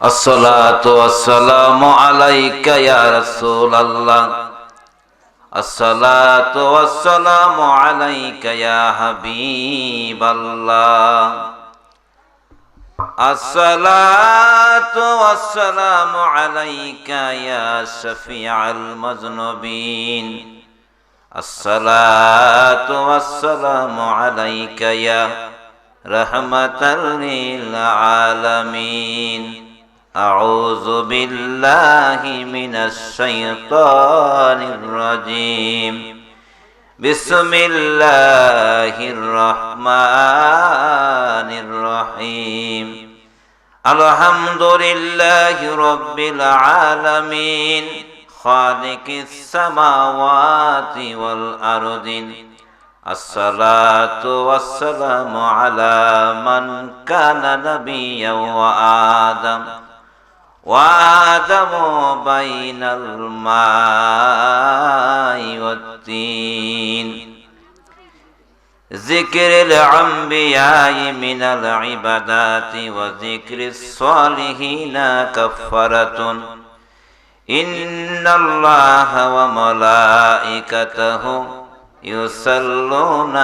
الصلاة والسلام عليك يا رسول الله. الصلاة والسلام عليك يا حبيب الله. الصلاة والسلام عليك يا شفيع المذنبين. الصلاة والسلام عليك يا رحمة للعالمين. أعوذ بالله من الشيطان الرجيم. بسم الله الرحمن الرحيم. الحمد لله رب العالمين خالق السماوات والأرض. الصلاة والسلام على من كان نبيا وآدم بين الماء والطين. ذكر الأنبياء من العبادات وذكر الصالحين كفارة. إن الله وملائكته يصلون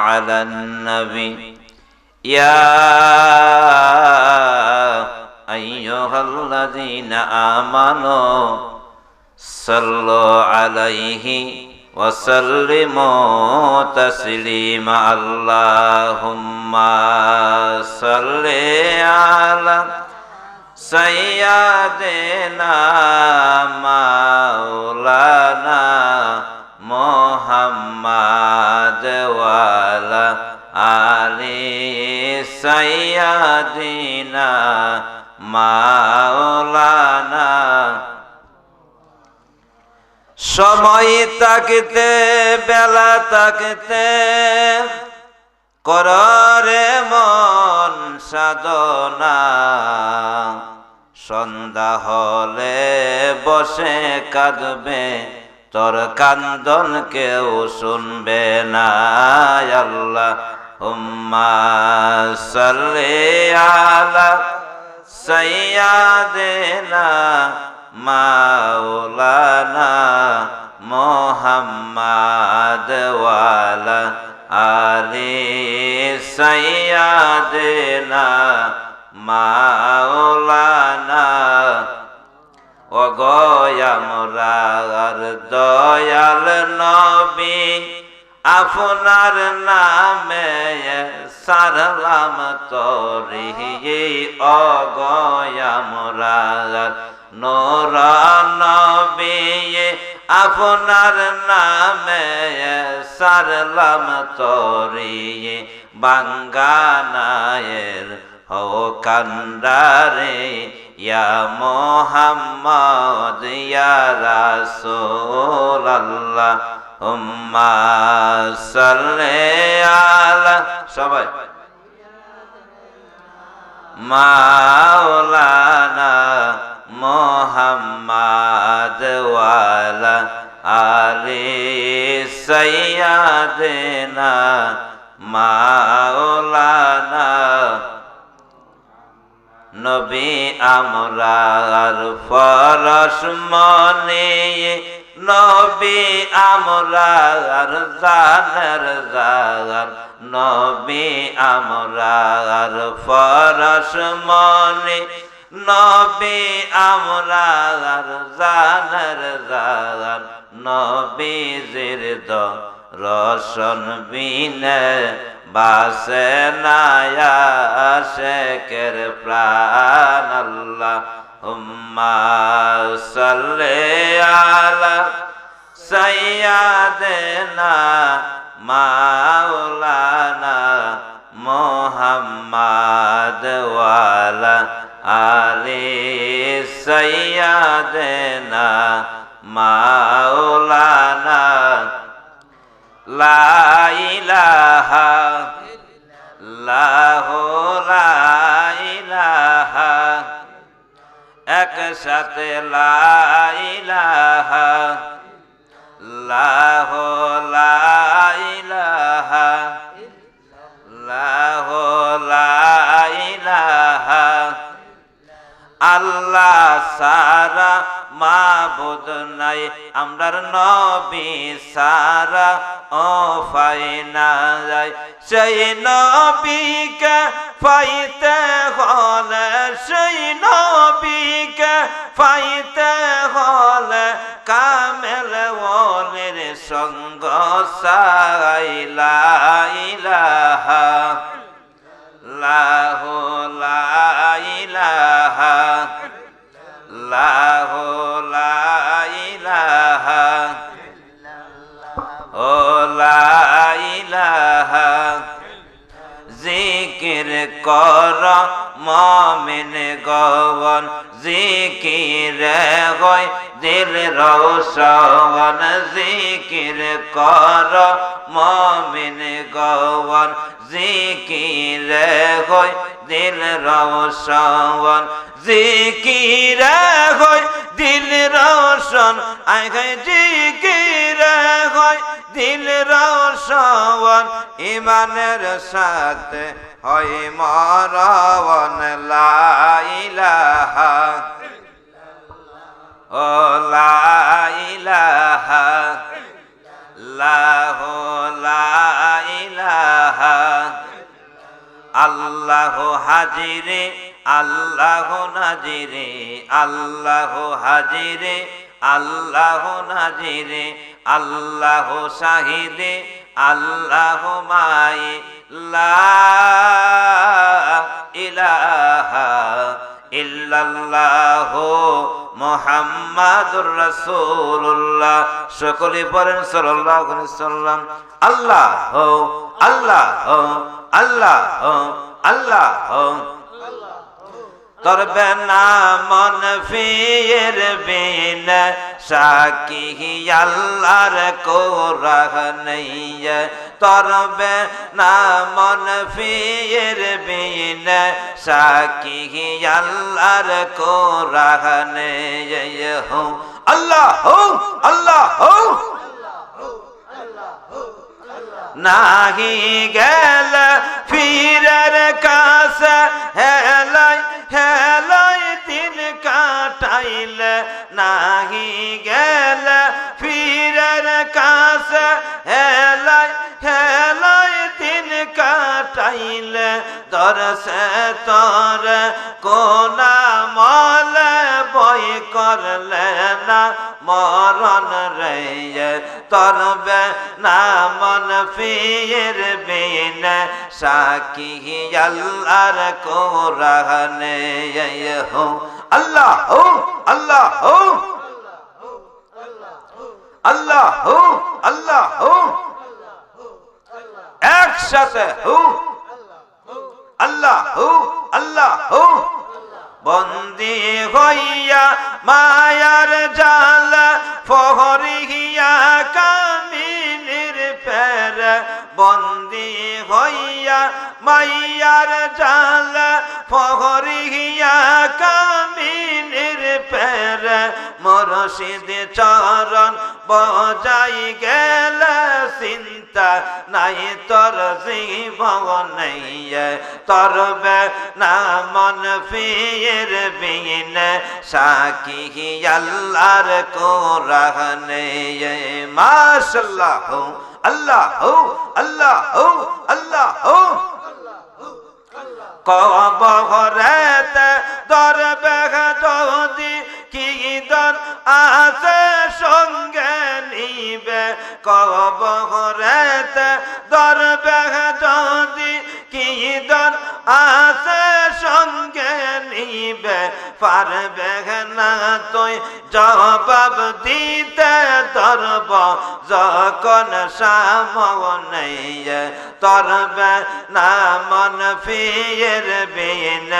على النبي يا أيها الذين آمنوا صلوا عليه وسلموا تسليما. اللهم صل على سيدنا مولانا محمد وعلى آل سيدنا মাওলানা। সময় থাকতে বেলা থাকতে কররে মন সাধনা। সন্ধ্যা হলে বসে কাঁদবে তোর কান্দন কেউ শুনবে না। আল্লাহুম্মা সাল্লি আলা সাইয়্যিদিনা মাওলানা মুহাম্মদ ওয়া আলা আলি সাইয়্যিদিনা মাওলানা। ওগো আমরার দয়াল নবী আপনার নামে সারলাম তরি। ওগো আমরার নূর নবী আপনার নামে সারলাম তরি। বাঙ্গানায়ের হো কান্ডারে ইয়া মুহাম্মদ ইয়া রাসূলুল্লাহ। উম্মা সাল্লি আলা সবাই মাওলানা মুহাম্মদ ওয়া আলা আলি সাইয়্যিদিনা মাওলানা। নবী আমরার পরশমণি নবী আমরার জানের জান। নবী আমরার পরশমণি নবী আমরার জানের জান। নবীজির রসন বিনে বাসে না আশিকের প্রাণ। আল্লাহুম্মা সাল্লি আলা সাইয়্যিদিনা মাওলানা মুহাম্মদ ওয়া আলা আলি সাইয়্যিদিনা মাওলানা। লা ইলাহা ইল্লাল্লাহু লা ইলাহা একসাথে লা ইলাহা ইল্লাল্লাহু লা ইলাহা ইল্লাল্লাহু লা ইলাহা আল্লাহ সারা মাবুদ নাই আমরার নবী সারা ও ফাইনা যায় সেই নবীকে পাইতে হলে সেই নবীকে পাইতে হলে কামেল ওলির সঙ্গ চাই লা ইলাহা লাহু লা ইলাহা লাহু লা ইলাহা ও লা ইলাহা জিকির কর মুমিন গগন জিকির হয় দিল রওশন জিকির কর মুমিন গগন জিকির হয় দিল রওশন জিকির হয় দিল রওশন আয় গায় জিকির হয় দিল রওশন ইমানের সাথে হয় মরণ লা ইলাহা ও লা ইলাহা লাহু লা ইলাহা আল্লাহু হাজিরে আল্লাহু নাজিরে আল্লাহু হাজিরে আল্লাহু নাজিরে আল্লাহু শাহিদে আল্লাহু মাই লা ইলাহা ইল্লাল্লাহু মুহাম্মাদুর রাসূলুল্লাহ সকলে পড়েন সাল্লাল্লাহু আলাইহি ওয়াসাল্লাম আল্লাহ আল্লাহ আল্লাহ আল্লাহ তরবে না মন ফির বিন সাকি আল্লাহর কোরআন নেই তরবে না মন ফির বিন সাকি আল্লাহর কোরআন নেই আল্লাহ আল্লাহ নাহি গেল ফিরের কাছে হেলাই হেলাই দিন কাটাইলে নাহি গেল ফিরের কাছে হেলাই হেলাই দিন কাটাইলে দরসে তোর কোনা মলে বই করলে না মরণ রে তরবে না মন ফির বিন সাকি আল্লাহর কোরআন আল্লাহ আল্লাহ আল্লাহ আল্লাহ একসাথে আল্লাহ আল্লাহ বন্দি হইয়া মায়ার জাল ফহরিয়া কামিনীর পের বন্দি হইয়া মায়ার জাল ফহরিয়া কামিনীর পের মুর্শিদ চরণ বজাই গেল চিন্তা নাই তোর জীবন নেই তরবে না মন ফির বিন সাকি আল্লাহর কোরআন মাশাআল্লাহ আল্লাহ আল্লাহ আল্লাহ কবরেতে দরবে যদি কি দর আছে সঙ্গে নিবে কবরেতে দরবে যদি কি দর আছে সঙ্গে নিবে পারবে না তুই জবাব দিতে ধরব যখন সামনে তরবে না মন ফির বিন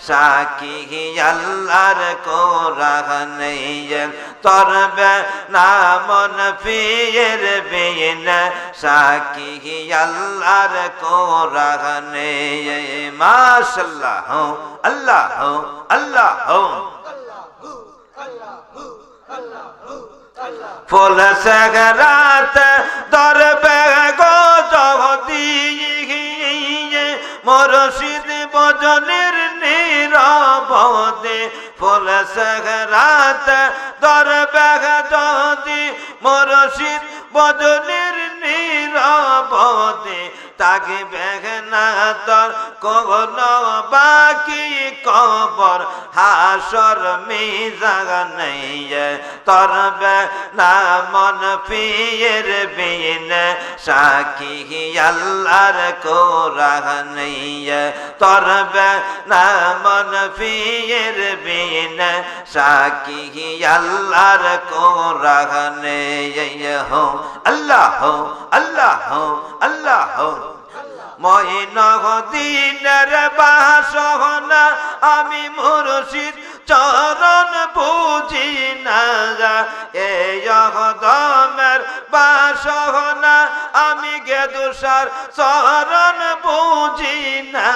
সাকি আল্লাহর কোরআন তরবে না মন ফির বিন সাকি আল্লাহর কোরআন মাশাআল্লাহ আল্লাহ আল্লাহ ফুল সাগরাত দরবে গো জগদি মুর্শিদ বজনের নীরব বদে ফুল সেহরাত দরবে যদি মুর্শিদ বদনের নীরবতে থাকবে না তোর কোনো বাকি কবর হাসর মিজানে তরবে না মন পীর বিন সাকি আল্লাহর কোরআনে তরবে না মন পীর বিন সাকি আল্লাহর কোরআনে হো আল্লাহ হো আল্লাহ হো আল্লাহ হো মঈনুদ্দিনের বাসনা আমি মুর্শিদ চরণ বুঝি না এই কদমের বাসনা আমি গেদুসার চরণ বুঝি না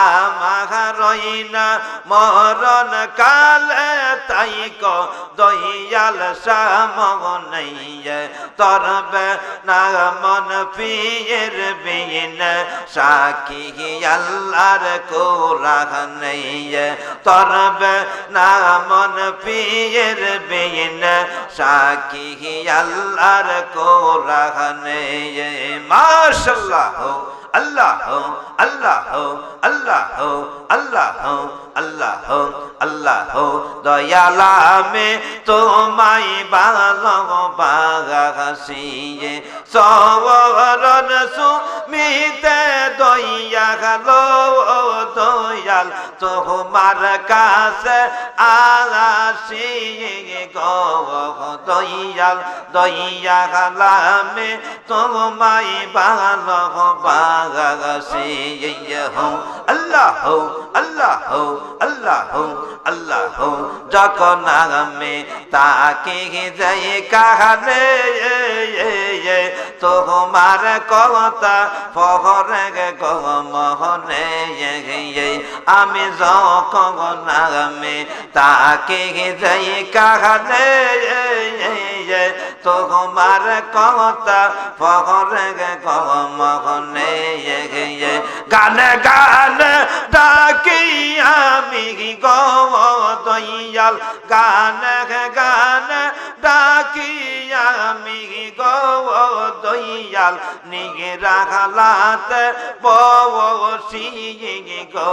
আমার রইনা মরণ কালে তাই ক দয়াল সামনে তরবে না মন পীর বিন সাকি আল্লাহর কোরআনে তরবে না মন পীর বিন সাকি আল্লাহর কোরআনে মাশাআল্লাহ আল্লাহ আল্লাহ আল্লাহ আল্লাহ আল্লাহ আল্লাহ দয়ালা মে তোমায় ভালোবাসি সবরণ সুমিতে দয়া গেলো দয়াল তোমার কাছে আসি গো দয়াল দয়া গেলামে তোমায় ভালোবাসি আল্লাহ আল্লাহ আল্লাহ আল্লাহ যখন আমি তাকে যাই কাহানে তোমার কথা ফহরে গো মোহনে আমি যখন আমি তাকে যাই কাহানে তোমার কথা ফহরে গো মোহনে গানে গানে ডাকি আমি গো দয়াল গানে গানে ডাকি আমি গো দয়াল নিগরা হালাতে বসি গো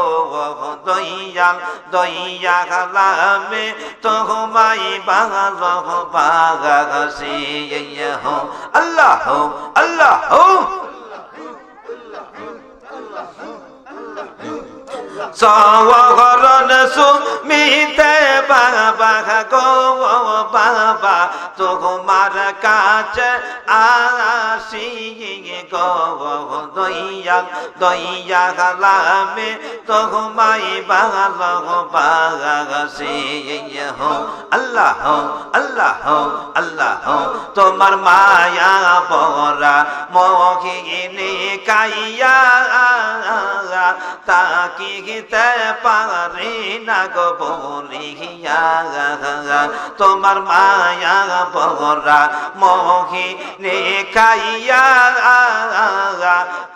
দয়াল দয়া হালামে তোমায় ভালোবাসি আল্লাহ আল্লাহ সওগরন সুমিতে বাবা গো বাবা তোমার কাছে আসি গো দয়াল দয়া গেলামে তোমায় ভালোবাসি আল্লাহ আল্লাহ আল্লাহ তোমার মায়া বরা মোহিনী কাইয়া তাকি তে পারি না গো বলিয়া তোমার মায়া বরা মোহিনী কাইয়া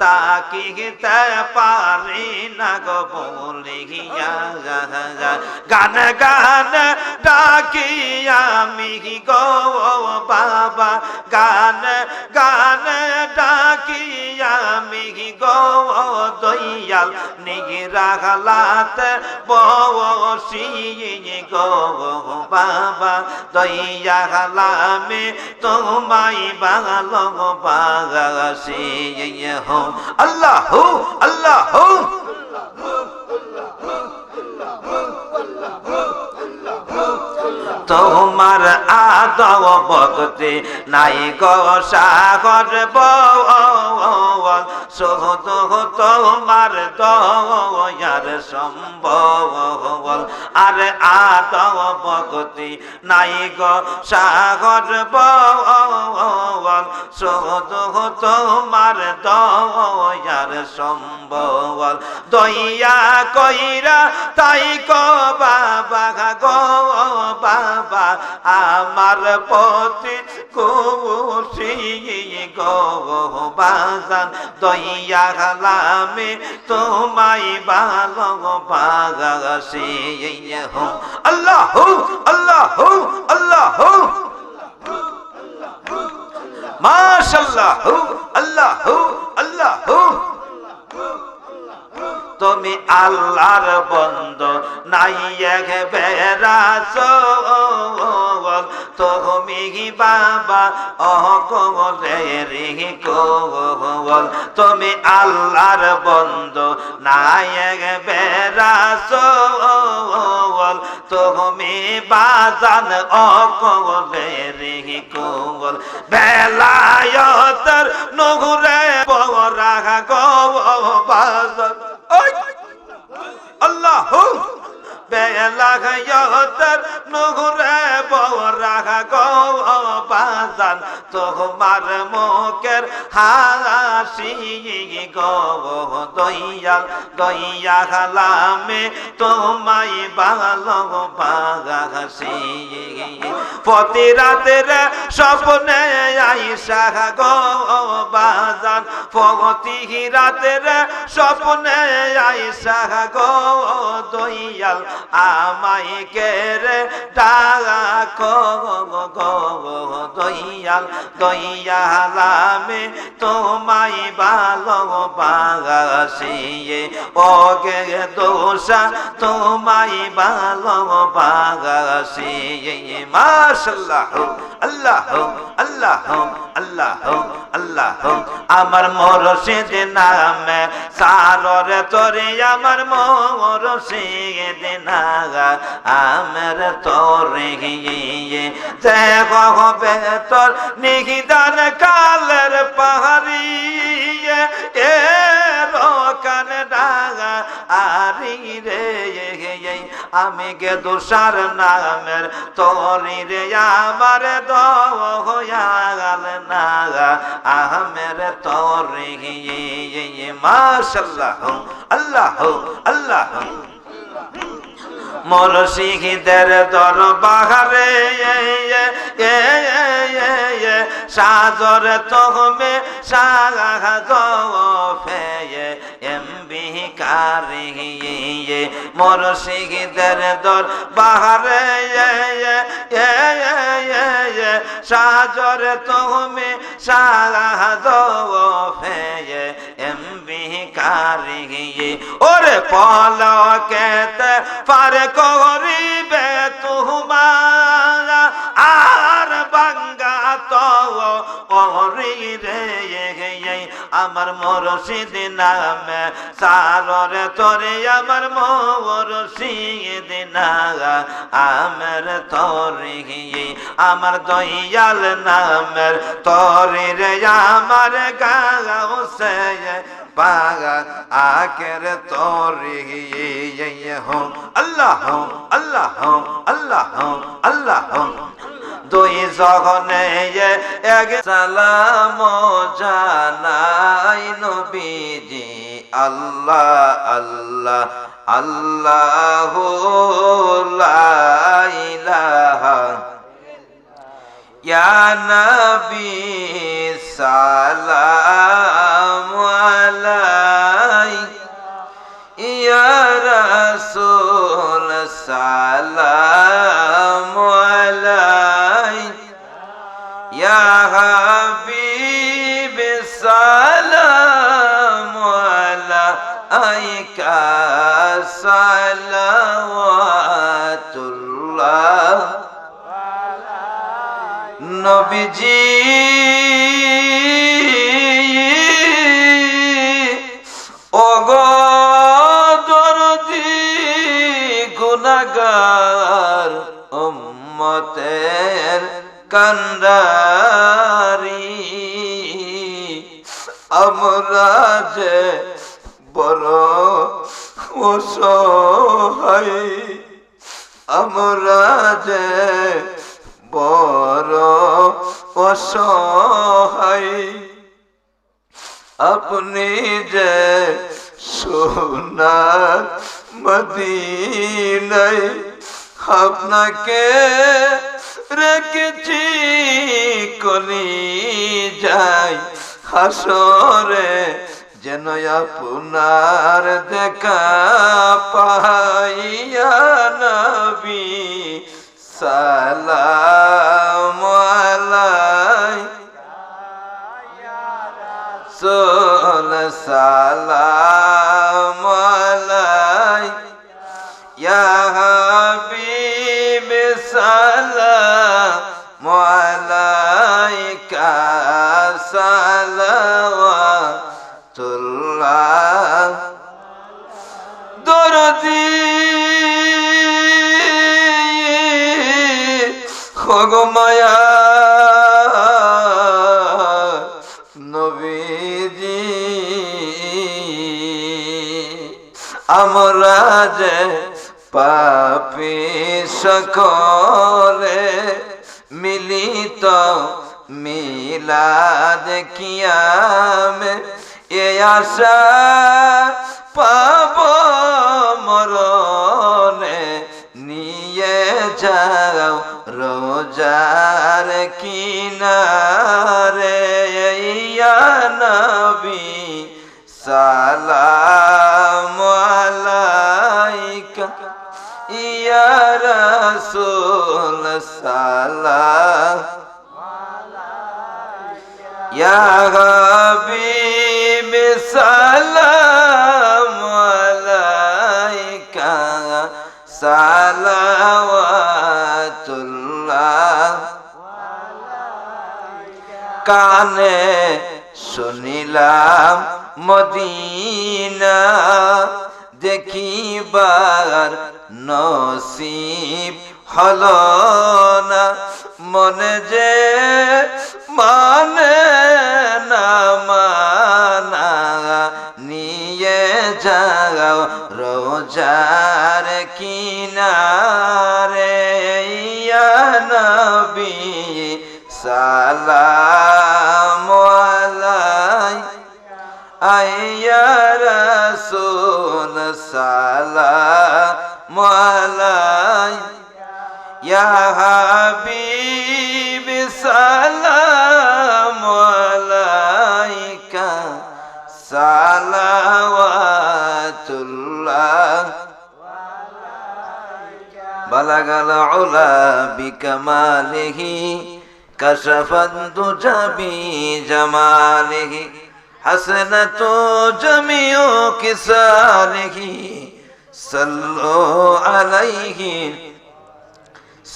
তাকি তে পারি না গো বলিয়া গান গান ডাকি আমি গো বাবা গান গান ডাকি আমি গো দয়াল নিগরা হালাতে বসি গো বাবা দয়া হালামে তোমায় ভালোবাসি আল্লাহ আল্লাহ তোমার আদব ভক্তি নাই গো সাগর বল শুধু তোমার দয়ার সম্বল আরে আদব ভক্তি নাই গো সাগর বল শুধু তোমার দয়ার সম্বল দয়া কইরা তাই গো বাবা গো বাবা আমার প্রতি খুশি গো বাজান দইয়া হালামে তোমায় ভালোবাসি আল্লাহ আল্লাহ আল্লাহ মাশাআল্লাহ আল্লাহ আল্লাহ তুমি আল্লাহর বন্ধু নাই এক বেরাসল তুমি বাবা অকলের কোল তুমি আল্লাহর বন্ধু নাই এক বেরাসল তুমি বাজান অকলের কোল বেলায়তের নূরে পরা গো বাজান আল্লাহ বেলায়তের নূরে পরা গো বাজান তোমার মুখের হাসি গো দয়াল দয়া হালামে তোমায় ভালোবাসি প্রতি রাতের স্বপ্নে আইসা গো বাজান প্রতি রাতের স্বপ্নে আইসা গো দয়াল আমায় কেরে ডাকো গো দয়াল দয়া হালামে তোমায় ভালোবাসি ও গে দোষা তোমায় ভালোবাসি মাশাআল্লাহ আল্লাহ আল্লাহ আল্লাহ আল্লাহ আমার মুর্শিদ নামে সাররে তোরে আমার মুর্শিদ নাগা আমার তোরে দেখো হবে তোর নিহিদার কালের পাহাড়ি এ রকান ডাগা আরি রে আমি গে দোষার নামের তোরি রে আমার দয়াল নাগা আহমের তোরি মাশাআল্লাহ আল্লাহ আল্লাহ মুর্শিদের দরবারে সাজর তোমে সাজ ফেয়ে এমবি কারি মুর্শিদের দরবারে সাজর তোমে সাজ ফেয়ে এমবি কারি ওরে পলকেতে পার করিবে তোমার আর বাঙ্গা তো ওরি রে আমার মুর্শিদ নামে সাররে তোরে আমার মুর্শিদ নাগা আমার তোরে আমার দয়াল নামের তোরে রে আমার গাওসে পাগা আকের তোরে আল্লাহ আল্লাহ আল্লাহ আল্লাহ দুই জগনে এক সালাম জানাই নবীজি আল্লাহ আল্লাহ আল্লাহু লা ইলাহা ইয়া নবী সালাম আলাইক ইয়া রাসূল সালাম আলাইক ইয়া হাবিব সালাম আলাইকা সালাওয়াতুল্লাহ নবীজি ওগো দরদি গুনাহগার উম্মতের কান্ডারি আমরা যে বড় অসহায় আমরা যে বড় অসহায় আপনি যে সোনার মদিনায় আপনাকে রেখেছি কলি যাই হাসরে যেন আপনার দেখা পাইয়া নবী সালাম আলাইকা সালাম আলাইকা ইয়া হাবিব সালাম আলাইকা সালাওয়াতুল্লাহ দরদি খগমায়া নবীজি আমরা যে পাপী সকলে মিলিত মিলাদ কিয়ামে এ আশা পাব মরণে নিয়ে যাও রোজার কিনারে ইয়া নবী সালাম আলাইকা ইয়া রাসূল সালাম ইয়া হাবিব সালাম আলাইকা সালাওয়াতুল্লাহ কানে শুনিলাম মদিনা দেখিবার নসিব হলো না মনে যে মানে না মানা নিয়ে যাও রোজার কিনারে ইয়া নবী সালাম আলাইকা ইয়া রাসূল সালাম আলাইকা ইয়া হাবিব সালাম আলাইকা সালাওয়াতুল্লাহ বালাগাল উলা বিকামালিহি কাশাফাত দুজা বিজামালিহি হাসনাতু জামিউ কিসালিহি সাল্লু আলাইহি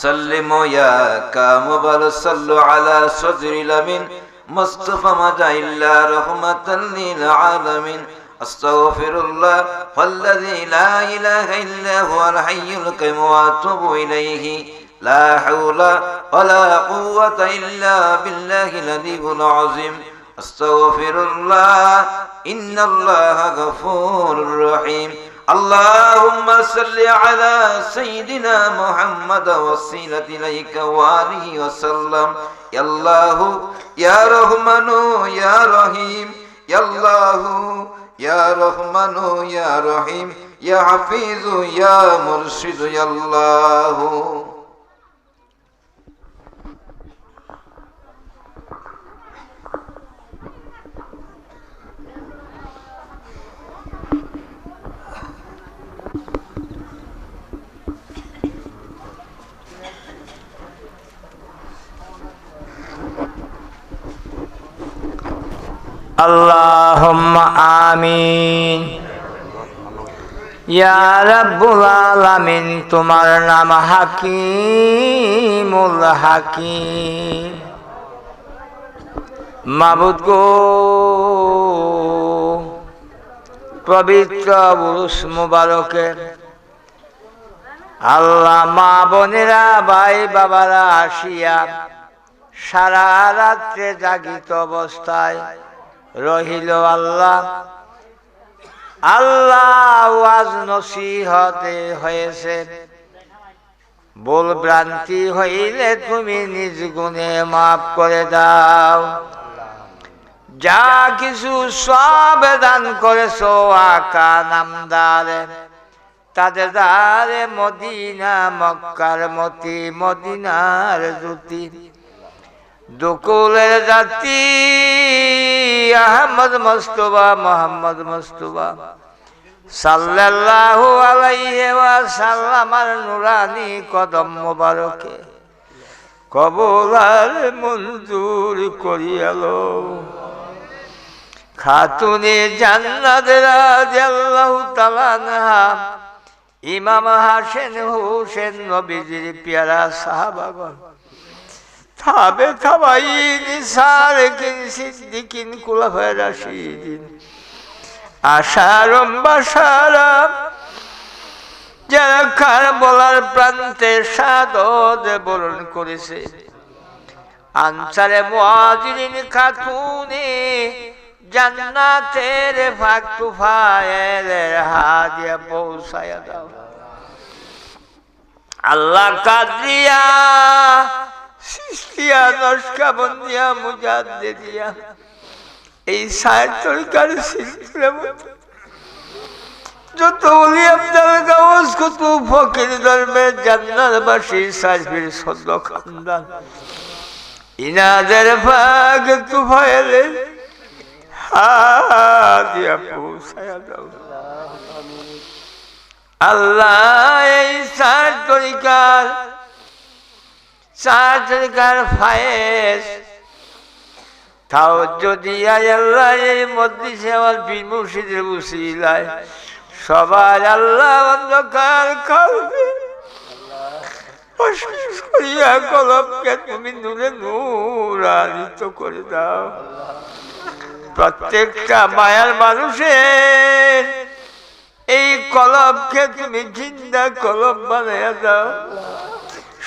سلموا يا كامبر صلوا على صدر الأمين مصطفى مدى إلا رحمة للعالمين أستغفر الله والذي لا إله إلا هو الحي القيوم وأتوب إليه لا حول ولا قوة إلا بالله العلي العظيم أستغفر الله إن الله غفور رحيم اللهم صل على سيدنا محمد وسيلة إليك وآله وسلم يا الله يا رحمن يا رحيم يا الله يا رحمن يا رحيم يا حفيظ يا مرشد يا الله আল্লাহুম্মা আমিন। ইয়া রাব্বুল আলামিন, তোমার নাম হাকিমুল হাকিম। মাবুদ গো, পবিত্র উরুস মুবারকের আল্লাহ, মা বোনেরা ভাই বাবারা আসিয়া সারা রাত্রে জাগিত অবস্থায় রহিল। আল্লাহ আল্লাহ ওয়াজ নসিহতে হয়েছে, ভুল ভ্রান্তি হইলে তুমি নিজ গুণে মাফ করে দাও। যা কিছু সব দান করেছো আকা নামদারে, তাজদারে মদিনা মক্কার মতি মদিনার জ্যোতি দুকুলের জাতি আহমদ মুস্তাফা মোহাম্মদ মুস্তাফা সাল্লাল্লাহু আলাইহি ওয়াসাল্লাম আর নুরানি কদম মোবারকে কবুল আর মঞ্জুর করিয়ালো। খাতুনে জান্নাত রাদিয়াল্লাহু তাআলা আনহা ইমাম হাসান হোসেন নবীজির পেয়ারা সাহাবাগণ তাবে তাবাইন সালেকিন সিদ্দিকিন খুলাফায়ে রাশিদিন আশারম বাশারাম যারা কারবালার প্রান্তে শাহাদাত বরণ করেছে আনসারে মুহাজিরিন খাতুনে জান্নাতের ফাকতুফায়ের হাদিয়া পৌঁছায়া দাও। আল্লাহ কাদরিয়া সিস্তিয়া নকশবন্দিয়া মুজাদ্দিদিয়া এই সাত তরিকার সিলসিলা যত ওলি আব্দুল গাউস কুতুব ফকির দরবে জান্নাতবাসী সাজবির সদ্য খানদান ইনাদের ফাকতুফায়ের হাদিয়া পৌঁছায়া দাও। আল্লাহ এই চার তরিকার ফায়েজ তাও যদি আল্লাহ এই মজলিসে আমার পীর মুর্শিদের উসিলায় সবার আল্লাহ অন্ধকার কালবে করিয়া কলবকে তুমি নূরে নূরান্বিত করে দাও। প্রত্যেকটা মায়ার মানুষের এই কলবকে তুমি জিন্দা কলব বানাইয়া দাও।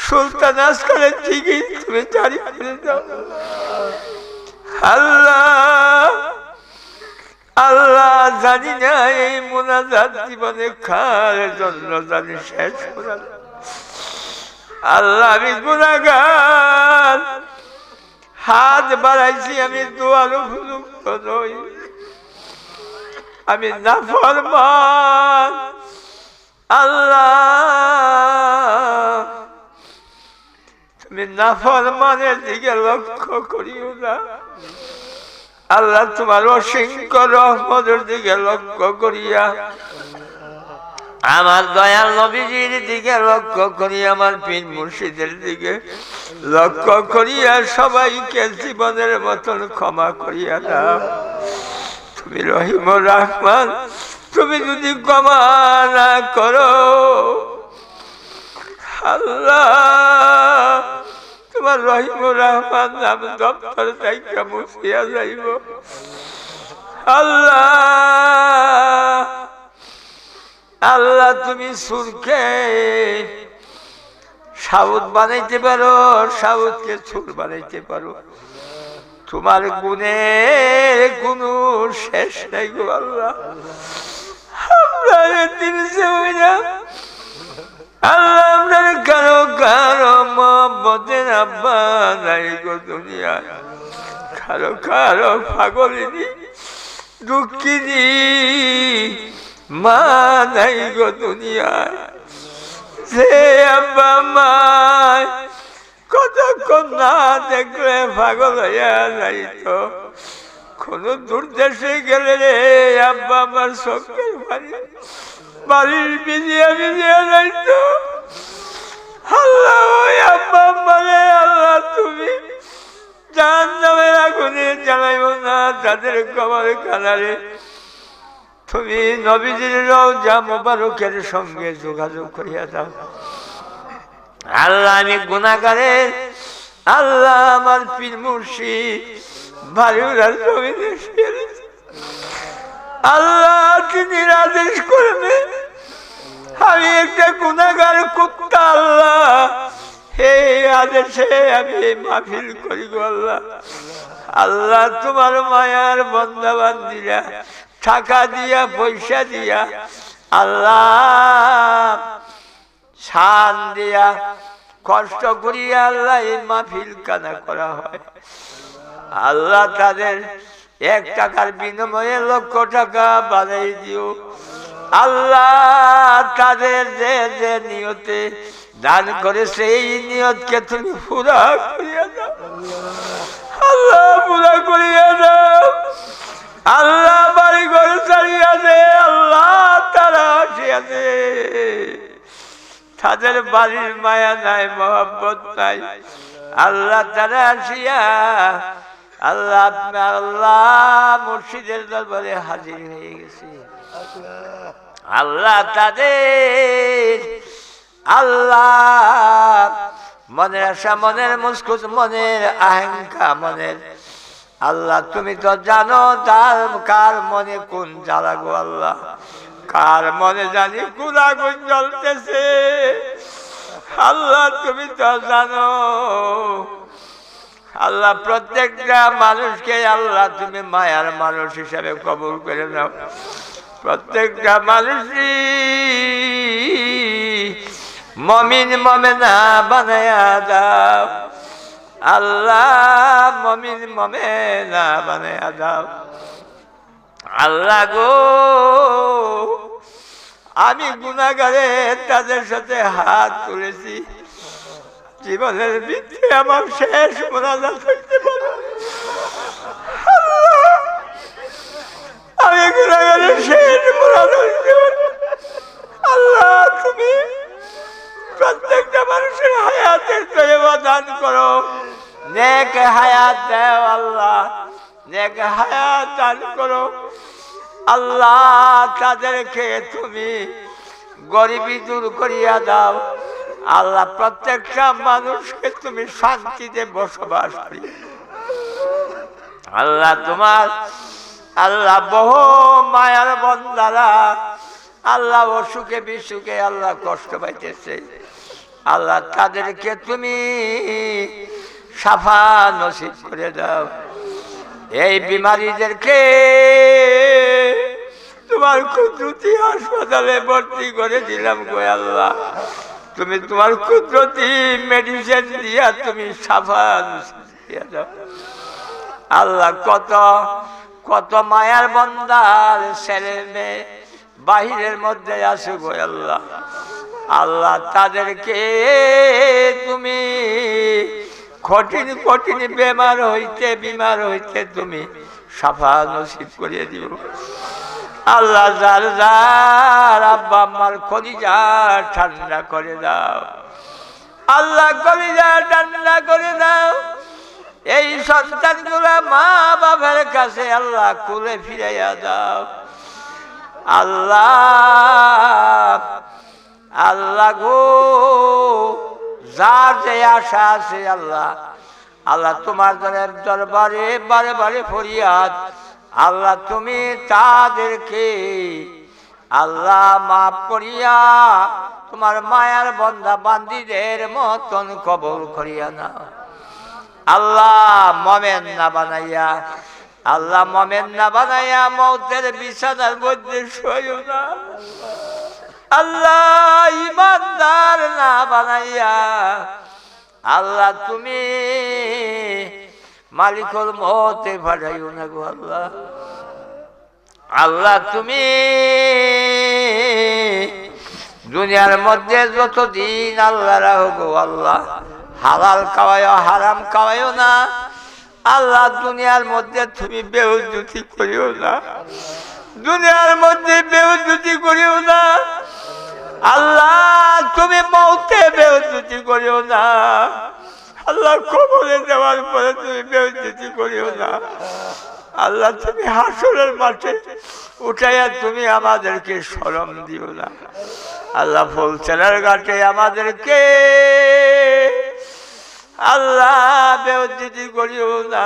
সুলতান আসকারের থেকে তুমি জারি করে দাও। আল্লাহ আল্লাহ জানি না এই মুনাজাত জীবনে কার জন্য জানি শেষ করা। আল্লাহ আমি গুনাহগার, হাত বাড়াইছি আমি দোয়ার উপযুক্ত নই, আমি নাফরমান। আল্লাহ তুমি নাফরমানের দিকে লক্ষ্য করিও না। আল্লাহ তোমার অসংখ্য রহমতের দিকে লক্ষ্য করিয়া আমার দয়াল নবীজির দিকে লক্ষ্য করিয়া আমার পীর মুর্শিদের দিকে লক্ষ্য করিয়া সবাইকে জীবনের মতন ক্ষমা করিয়া দাও। তুমি রহিম রহমান, তুমি যদি ক্ষমা না করো আল্লাহ তোমার রহিম রহমান নাম দপ্তর থেকে মুছিয়া যাইব। আল্লাহ আল্লাহ তুমি সুরকে সাউদ বানাইতে পারো, সাউদকে সুর বানাইতে পারো। তোমার গুণের কোনো শেষ নাই গো আল্লাহ। আমরা আল্লাহ আপনার কারো কারো মহব্বতের আব্বা নাই গো দুনিয়ায়, কারো কারো পাগলিনী দুঃখিনী মা নাই গো দুনিয়ায়। যে আব্বা মায় কতক্ষণ না দেখলে পাগল হইয়া যাইতো, কোন দূর দেশে গেলে রে আব্বা আমার চোখের বাড়ির ভিজিয়া ভিজিয়া যাইতো। আল্লাহ ওই আব্বা আম্মারে আল্লাহ তুমি জাহান্নামের আগুনে জ্বালাইব না, তাদের কবরে কানারে তুমি নবীজির রওজা মোবারকের সঙ্গে যোগাযোগ করিয়া দাও। আল্লাহ আমি গুনাহগারের, আল্লাহ আমার পীর মুর্শিদ বাড়ির জমিনে শুয়ে রয়েছে। আল্লাহ তিনি আদেশ করবে আমি একটা গুনাহগার কুত্তা, আল্লাহ এই আদেশে আমি মাহফিল করি গো আল্লাহ। আল্লাহ তোমার মায়ার বান্দা বান্দিরা টাকা দিয়া পয়সা দিয়া আল্লাহ শান দিয়া কষ্ট করিয়া আল্লাহ এই মাহফিল কানা করা হয়। আল্লাহ তাদের 1 টাকার বিনিময়ে লক্ষ টাকা বাড়াই দিও। আল্লাহ তাদের যে যে নিয়তে দান করেছে এই নিয়তকে তুমি পুরা করিয়া দাও আল্লাহ, পুরা করিয়া দাও আল্লাহ। বাড়ি ঘর ছাড়িয়াছে আল্লাহ, তারা আসিয়াছে, তাদের বাড়ির মায়া নাই, মহব্বত নাই আল্লাহ, তারা আসিয়া আল্লাহ আল্লাহ মুর্শিদের দরবারে হাজির হয়ে গেছে আল্লাহ। তাদের আল্লাহ মনের আশা, মনের মুস্কুত, মনের আহঙ্কার, মনের আল্লাহ তুমি তো জানো তার কার মনে কোন জ্বালা গো আল্লাহ, কার মনে জানি কোন আগুন জ্বলতেছে আল্লাহ তুমি তো জানো আল্লাহ। প্রত্যেকটা মানুষকে আল্লাহ তুমি মায়ার মানুষ হিসাবে কবুল করে নাও, প্রত্যেকটা মানুষই মমিন মমেনা বানায়া দাও আল্লাহ, মমিন মমেনা বানায়া দাও আল্লাহ গো। আমি গুনাহগারে তাদের সাথে হাত তুলেছি, জীবনের ভিত্তি আমার শেষ মোনাজাত হইতে পারে আল্লাহ, আমি গুনাহগারের শেষ মোনাজাত হইতে পারে আল্লাহ। তুমি প্রত্যেকটা মানুষের হায়াতের তৈবা দান করো, নেক হায়াত দাও আল্লাহ, নেক হায়াত দান করো আল্লাহ। তাদেরকে তুমি গরিবী দূর করিয়া দাও আল্লাহ, প্রত্যেকটা মানুষকে তুমি শান্তিতে বসবাস করি আল্লাহ। তোমার আল্লাহ বহু মায়ার বন্দারা আল্লাহ অসুখে বিসুখে আল্লাহ কষ্ট পাইতেছে আল্লাহ, তাদেরকে তুমি সাফা নসিব করে দাও। এই বিমারীদেরকে তোমার কুদরতি হাসপাতালে ভর্তি করে দিলাম গো আল্লাহ, তুমি তোমার কুদরতি মেডিসিন দিয়া তুমি সাফা দিয়া দাও আল্লাহ। কত কত মায়ার বন্দার ছেলে মেয়ে বাহিরের মধ্যে আসে গো আল্লাহ, আল্লাহ তাদেরকে তুমি কঠিন কঠিন বিমার হইতে তুমি সাফা নসিব করিয়ে দিও আল্লাহ। যার যার আব্বা আম্মার কলিজা ঠান্ডা করে দাও আল্লাহ, কলিজা ঠান্ডা করে দাও। এই সন্তানগুলা মা বাবার কাছে আল্লাহ কুলে ফিরাইয়া দাও আল্লাহ। আল্লাহ গো, যার যে আশা আছে আল্লাহ, আল্লাহ তোমার দরবারে বারে বারে ফরিয়াদ আল্লাহ, তুমি তাদেরকে আল্লাহ মাফ করিয়া তোমার মায়ার বন্দা বান্দিদের মতন কবুল করিয়া নাও আল্লাহ। মোমেন না বানাইয়া আল্লাহ, মোমেন না বানাইয়া মৌতের বিছানার মধ্যে শোয়ো না আল্লাহ। ইমানদার না বানাইয়া আল্লাহ তুমি মালিকুল মৌতে পাঠাইও না গো আল্লাহ। আল্লাহ তুমি দুনিয়ার মধ্যে যতদিন আল্লাহ রাখো গো আল্লাহ, হালাল খাওয়াইও হারাম খাওয়াইও না আল্লাহ। দুনিয়ার মধ্যে তুমি বেহুজ্জতি করিও না, দুনিয়ার মধ্যে বেহুজ্জতি করিও না আল্লাহ। তুমি মৌতে বেহুজ্জতি করিও না আল্লাহ, কবরে দেওয়ার পরে তুমি বেহুজ্জতি করিও না আল্লাহ। তুমি হাসরের মাঠে উঠাইয়া তুমি আমাদেরকে শরম দিও না আল্লাহ। ফুলচেলার ঘাটে আমাদেরকে আল্লাহ বেহুজ্জতি করিও না।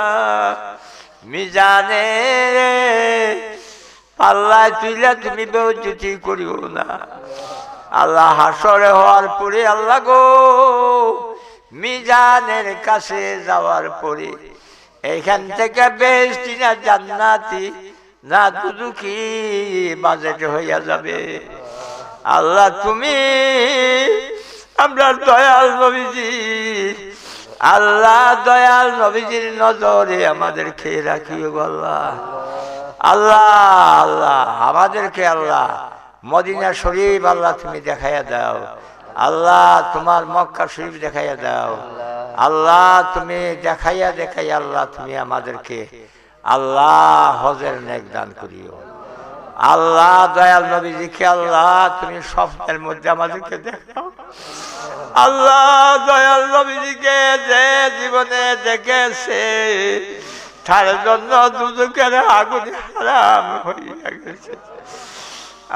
মিজানে পাল্লায় তুইলা তুমি বেহুজ্জতি করিও না আল্লাহ। হাসরে হওয়ার পরে আল্লাহ গো, মিজানের কাছে যাওয়ার পরে এইখান থেকে বেহেশতি না জান্নাতি না দুদুকি বাজেট হইয়া যাবে আল্লাহ। তুমি আমরা দয়াল নবীজি আল্লাহ, দয়াল নবীজির নজরে আমাদেরকে রাখিও আল্লাহ। আল্লাহ আল্লাহ আমাদেরকে আল্লাহ মদিনা শরীফ আল্লাহ তুমি দেখাইয়া দাও, আল্লাহ তোমার মক্কা শরীফ দেখাইয়া দাও, আল্লাহ তুমি দেখাইয়া দেখাইয়া আল্লাহ তুমি আমাদেরকে আল্লাহ হজের নেক দান করিও। আল্লাহ দয়াল নবীজিকে আল্লাহ তুমি স্বপ্নের মধ্যে আমাদেরকে দেখাও। আল্লাহ দয়াল নবীজিকে যে জীবনে দেখেছে তার জন্য দুজকের আগুন হারাম হইয়া গেছে।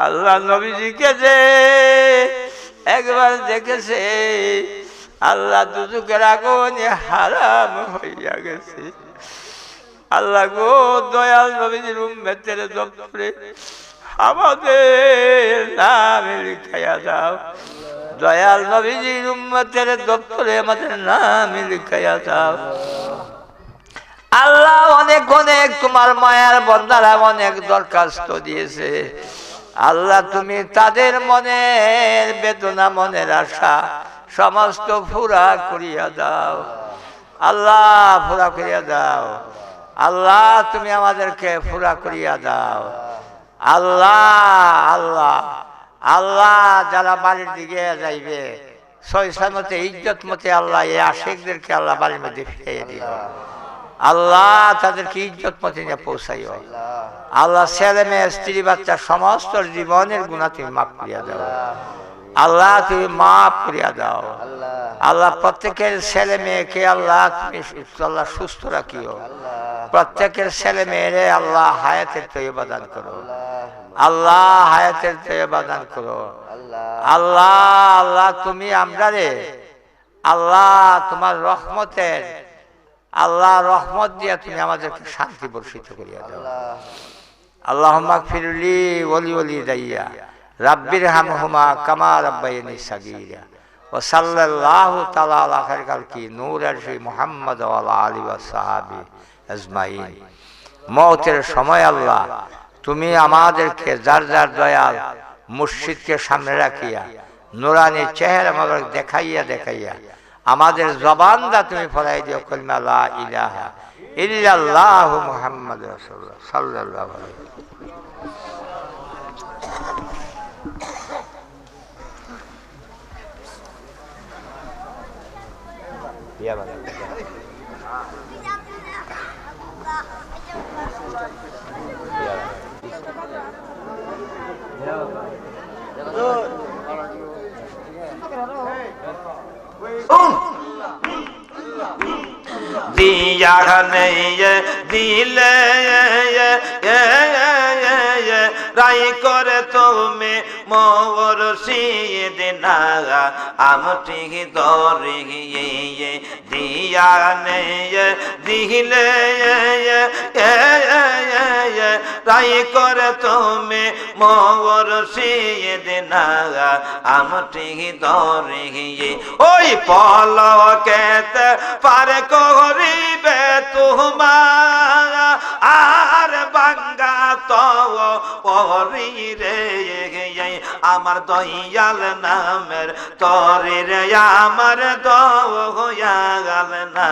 আল্লাহ নবীজিকে যে একবার দেখেছে আল্লাহ দুজকের আগুন হারাম হইয়া গেছে। আল্লাহ গো দয়াল নবীজির উম্মতের দপ্তরে আমাদের নাম লিখাইয়া দাও, দয়াল নবীজির উম্মতের দপ্তরে আমাদের নাম লিখাইয়া দাও। আল্লাহ অনেক অনেক তোমার মায়ার বন্দারা অনেক দরখাস্ত দিয়েছে, আল্লাহ তুমি তাদের মনের বেদনা মনের আশা সমস্ত পুরা করিয়া দাও, আল্লাহ পুরা করিয়া দাও। আল্লাহ তুমি আমাদেরকে পুরা করিয়া দাও। আল্লাহ আল্লাহ আল্লাহ যারা বাড়ির দিকে যাইবে সহিসার মতে ইজ্জত মতে আল্লাহ এই আশিকদেরকে আল্লাহ বাড়ির মধ্যে ফিরিয়ে দিও, আল্লাহ তাদেরকে ইজ্জত মতে নিয়ে পৌঁছাইও। আল্লাহ ছেলে মেয়ে স্ত্রী বাচ্চা সমস্ত জীবনের গুণা তুমি মাফ করিয়া দাও, আল্লাহ তুমি মাফ করিয়া দাও। আল্লাহ প্রত্যেকের ছেলে মেয়েকে আল্লাহ তুমি আল্লাহ সুস্থ রাখিও, প্রত্যেকের ছেলে মেয়েরে আল্লাহ হায়াতের তৈবা দান করো, আল্লাহ হায়াতের তৈবা দান করো। আল্লাহ আল্লাহ তুমি আমরারে আল্লাহ তোমার রহমতের আল্লাহ রহমত দিয়া তুমি আমাদেরকে শান্তি বর্ষিত করিয়া দাও। আল্লাহুম্মা গফিরলি ওয়ালি ওয়ালি দাইয়া রাব্বির হামহুমা কামা রাব্বায়ানি সাগীরা ওয়া সাল্লাল্লাহু তাআলা আলা খায়রিল খালকি নূর আরশি মুহাম্মদ ওয়া আলা আলিহি ওয়া সাহাবি আজমাইন। মওতের সময় আল্লাহ তুমি আমাদেরকে যার যার দয়াল মুর্শিদকে সামনে রাখিয়া নুরানি চেহারা মোবারক দেখাইয়া দেখাইয়া আমাদের জবানটা তুমি ফলাই দিও কলিমা লা ইলাহা ইল্লাল্লাহু মুহাম্মাদুর রাসূলুল্লাহ সাল্লাল্লাহু আলাইহি दिया नहीं दिले রাই করে তুমি মোর সিদিনা আমটি দরি দিয়া নেই দিলে রাই করে তুমি মোর সিদিনা আমটি দরি ওই পলকেতে পার করিবে তোমার আর বাঙ্গা তো পরি রে আমার দয়াল নামের তরি রে আমার দয়াল না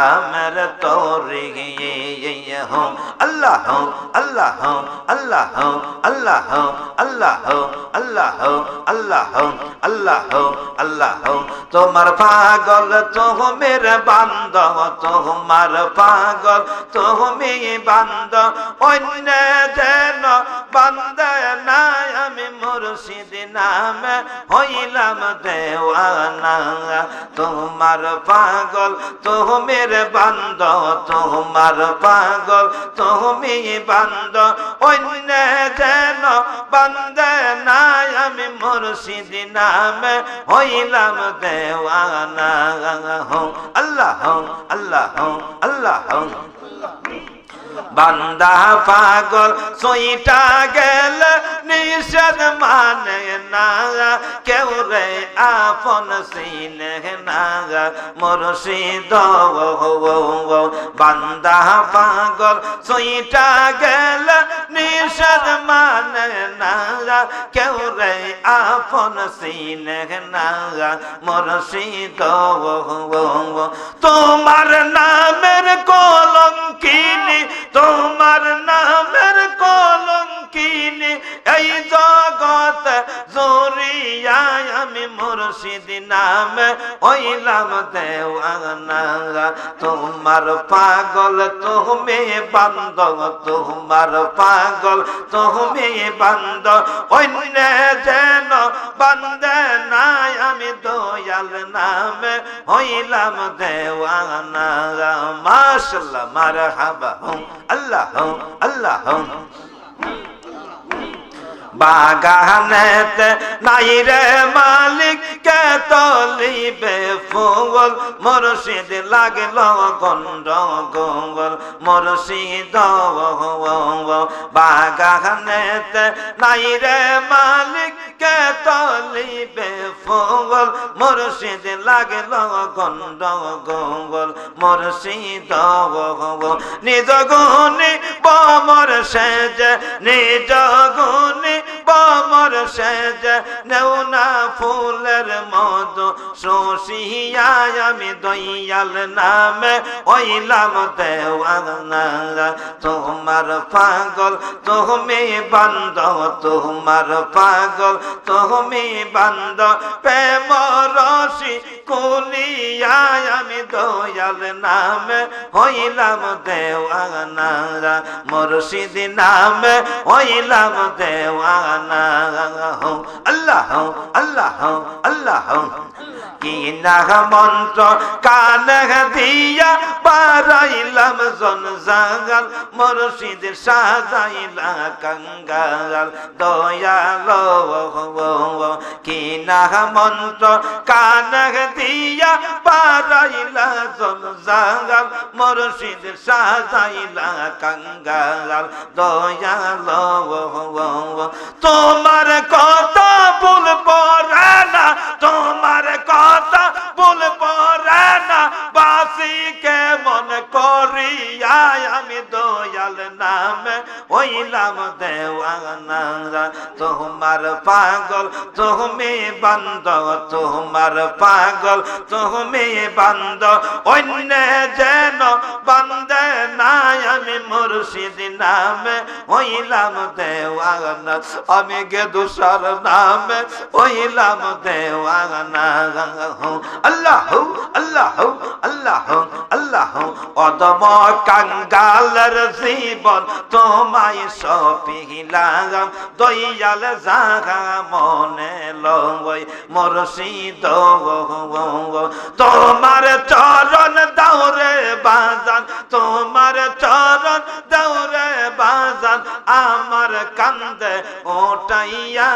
আমার তরি আল্লাহ আল্লাহ আল্লাহ আল্লাহ আল্লাহ আল্লাহ আল্লাহ আল্লাহ আল্লাহ তোমার পাগল তোমের বান্দ তোমার পাগল তুমি বান্দ অন্য যেন বান্দে নাই আমি মুর্শিদ নামে হইলাম দেওয়ানা তোমার পাগল তুমির বান্দ তোমার পাগল তুমি বান্দ অন্য যেন বান্দে নাই আমি মুর্শিদ নামে হইলাম দেওয়ানা আল্লাহ আল্লাহ আল্লাহ বান্দা পাগল সইটা গেল নিষেধ মানে না কেউ রে আপন সিনে না মুর্শিদ বান্দা পাগল সইটা গেল নিষেধ মানে না কেউ রে আপন সিনে না মুর্শিদ তোমার নামের কলঙ্কিনী তোমার নামের কলঙ্ক কিনি এই জগত জরিয়ায় আমি মুর্শিদ নামে হইলাম দেওয়ানা তোমার পাগল তুমি বান্দো তোমার পাগল তুমি বান্দো অন্য যেন বান্দে নাই আমি দয়াল নামে হইলাম দেওয়ানা মাশাআল্লাহ মারহাবা আল্লাহ আল্লাহ বাগানেতে নাই রে মালিক কে তলিবে ফুল মুর্শিদ লাগলো গন্ডগোল মুর্শিদ বাগানেতে নাই রে মালিক কে তলিবে ফুল মুর্শিদ লাগলো গন্ডগোল মুর্শিদ নিজ গুণী বমর সেজে নিজ গুণী বমর সেজে নেও না ফুলের মধু শোষিয়ায় আমি দয়াল নামে হইলাম দেওয়ানা তোমার পাগল তুমি বান্দো তোমার পাগল তুমি বান্দো প্রেম রসি কুলিয়ায় আমি দয়াল নামে হইলাম দেওয়ানা মুর্শিদ নামে হইলাম দেওয়ানা আল্লাহ আল্লাহ আল্লাহ কি না মন্ত্র কানে দিয়া বারাইলাম জনজাগাল মুর্শিদ সাজাইলা কাঙ্গাল দয়াল কি না মন্ত্র কানে দিয়া বারাইলা জনজাগাল মুর্শিদ সাজাইলা কাঙ্গাল দয়াল তোমার কথা ভুল পড়ে না তোমার কথা ভুল পড়ে না বাসি কেমন করিয়া আমি দয়াল নামে হইলাম দেওয়ানা তোমার পাগল তুমি বান্দো তোমার পাগল তুমি বান্দো অন্য যেন বান্দে নাই আমি মুর্শিদ নামে হইলাম দেওয়ানা আমি গেদুসার নামে হইলাম দেওয়ানা আল্লাহ আল্লাহ আল্লাহ আল্লাহ অদম কাঙ্গালের জীবন তোমায় সপিলাম দয়াল জাগা মনে লই মুর্শিদ তোমার চরণ দাওরে বাজান তোমার চরণ দাওরে বাজান আমার কান্দে ওটাইয়া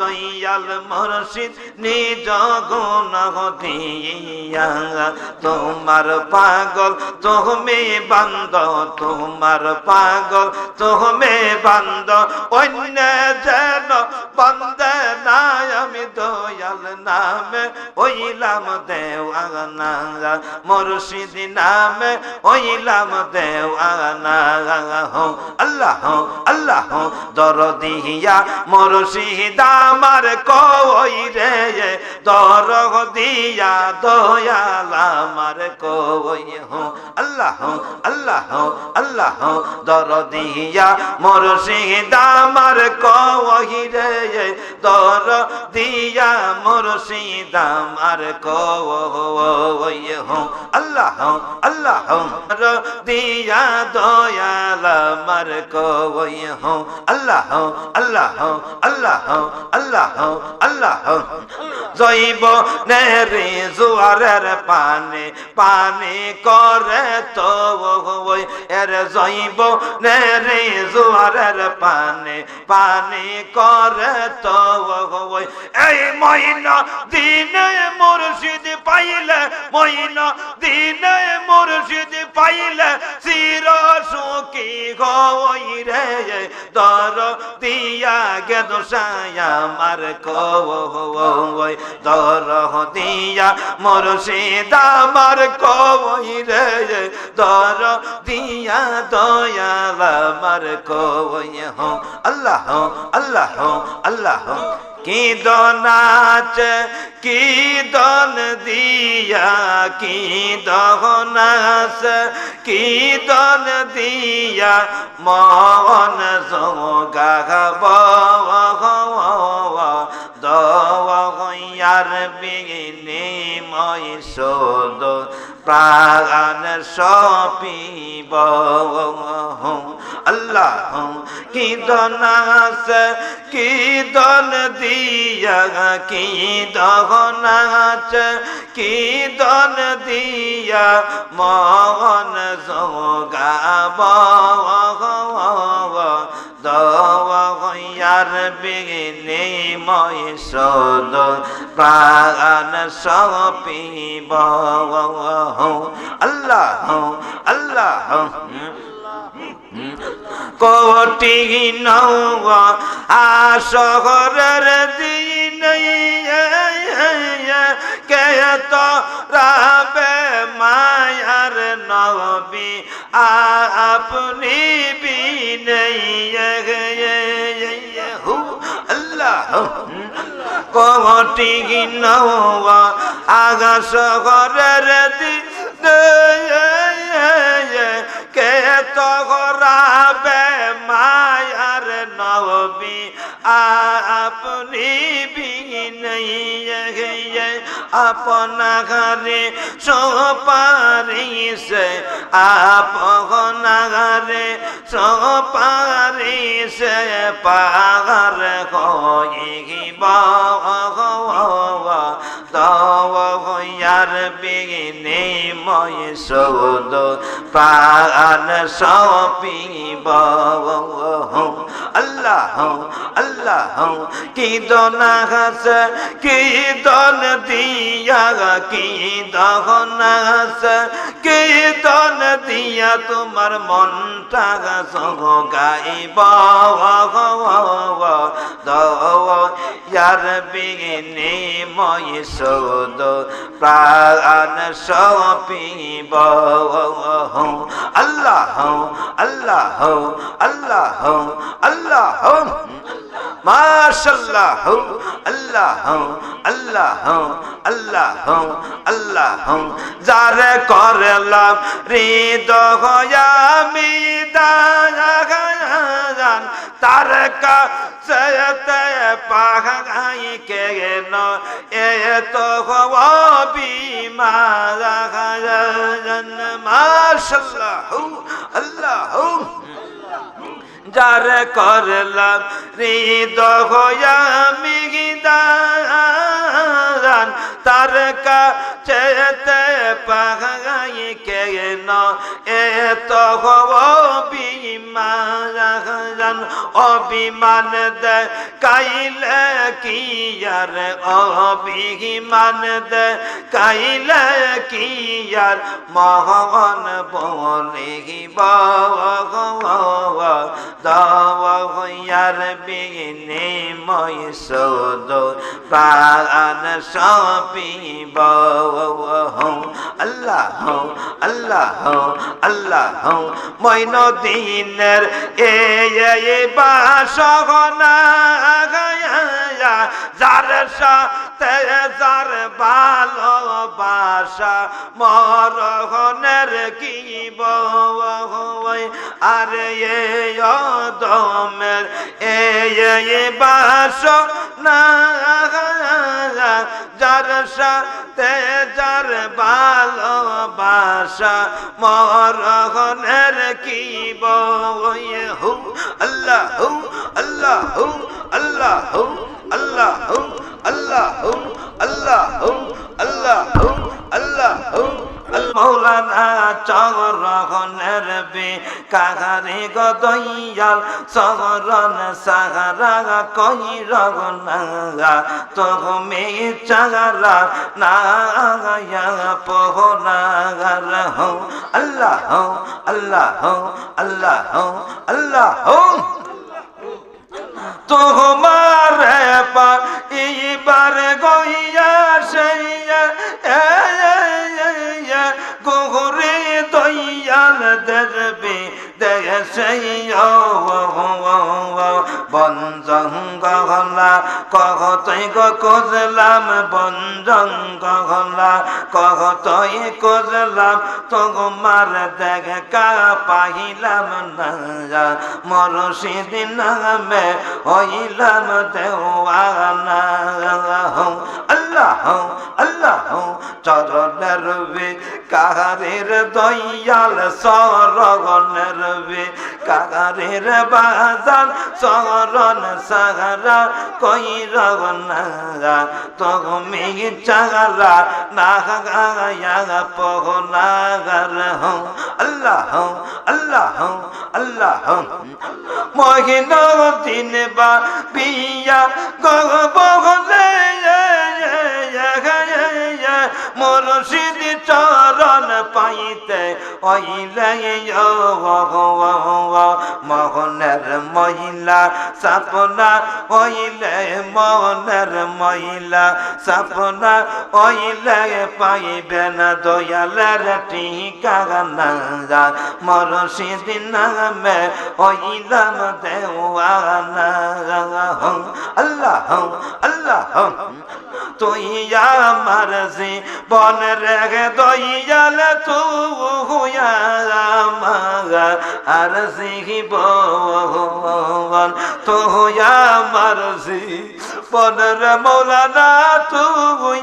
দয়াল মুর্শিদ নিজ গুণ দিয়া তোমার পাগল তুমি বান্দো তোমার পাগল তুমি বান্দো অন্য যেন বান্দে নাই আমি দয়াল নামে হইলাম দেওয়ানা মুর্শিদ নামে হইলাম দেওয়ানা আল্লাহ আল্লাহ দরদিয়া মুর্শিদ আমার কই রে দরদিয়া দয়াল আমার কই আল্লাহ আল্লাহ আল্লাহ দরদিয়া মুর্শিদ আমার কই রে দরদিয়া মুর্শিদ আমার কই আল্লাহ আল্লাহ দরদিয়া দয়াল আমার কই আল্লাহ আল্লাহ আল্লাহ আল্লাহ আল্লাহ জৈব নেরি জোয়ারের পানি পানি করে তো এর জৈব নেরি জোয়ারের পানি পানি করে তো এই মহিনা দিনে মুর্শিদ পাইলে মহিনা দিনে মুর্শিদ পাইলে চির সুখী হই রে দর দিয়া গেদোসায় আমার কই দর দিয়া মুর্শিদ আমার কই রে দর দিয়া দয়াল আমার কই আল্লাহ আল্লাহ আল্লাহ কি দনাচ কি দন দিয়া কি দহনাস কি দন দিয়া মন জগাব দয়ার বিনিময় শোধ প্রাণ সপিব আল্লাহ কি দনাস কি দন দিয়া কি দহনাচ কি দন দিয়া মন জগাব দয়ার বিনিময় শোধ প্রাণ সপিব আল্লাহ আল্লাহ কোটি নৌয়া আসরের দিন কে তো রাবে মায়ার নবী আপনি বিনয় আল্লাহ কোটি নৌয়া আসরের দিন কে তো রাবে মায়ার নবী আপনি বিনয় আপনারে সোপারিছে আপনারে সোপারিছে পাহাড় হইব দয়ার বিনিময় শোধ প্রাণ সপিব আল্লাহ আল্লাহ কি দনাস কি দন দিয়া কি দহনাস কি দন দিয়া তোমার মনটা গাইব দয়ার বিনিময় শোধ প্রাণ সপিব আল্লাহ আল্লাহ আল্লাহ আল্লাহ মাশাআল্লাহ আল্লাহ আল্লাহ আল্লাহ আল্লাহ যারে করলাম হৃদয় আমি দান তার কাছে পাহাই কেন এত বিমান মাশাআল্লাহ আল্লাহ যারে করলাম হৃদয় আমি দান তার কাছে পাহাই কেন এত বিমান অভিমান দে কাইলে কি আর অভিমান দে কাইলে কি আর মহান বলিব দয়ার বিনিময় শোধ প্রাণ সপিব আল্লাহ আল্লাহ আল্লাহ মঈনুদ্দিনের এই বাসনা যার সাথে যার ভালোবাসা মরহনের কি বই আর দমের এই বাসনা যার সাথে যার ভালোবাসা মরহনের কি বই আল্লাহ আল্লাহ আল্লাহ আল্লাহ আল্লাহ আল্লাহ আল্লাহ আল্লাহ মৌলানা চরহনের বে কাহারে গদয়াল চরণ সাহারা কই রগনা তুমি চাগারা না পোহনাগার হো আল্লাহ আল্লাহ আল্লাহ আল্লাহ তোমার পার এইবার গইয়া সেইয়া গোরে দয়াল দেবে দেশে বন জঙ্গলা কতই গো খুঁজলাম বন জঙ্গলা কতই খুঁজলাম তোমার দেখা পাইলাম না মুর্শিদ নামে হইলাম দেওয়ানা আল্লাহ আল্লাহ চরণের কাহারের দয়াল সরগণের কাহারের বাজার চরণ সাহারা কইরব না তুমি চারা না পহনাগার আল্লাহ আল্লাহ আল্লাহ মহিন দিন বা পিয়া গলে মুর্শিদ চরণ পাইতে অইলে মোহনের মহিলা সাপনা হইলে মনের মহিলা সাপনা হইলে পাইবে না দয়ালের ঠিকানা মুর্শিদ নামে হইলাম দেওয়ানা আল্লাহ আল্লাহ তুই আমার জীবন রেগে দয়াল তুই আমার আর জীবন তুই আমার জীবন রে মৌলানা তুই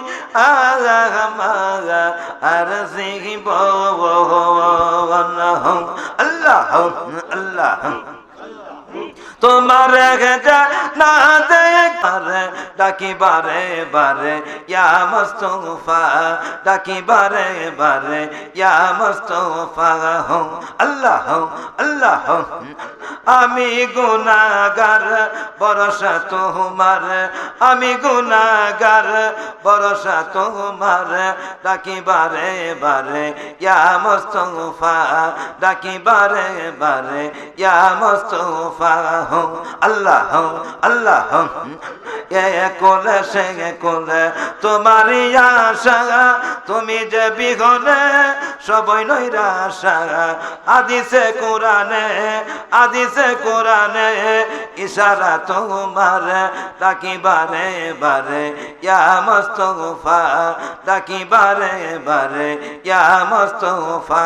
আমার আর জীবন আল্লাহ আল্লাহ তোমার না দেখে ডাকি বারে বারে ইয়া মুস্তাফা ডাকি বারে বারে ইয়া মুস্তাফা আল্লাহ আল্লাহ আমি গুনাহগার ভরসা তোমার আমি গুনাহগার ভরসা তোমার ডাকি বারে বারে ইয়া মুস্তাফা ডাকি বারে বারে ইয়া মুস্তাফা আল্লাহ আল্লাহ কোলে সে কোলে তোমারই আশা তুমি যে বিঘনে সবই নৈরাশা আদিসে কোরআনে ইশারা তোমার ডাকি বারে বারে ইয়া মুস্তাফা ডাকি বারে বারে ইয়া মুস্তাফা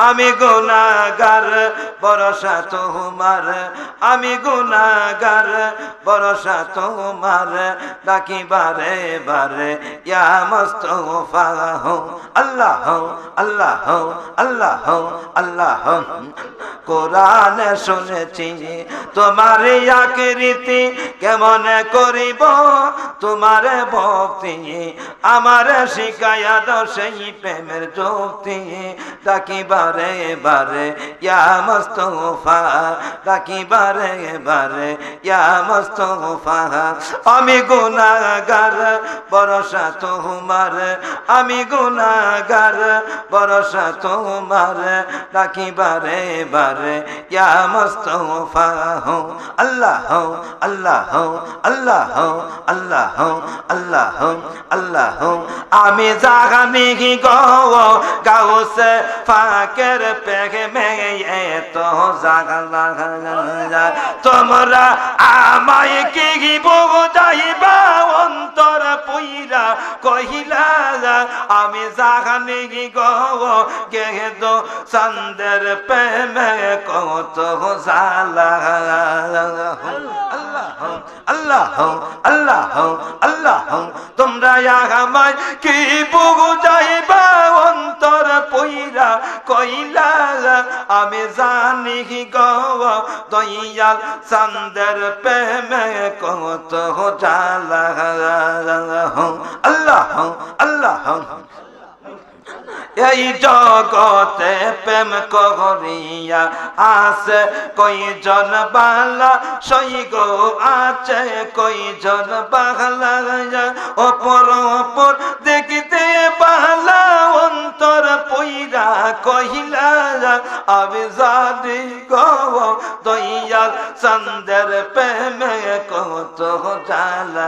আমি গুনাহগার ভরসা তোমার আমি গুনাহগার ভরসা তোমার ডাকি বারে বারে ইয়া মুস্তাফা আল্লাহ আল্লাহ আল্লাহ আল্লাহ কোরআনে শুনেছি তোমার আকৃতি কেমন করিব তোমার ভক্তি আমার শিখায়া দাও সেই প্রেমের যুক্তি ডাকি বারে বারে ইয়া মুস্তাফা ডাকি বারে বারে ইয়া মুস্তাফা আমি গুনাহগার ভরসা তোমার আমি গুনাহগার ভরসা তোমার ডাকি বারে বারে ইয়া মুস্তাফা আল্লাহ আল্লাহ আল্লাহ আল্লাহ আল্লাহ আল্লাহ আমি জাগানি গো গাউসে ফাকের পেগে মে তো জাগলা তোমরা আমায় কি বুঝাইবা অন্তর পুইরা কহিলা আমি জাগানি গো গে দো চন্দের প্রেমে কত জালা আল্লাহ আল্লাহ আল্লাহ আল্লাহ তোমরা আমায় কি বুঝাইবা অন্তর পুইরা কইলা আমি জানি গো দয়াল চন্দের প্রেমে কত জালা আল্লাহ আল্লাহ এই জগতে প্রেম করিয়া আছে কইজন বালা সই গো আছে কইজন বালা অপর অপর দেখিতে বালা অন্তর পইরা কহিলা আমি জানি গো দয়াল চাঁদের প্রেমে কত জ্বালা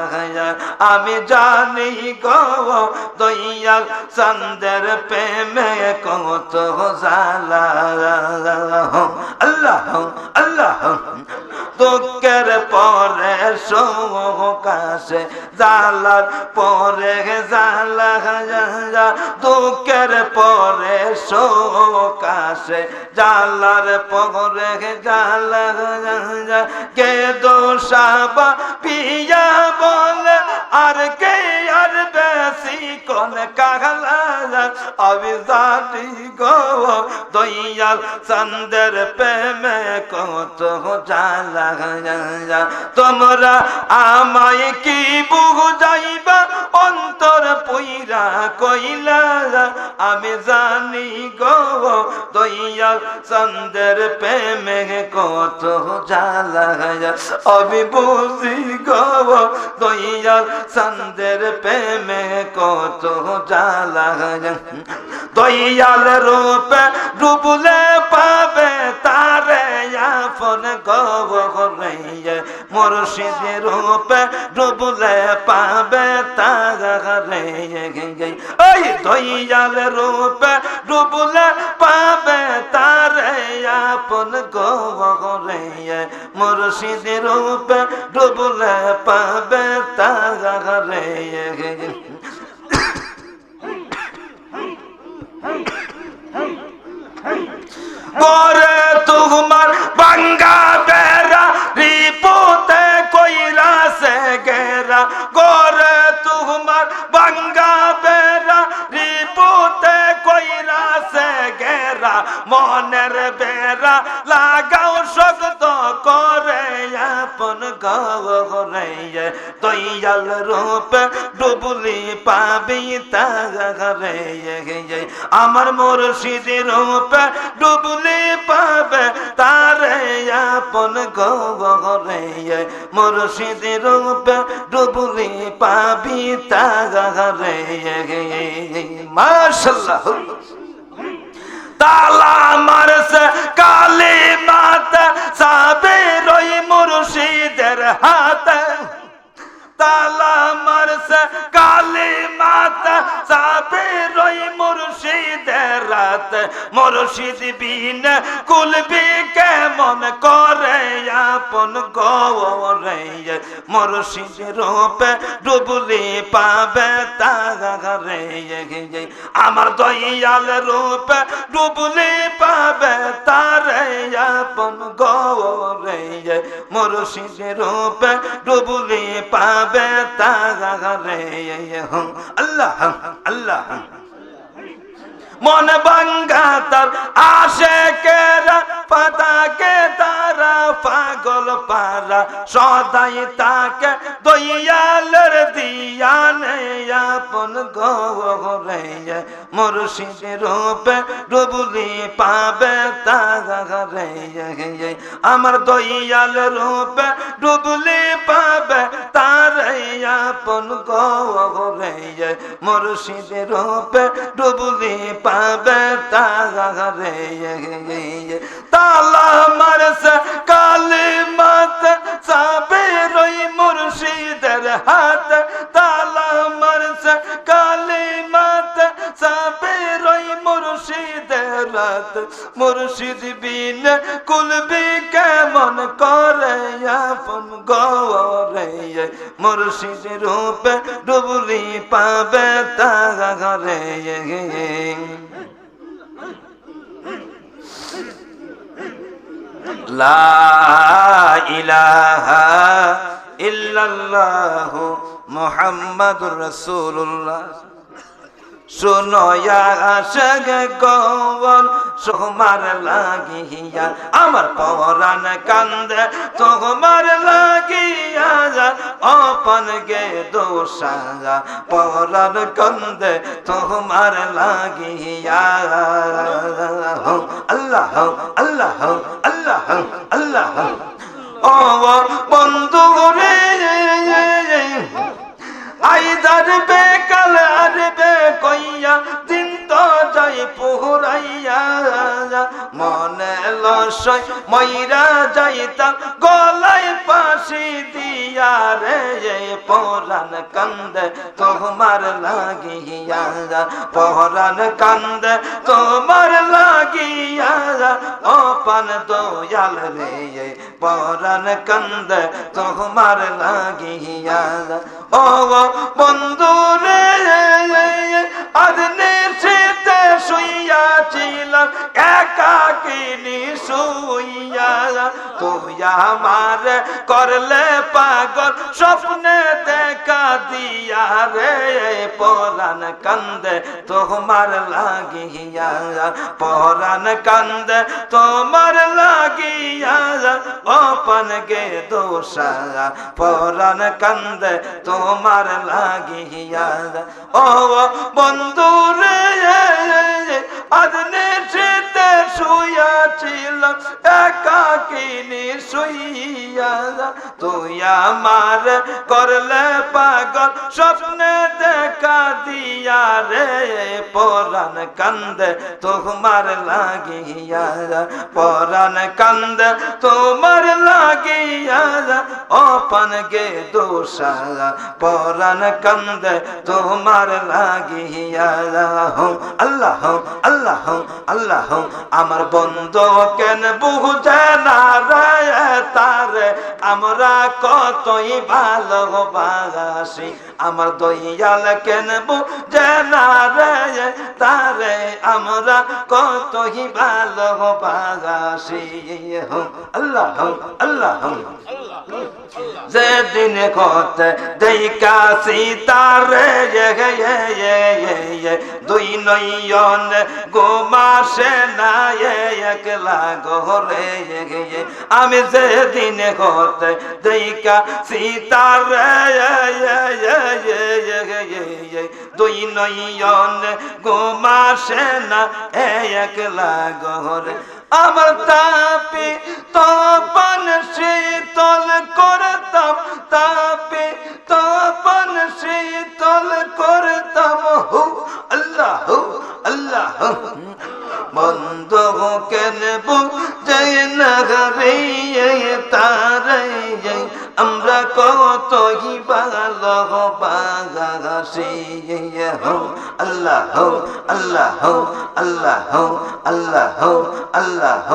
আমি জানি গো দয়াল চাঁদের প্রেমে কত জ্বালা আল্লাহ আল্লাহ দুঃখের পরে সুখ আসে জালার পরে জালা দুঃখের পরে সুখ আসে জালার পরে জালা কে দোষাবা পিয়া বলে আর কে আর বেশি কোন কাগলা আমি জানি গো দয়াল চাঁদের প্রেমে কত জ্বালা তোমরা আমায় কি বুঝাইবা অন্তর পইরা কইলা আমি জানি গো দয়াল চাঁদের প্রেমে কত জ্বালা আমি বুঝি গো দয়াল চাঁদের প্রেমে কত জ্বালা দয়াল রূপে ডুবলে পাবে তারে আপন গরে মুর্শিদ রূপে ডুবলে পাবে তারে ওই দয়াল রূপে ডুবলে পাবে তারে আপন গরে মুর্শিদ রূপে ডুবলে পাবে তারে করে তোমার বাঙ্গা বেড়া রিপুতে কইরা সে গেরা করে তোমার বাঙ্গা বেড়া রিপুতে কইরা সে গেরা মনের বেড়া লাগাও শক্ত করে আপন গরে দয়াল রূপে ডুবলি পাবি তারে আমার মুর্শিদ রূপে ডুবলি পাবে তারে আপন গরে মুর্শিদ রূপে ডুবলি পাবি তারে মাশাআল্লাহ তালা মারছে কালী মাতা সাবের ওই মুর্শিদের হাতে তালা মারছে কালী মাতা সাবের ওই মুর্শিদের রাতে মুর্শিদ বিন কুলবি কেমন করে আপন গরে মুর্শিদ রূপে ডুবলি পাবে তারে আমার দয়াল রূপে ডুবলি পাবে তারে আপন গরে মুর্শিদ রূপে ডুবলি পাবে তারে আল্লাহ আল্লাহ মন বাঙ্গা তার আশেকেরা পাতাকে তারা পাগল পারা সদাই তাকে দয়ালের দিয়ানে আপন গরে মুর্শিদ রূপে ডুবলি পাবে তারে আমার দয়াল রূপে ডুবলি পাবে তারে আপন গরে মুর্শিদ রূপে ডুবলি পাবে তারে তালা মারছে কালী মাতা সাবের ওই মুর্শিদের হাতে তালা মারছে কালী মাতা সাবের ওই মুর্শিদের রাত মুর্শিদ বিন কুলবি কেমন করে আপন গরে মুর্শিদ রূপে ডুবলি পাবে তারে লা ইলাহা ইল্লাল্লাহু মুহাম্মাদুর রাসূলুল্লাহ শোনো আশাক কওল তোমার লাগিয়া আমার পরাণ কান্দে তোমার লাগিয়া আপন গে দোষা পরাণ কান্দে তোমার লাগিয়া আল্লাহ আল্লাহ আল্লাহ আল্লাহ ও বন্ধু রে আইদার বেকাল আরবে কইয়া দিন তো যাই পুরাইয়া মন অবশ্যই মইরা যাইতাম গলায় ফাঁসি দিয়া রে পরাণ কান্দে তোমার লাগিয়া পরাণ কান্দে তোমার লাগিয়া ও পান দয়াল রে পরাণ কান্দে তোমার লাগিয়া ও বন্ধু রে আজ নিশীতে শুইয়াছিলাম একাকিনী শুইয়া তুই আমার করলে পাগল স্বপ্নে দেখা দিয়া রে পরাণ কান্দে তোমার লাগিয়া পরাণ কান্দে তোমার লাগিয়া অপন গে দোষা পরাণ কান্দে তোমার লাগিয়া ও বন্ধু রে আজ নিশীতে শুইয়াছিলাম একাকিনী শুইয়া তুই আমার করলে পাগল স্বপ্নে দেখা দিয়া রে পরাণ কান্দে তোমার লাগিয়া পরাণ কান্দে তোমার লাগিয়া অপন গে দোষা পরাণ কান্দে তোমার লাগিয়া আল্লাহ আল্লাহ আল্লাহ আমার বন্ধু কেন বুঝে না রে তারে আমরা কতই ভালোবাসি আমার দয়াল কেন বুঝে না রে তারে আমরা কতই ভালোবাসি আল্লাহ আল্লাহ যেদিন কতে দেখা সীতারে দুই নয়ন গোমাসে না একলা ঘরে আমি যেদিন কতে দেখা সীতারে দুই নয়ন গোমাসে না একলা ঘরে আমার তাপে তপন শীতল করতাম তাপে তপন শীতল করতাম হো আল্লাহ আল্লাহ বন্ধু কেন বুঝে না রে তারে আমরা কতই ভালোবাসি আল্লাহ আল্লাহ আল্লাহ আল্লাহ আল্লাহ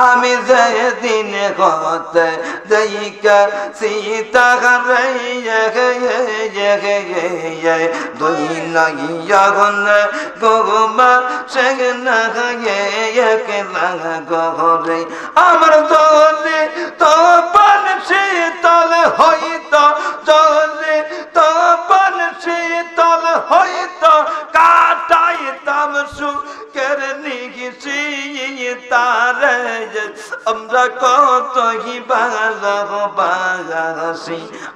আমি যেদিন হতে দেখা সীতা দুই নয়ন গোমা সেগনা একলা ঘরে আমার দলে তপন শীতল হইতো জলে তপন শীতল হইতো কাটাইতাম সুখের নিগিছি তারে আমরা কতই ভালোবাসি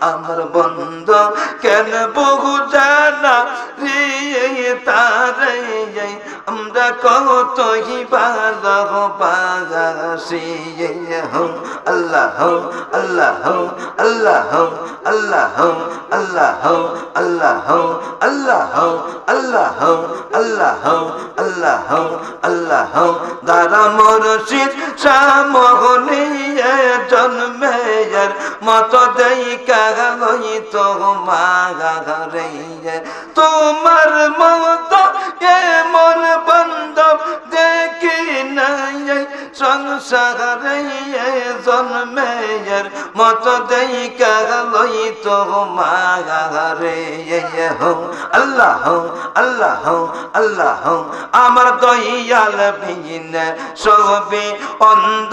আমার বন্ধু কেন বুঝে না রে তারে আমরা কতই ভালোবাসি আল্লাহ আল্লাহ আল্লাহ আল্লাহ আল্লাহ আল্লাহ আল্লাহ আল্লাহ আল্লাহ আল্লাহ আল্লাহ দারা মুর্শিদ সামহনিয়ে জন্মের মত দেখা লই তোমারে তোমার মত এমন বান্ধব দেখি নাই সংসারে জন্মের মত দেখা লই তোমারে আল্লাহ আল্লাহ আল্লাহ আমার দয়াল বিন সবে অন্ধ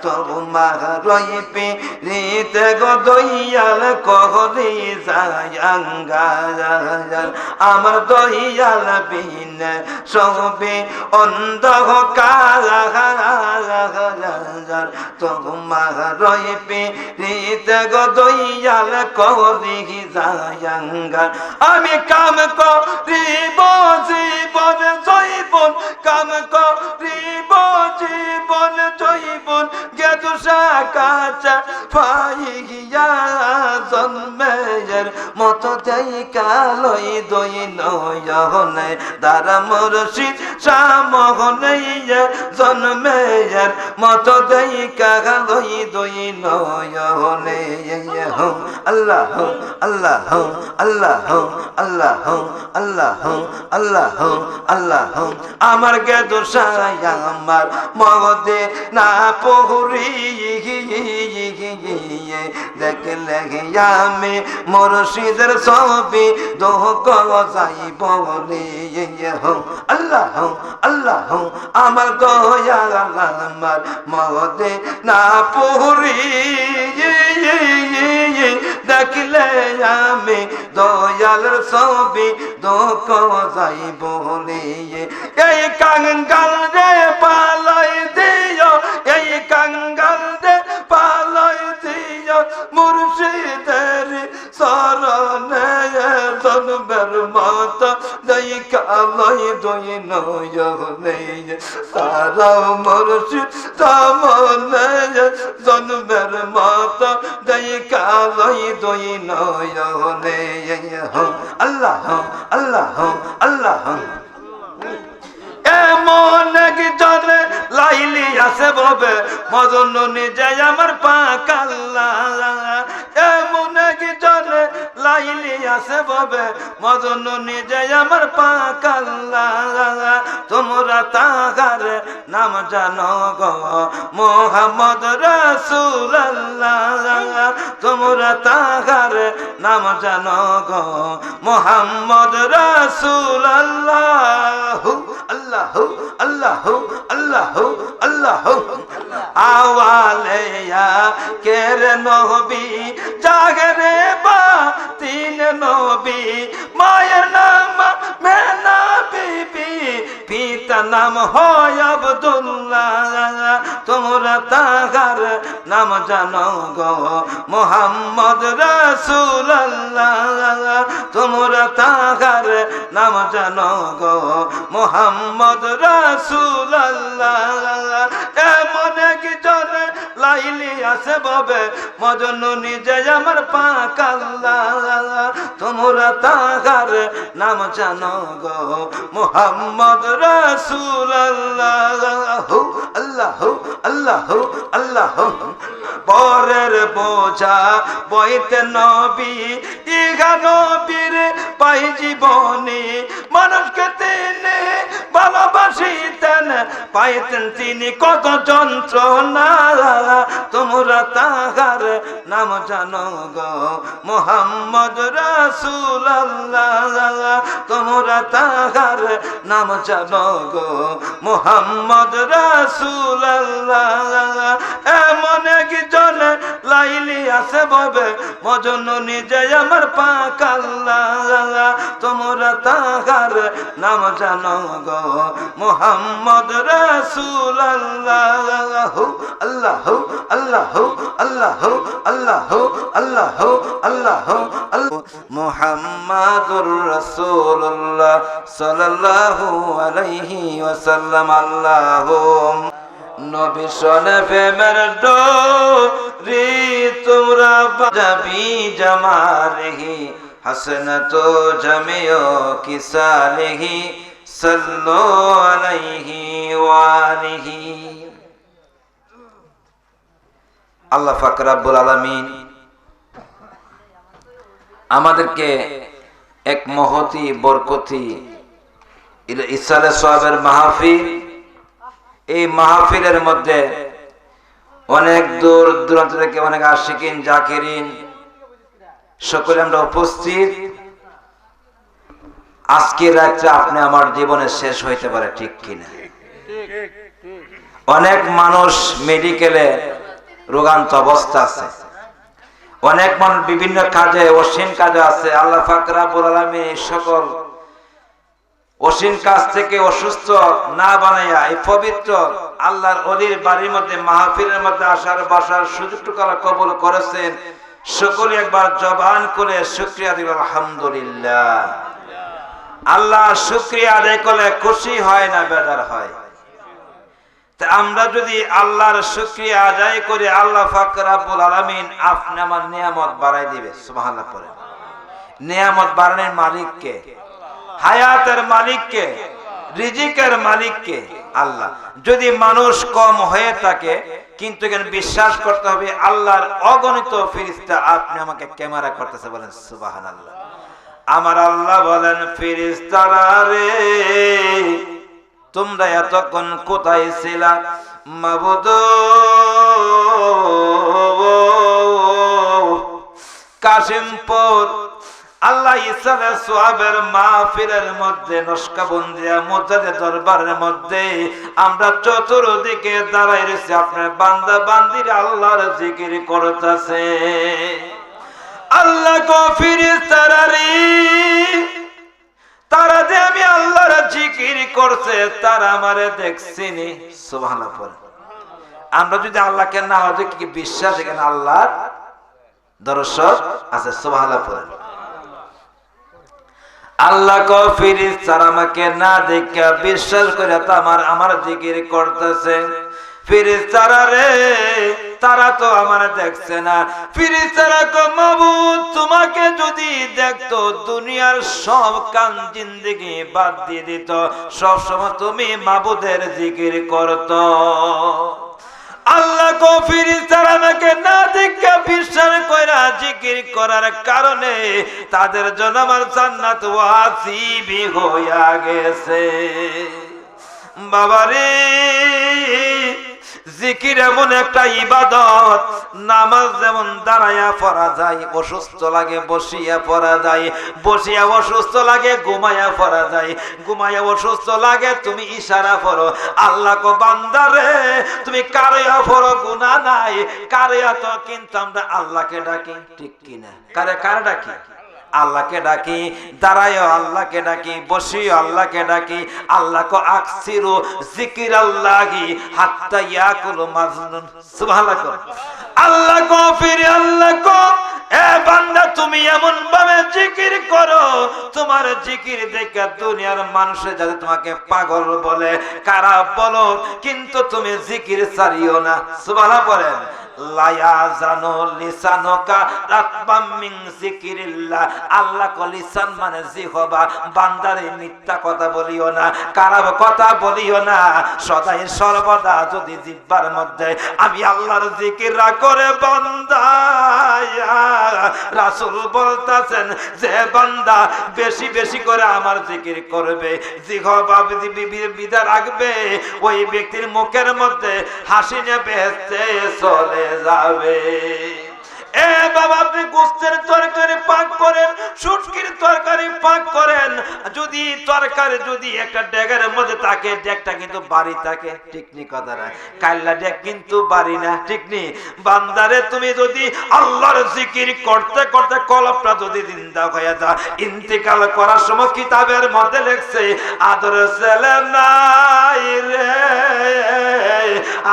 তোমার রইপি রীতে গো দয়াল কহরি যায়াঙ্গার আমার দয়াল বিন সবে অন্ধ তোমার রইপি রীতে গো দয়াল কহরি যায়াঙ্গার আমি কাম করিব জীবন জৈবন কাম করিব জীবন জৈবন গেদুষা কাচা পাইয়া জন্মের মত দেখা লই দই নয়নে দারা মুর্শিদ সামনে জন্মের মতো দেখা লই দই নয়নে আল্লাহ আল্লাহ আল্লাহ আল্লাহ আল্লাহ আল্লাহ আল্লাহ আমার গে দোষায় আমার মগদে না পহরি দেখলে আমি মুর্শিদের ছবি দোক যাইব রে আল্লাহ আল্লাহ আমার দয়াল আমার মগদে না পহরি দেখলে আমি দয়ালের ছবি দোক যাইব রে এই কাঙ্গাল রে পালাই দিও এই কাঙ্গাল রে পালাই দিও মুর্শিদের শরণে জন্মের মত দেখা লই দই নয়নে সারা মুর্শিদ সামনে জন্মের মত দেখা লই দই নয়নে আল্লাহ আল্লাহ আল্লাহ এমন একজন লাইলি আছে ববে মদন নিজে আমার পাকাল্লা এমন একজন লাইলি আছে ববে মদন নিজে আমার পাকাল্লা তোমরা তাহার নাম জানো গো মোহাম্মদ রাসূলুল্লাহ তোমরা তাহার নাম জানো গো মোহাম্মদ রাসূলুল্লাহ আল্লাহ আল্লাহ আল্লাহ আল্লাহ আওয়ালেয়া কের নবী জাগরে বা তিন নবী মায়ের নাম মেনা বিবি পিতা নাম হয় আব্দুল্লাহ তোমরা তাহার নাম জানো গো মোহাম্মদ রাসূলুল্লাহ তোমরা তাহার নাম জানো গো মোহাম্মদ রাসূলুল্লাহ এমন একজন লাইলি আছে ববে মজনু নিজে আমার পাকাল্লাহ তোমরা তাহার নাম জানো গো মোহাম্মদ রাসূলুল্লাহ আল্লাহ আল্লাহ আল্লাহ পরের বোঝা বইতে নবী ইহা নবীর পাই জীবনী মানুষকে তিনি ভালোবাসিতেন পাইতেন তিনি কত যন্ত্রণা তোমরা তাহার নাম জানো গো মোহাম্মদ রাসূলুল্লাহ তোমরা তাহার নাম জানো গো মোহাম্মদ রাসূলুল্লাহ এমন একজন লাইলি আছে ববে মজনু নিজে আমার পাকাল্লাহ তোমরা তাহার নাম জানো গো মোহাম্মদ রাসূলুল্লাহ আল্লাহ আল্লাহ আল্লাহ আল্লাহ আল্লাহ আল্লাহ মুহাম্মাদুর রাসূলুল্লাহ সাল্লাল্লাহু আলাইহি ওয়াসাল্লাম আল্লাহুম নবী সনে প্রেমের ডোরি তোমরা বাজাবি জামালহি হাসনাতো জামিও কিসালিহি সাল্লু আলাইহি ওয়া আলিহি আল্লাহ পাক রব্বুল আলামিন আমাদেরকে এক মহতি বরকতি ইসালে সওয়াবের মাহফিল এই মাহফিলের মধ্যে অনেক দূর দূরান্ত থেকে অনেক আশিকিন জাকিরিন সকলে আমরা উপস্থিত আজকে রাতটা আপনি আমার জীবনে শেষ হইতে পারে ঠিক কিনা অনেক মানুষ মেডিকেলে রোগান্ত অবস্থা আছে অনেক মানুষ বিভিন্ন কাজে অসীম কাজে আছে আল্লাহ পাক রব্বুল আলামিন সকল অসীম কাজ থেকে অসুস্থ না বানাইয়া এই পবিত্র আল্লাহর ওলির বাড়ির মধ্যে মাহফিলের মধ্যে আসার বসার সুযোগটুকু আল্লাহ কবুল করেছেন সকলে একবার জবান করে শুকরিয়া দিব আলহামদুলিল্লাহ আল্লাহ শুকরিয়া আদায় করলে খুশি হয় না বেজার হয় তা আমরা যদি আল্লাহর শুকরিয়া আদায় করি আল্লাহ পাক রব্বুল আলামিন আপনি আমার নিয়ামত বাড়াই দিবে সুবহানাল্লাহ পড়ে নিয়ামত বাড়ানোর মালিক কে হায়াতের মালিক কে রিজিকের মালিক কে? আল্লাহ। যদি মানুষ কম হয়ে থাকে, কিন্তু এখানে বিশ্বাস করতে হবে আল্লাহর অগণিত ফেরেশতা আপনি আমাকে ক্যামেরা করতেছে, বলেন সুবহানাল্লাহ। আমার আল্লাহ বলেন, ফেরেশতারা রে তোমরা এতক্ষণ কোথায় ছিলা? মাবুদ কাশিমপুর আল্লাহ ইসরার সোয়াবের মাহফিলের মধ্যে নস্কাবন্দিয়া মুজাদে দরবারের মধ্যে আমরা চতুর্দিকে দাঁড়াই রয়েছি, আপনার বান্দা বান্দিরা আল্লাহর জিকির করতেছে। আল্লাহ গো ফেরেশতারা রে তারা যে আমি আল্লাহর জিকির করছে তারা আমারে দেখছেনি। সুবহানাল্লাহ। আমরা যদি আল্লাহকে না হয় কি বিশ্বাস এখানে আল্লাহর দর্শন আছে? সুবহানাল্লাহ। আল্লাহ কো ফেরেশতারা আমাকে না দেখে বিশ্বাস করে তো আমার জিকির করতেছে। ফেরেশতারা রে তারা তো আমার দেখছে না। ফেরেশতারা কো মাবুদ তোমাকে যদি দেখতো দুনিয়ার সব কাম জিন্দেগি বাদ দিয়ে দিত, সব সময় তুমি মাবুদের জিকির করতো। আল্লাহ কো ফেরেশতারা আমাকে না দেখে বিশ্বাস কইরা জিকির করার কারণে তাদের জন্য আমার জান্নাত ওয়াজিব হইয়া গেছে। বাবারে জিকির এমন একটা ইবাদত, নামাজ যেমন দাঁড়ায়া পড়া যায়, অসুস্থ লাগে বসিয়া পড়া যায়, বসিয়া অসুস্থ লাগে ঘুমায়া পড়া যায়, ঘুমায়া অসুস্থ লাগে তুমি ইশারা পড়ো। আল্লাহ কো বান্দারে তুমি কারিয়া পড়ো, গুনাহ নাই, কারিয়া তো কিন্তু আমরা আল্লাহকে ডাকি, ঠিক কিনা? কারে ডাকি? আল্লাহকে ডাকি, দাঁড়ায়ও আল্লাহকে ডাকি, বসিও আল্লাহকে ডাকি। আল্লাহ কো আকসিরু যিকিরাল্লাহি হাত্তা ইয়াকুলু মাজনুন। সুবহানাল্লাহ। আল্লাহ কো ফিরে আল্লাহ কো এ বান্দা তুমি এমন ভাবে জিকির করো, তোমার জিকির দেখে দুনিয়ার মানুষে যাতে তোমাকে পাগল বলে, খারাপ বলো, কিন্তু তুমি জিকির ছাড়িও না। সুবহানাল্লাহ পড়েন। আল্লাহ কো লিসান মানে জিহবা, বান্দারে মিথ্যা কথা বলিও না, খারাপ কথা বলিও না, সদাই সর্বদা যদি জিহ্বার মধ্যে আমি আল্লাহর জিকির করে বান্দা, রাসূল বলতাছেন যে বান্দা বেশি বেশি করে আমার জিকির করবে, জিহবা বিদা রাখবে, ওই ব্যক্তির মুখের মধ্যে হাসি নিয়ে বেহেশতে চলে যাবে। এ বাবা আপনি গোস্তের তরকারি পাক করেন, শুটকির তরকারি পাক করেন, যদি তরকারি যদি একটা ডেগের মধ্যে থাকে, ডেকটা কিন্তু বাড়ি থাকে, ঠিক নি কথাটা? কাল্লা ডেক কিন্তু বাড়ি না, ঠিক নি? বান্দারে তুমি যদি আল্লাহর জিকির করতে করতে কলবটা যদি জিন্দা হয়ে যায়, ইন্তেকাল করার সময় কিতাবের মধ্যে লেখছে আদরের ছেলে নাই রে,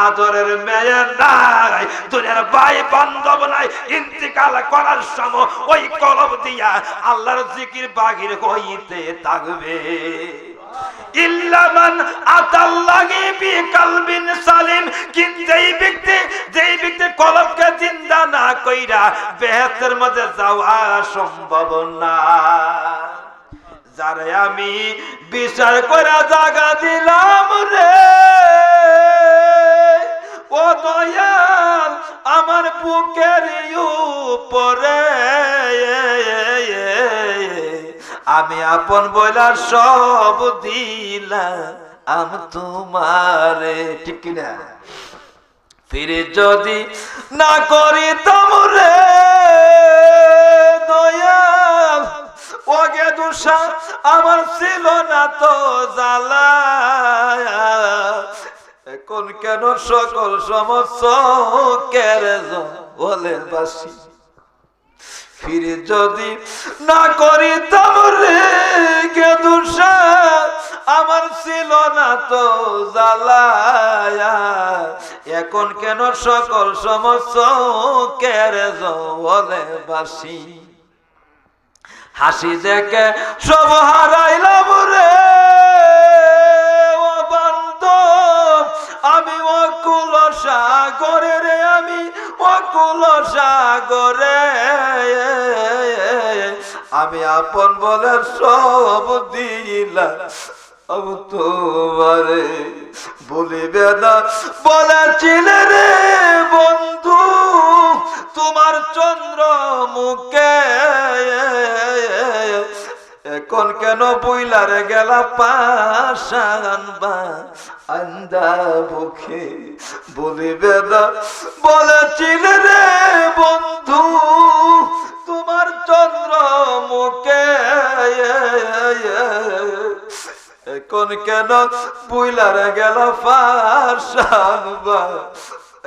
আদরের মেয়ে নাই, দুনিয়ার ভাই বান্ধব নাই, ইন্তেকাল করার সময় ওই কলব দিয়া আল্লাহর জিকির বাগির হইতে থাকবে। ইল্লামান আতাল্লাহি বিকালবিন সালিম, কিন্তু যেই ব্যক্তি কলবকে জিন্দা না কইরা বেহেশতের মধ্যে যাওয়া সম্ভব না। যারে আমি বিচার করে জায়গা দিলাম রে, ও দয়াল আমার বুকের উপরে আমি আপন বলার সব দিলাম তোমারে, ঠিক কিনা? ফিরে যদি না করি তোমরে দয়াল, ওগে দোষা আমার ছিল না তো জ্বালা, এখন কেন সকল সমস্যা কেড়ে বলে বাসি। ফিরে যদি না করি তাহলে কে দোষা আমার ছিল না তো জ্বালা, এখন কেন সকল সমস্যা কেড়ে বলে বাসি। হাসি দেখে সব হারাইলাম রে, ও বান্ধব আমি অকুল সাগরে রে, আমি অকুল সাগরে, আমি আপন বলে সব দিলাম আমি তোমারে বলিবে না বলেছিলে রে বন্ধু তোমার চন্দ্র মুখে, এখন কেন বইলারে গেলা পাশান বা আন্দা বুকে বলিবে না বলেছিলে রে বন্ধু তোমার চন্দ্র মুখে, এখন কেন বইলারে গেল পাশান বা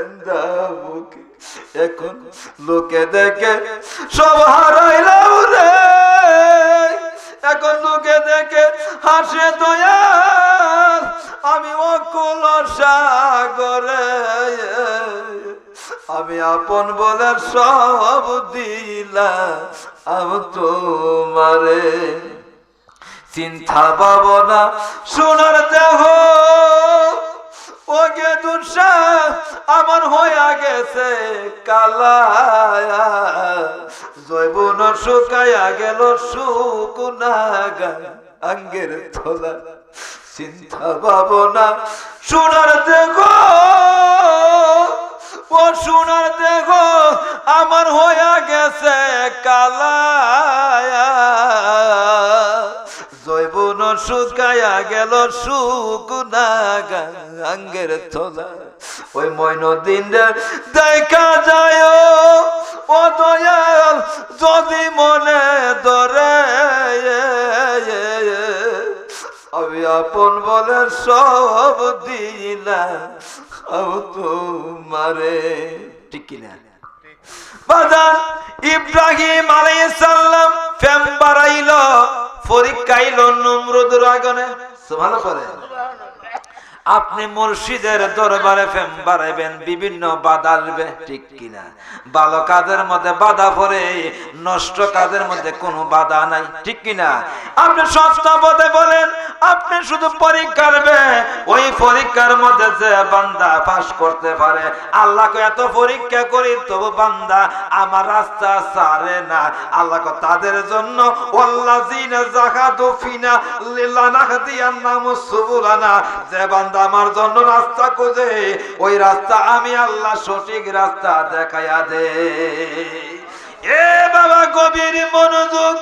আন্দা বুকে, এখন লোকে দেখে সব হারাইলাম রে, এখন লোকে দেখে হাসে দয়াল আমি অকুল সাগরে, আমি আপন বলে সব দিলাম আমি তোমারে, চিন্তা ভাবনা সোনার দেহ ওকে দুঃসা আমার হইয়া গেছে কালা, জৈবন শুকাইয়া গেল শুকনা আঙ্গের থলা, চিন্তা ভাবনা সোনার দেহ ও সোনার দেহ আমার হইয়া গেছে কালা, জৈবন শুকাইয়া গেল শুকনা আঙ্গের থলা, ওই মইনুদ্দিন দেখা যায় ও দয়াল যদি মনে ধরে, আমি আপন বলে সব দিলাম আমি তোমারে, ঠিক কিনা বাজান? ইব্রাহিম আলাইহিস সালাম ফেম বাড়াইল পরীক্ষাইল নমরুদের আগুনে, সুবহানাল্লাহ। আপনি মুর্শিদের দরবারে ফেম বাড়াইবেন বিভিন্ন বাধা আসবে, ঠিক কিনা? ভালো কাজের মধ্যে বাধা পড়ে, নষ্ট কাজের মধ্যে কোনো বাধা নাই, ঠিক কিনা? আপনি সত্য পথে বলেন, আপনি শুধু পরীক্ষা করবে, ওই পরীক্ষার মধ্যে যে বান্দা পাস করতে পারে, আল্লাহকে এত পরীক্ষা করি তবু বান্দা আমার রাস্তা ছাড়ে না, আল্লাহকে তাদের জন্য ওয়াল্লাযিনা জাহাদু ফিনা লানাহদিয়ান্নাহুম সুবুলানা, যে বান্দা আমার জন্য রাস্তা খোঁজে ওই রাস্তা আমি আল্লাহ সঠিক রাস্তা দেখাইয়া দে। এ বাবা গভীর মনোযোগ,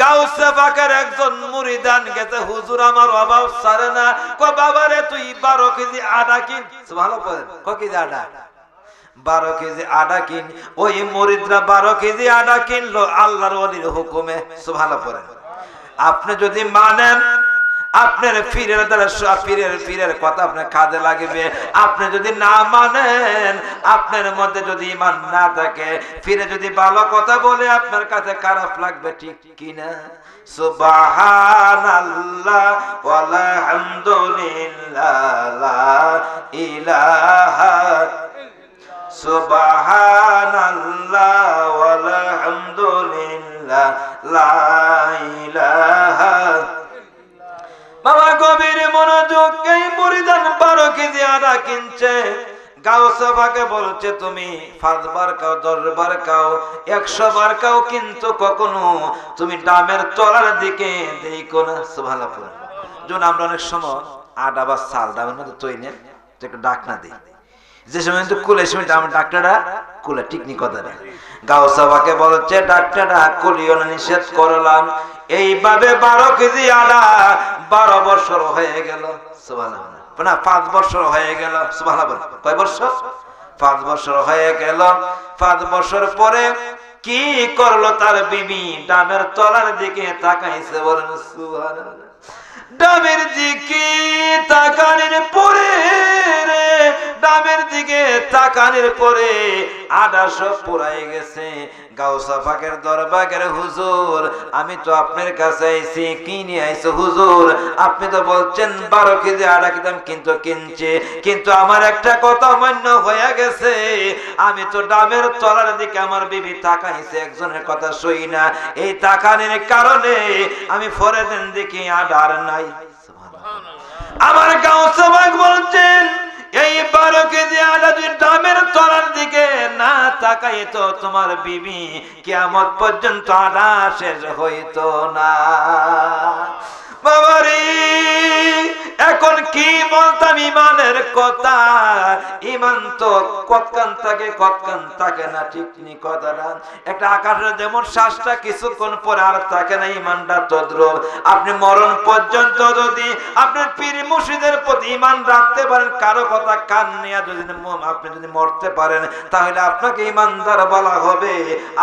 গাউসে পাকের একজন মুরিদান গেছে, হুজুর আমার অভাব ছাড়ে না, কয় বাবা রে তুই 12 কেজি আটা কিন, ভালো করেন কয় কেজি আটা, 12 কেজি আটা কিন। ওই মুরিদরা 12 কেজি আটা কিনলো আল্লাহর ওলির হুকুমে, সুবহানাল্লাহ। আপনি যদি মানেন আপনার পীরের দ্বারা পীরের কথা আপনার কাজে লাগবে, আপনি যদি না মানেন, আপনার মধ্যে যদি ঈমান না থাকে, পীরে যদি ভালো কথা বলে আপনার কাছে খারাপ লাগবে, ঠিক কিনা? সুবহানাল্লাহ ওয়ালহামদুলিল্লাহ লা ইলাহা, সুবহানাল্লাহ ওয়ালহামদুলিল্লাহ লা ইলাহা। বাবা গভীর মনোযোগ, এই মুরিদান 12 কেজি আটা কিনছে, গাউসে পাকে বলছে তুমি 5 বার খাও, 10 বার খাও, 100 বার খাও, কিন্তু কখনো তুমি ডামের তলার দিকে দেখো না, সুবহানাল্লাহ। যখন আমরা অনেক সময় আটা বা চাল ডামের মধ্যে তৈরি একটু ডাকনা দিই, যে সময় কিন্তু কুলে সময় ডাক্তাররা কুলে, ঠিক নি কথাটা? গাউসে পাকে বলছে ডাক্তাররা কুলিও না, নিষেধ করলাম। এইভাবে 12 কেজি আটা 12 বছর হয়ে গেল, সুবহানাল্লাহ। না 5 বছর হয়ে গেল, সুবহানাল্লাহ। কয় বছর? 5 বছর হয়ে গেল। 5 বছর পরে কি করলো তার বিবি? ডামের তলার দিকে তাকাইছে, বলেন সুবহানাল্লাহ। ডামের দিকে তাকানোর পরে রে, ডামের দিকে তাকানোর পরে আটা সব পুরাই গেছে। গাউসে পাকের দরবারে, হুজুর আমি তো আপনার কাছে আইছি, কি নিয়ে আইছো হুজুর? আপনি তো বলছেন 12 কেজি আটা কিনতাম, কিন্তু কিনছে, কিন্তু আমার একটা কথা মান্য হয়ে গেছে, আমি তো ডামের তলার দিকে আমার বিবি তাকাইছে, একজনের কথা শুই না, এই তাকানোর কারণে আমি পরের দিন দেখি আটার নাই। আমার গাউসে পাক বলছেন এই 12 কেজি আটা যদি ডামের তলার দিকে না তাকাই তো তোমার বিবি কিয়ামত পর্যন্ত আটা শেষ হইতো না। বাবারে কি বলতাম ইমানের কথা, ইমান তো কতকান থাকে না, ঠিক নি কথা না। একটা আকাশের যেমন শ্বাসটা কিছুক্ষণ পরে আর থাকে না, ইমানটা তদ্রুপ। আপনি মরণ পর্যন্ত যদি আপনার পীর মুর্শিদের প্রতি ইমান রাখতে পারেন, কারো কথা কান নিয়ে যদি আপনি যদি মরতে পারেন, তাহলে আপনাকে ইমানদার বলা হবে।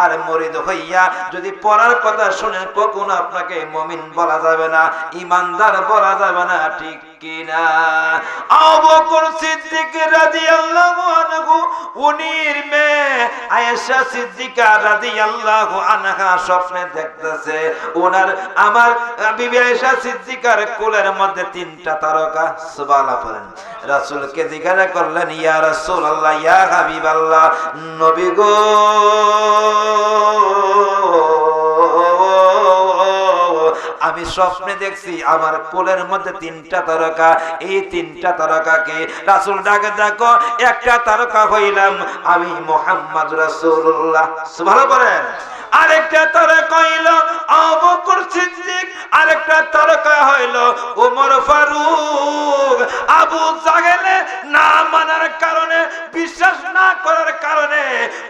আর মরিদ হইয়া যদি পড়ার কথা শুনেন, কখনো আপনাকে মুমিন বলা যাবে না, ইমানদার বলা যাবে না, ঠিক কিনা? আবু বকর সিদ্দিক রাদিয়াল্লাহু আনহু, উনির মেয়ে আয়েশা সিদ্দিকা রাদিয়াল্লাহু আনহা স্বপ্নে দেখতেছে ওনার আমার বিবি আয়েশা সিদ্দিকার কোলের মধ্যে 3টা তারকা। সুবহানাল্লাহ বলেন। রাসূলকে জিজ্ঞাসা করলেন, ইয়া রাসূলুল্লাহ, ইয়া হাবিবাল্লাহ, নবী গো, আমি স্বপ্নে দেখছি আমার কোলের মধ্যে 3টা তারকা। এই 3টা তারকাকে রাসূল ডাকে, দেখো একটা তারকা হইলাম আমি মুহাম্মদ রাসূলুল্লাহ। সুবহানাল্লাহ বলেন। আরেকটা তারকা হইল আবু বকর সিদ্দিক, আরেকটা তারকা হইল ওমর ফারুক। আবু জাহেলে না মানার কারণে, বিশ্বাস না করার কারণে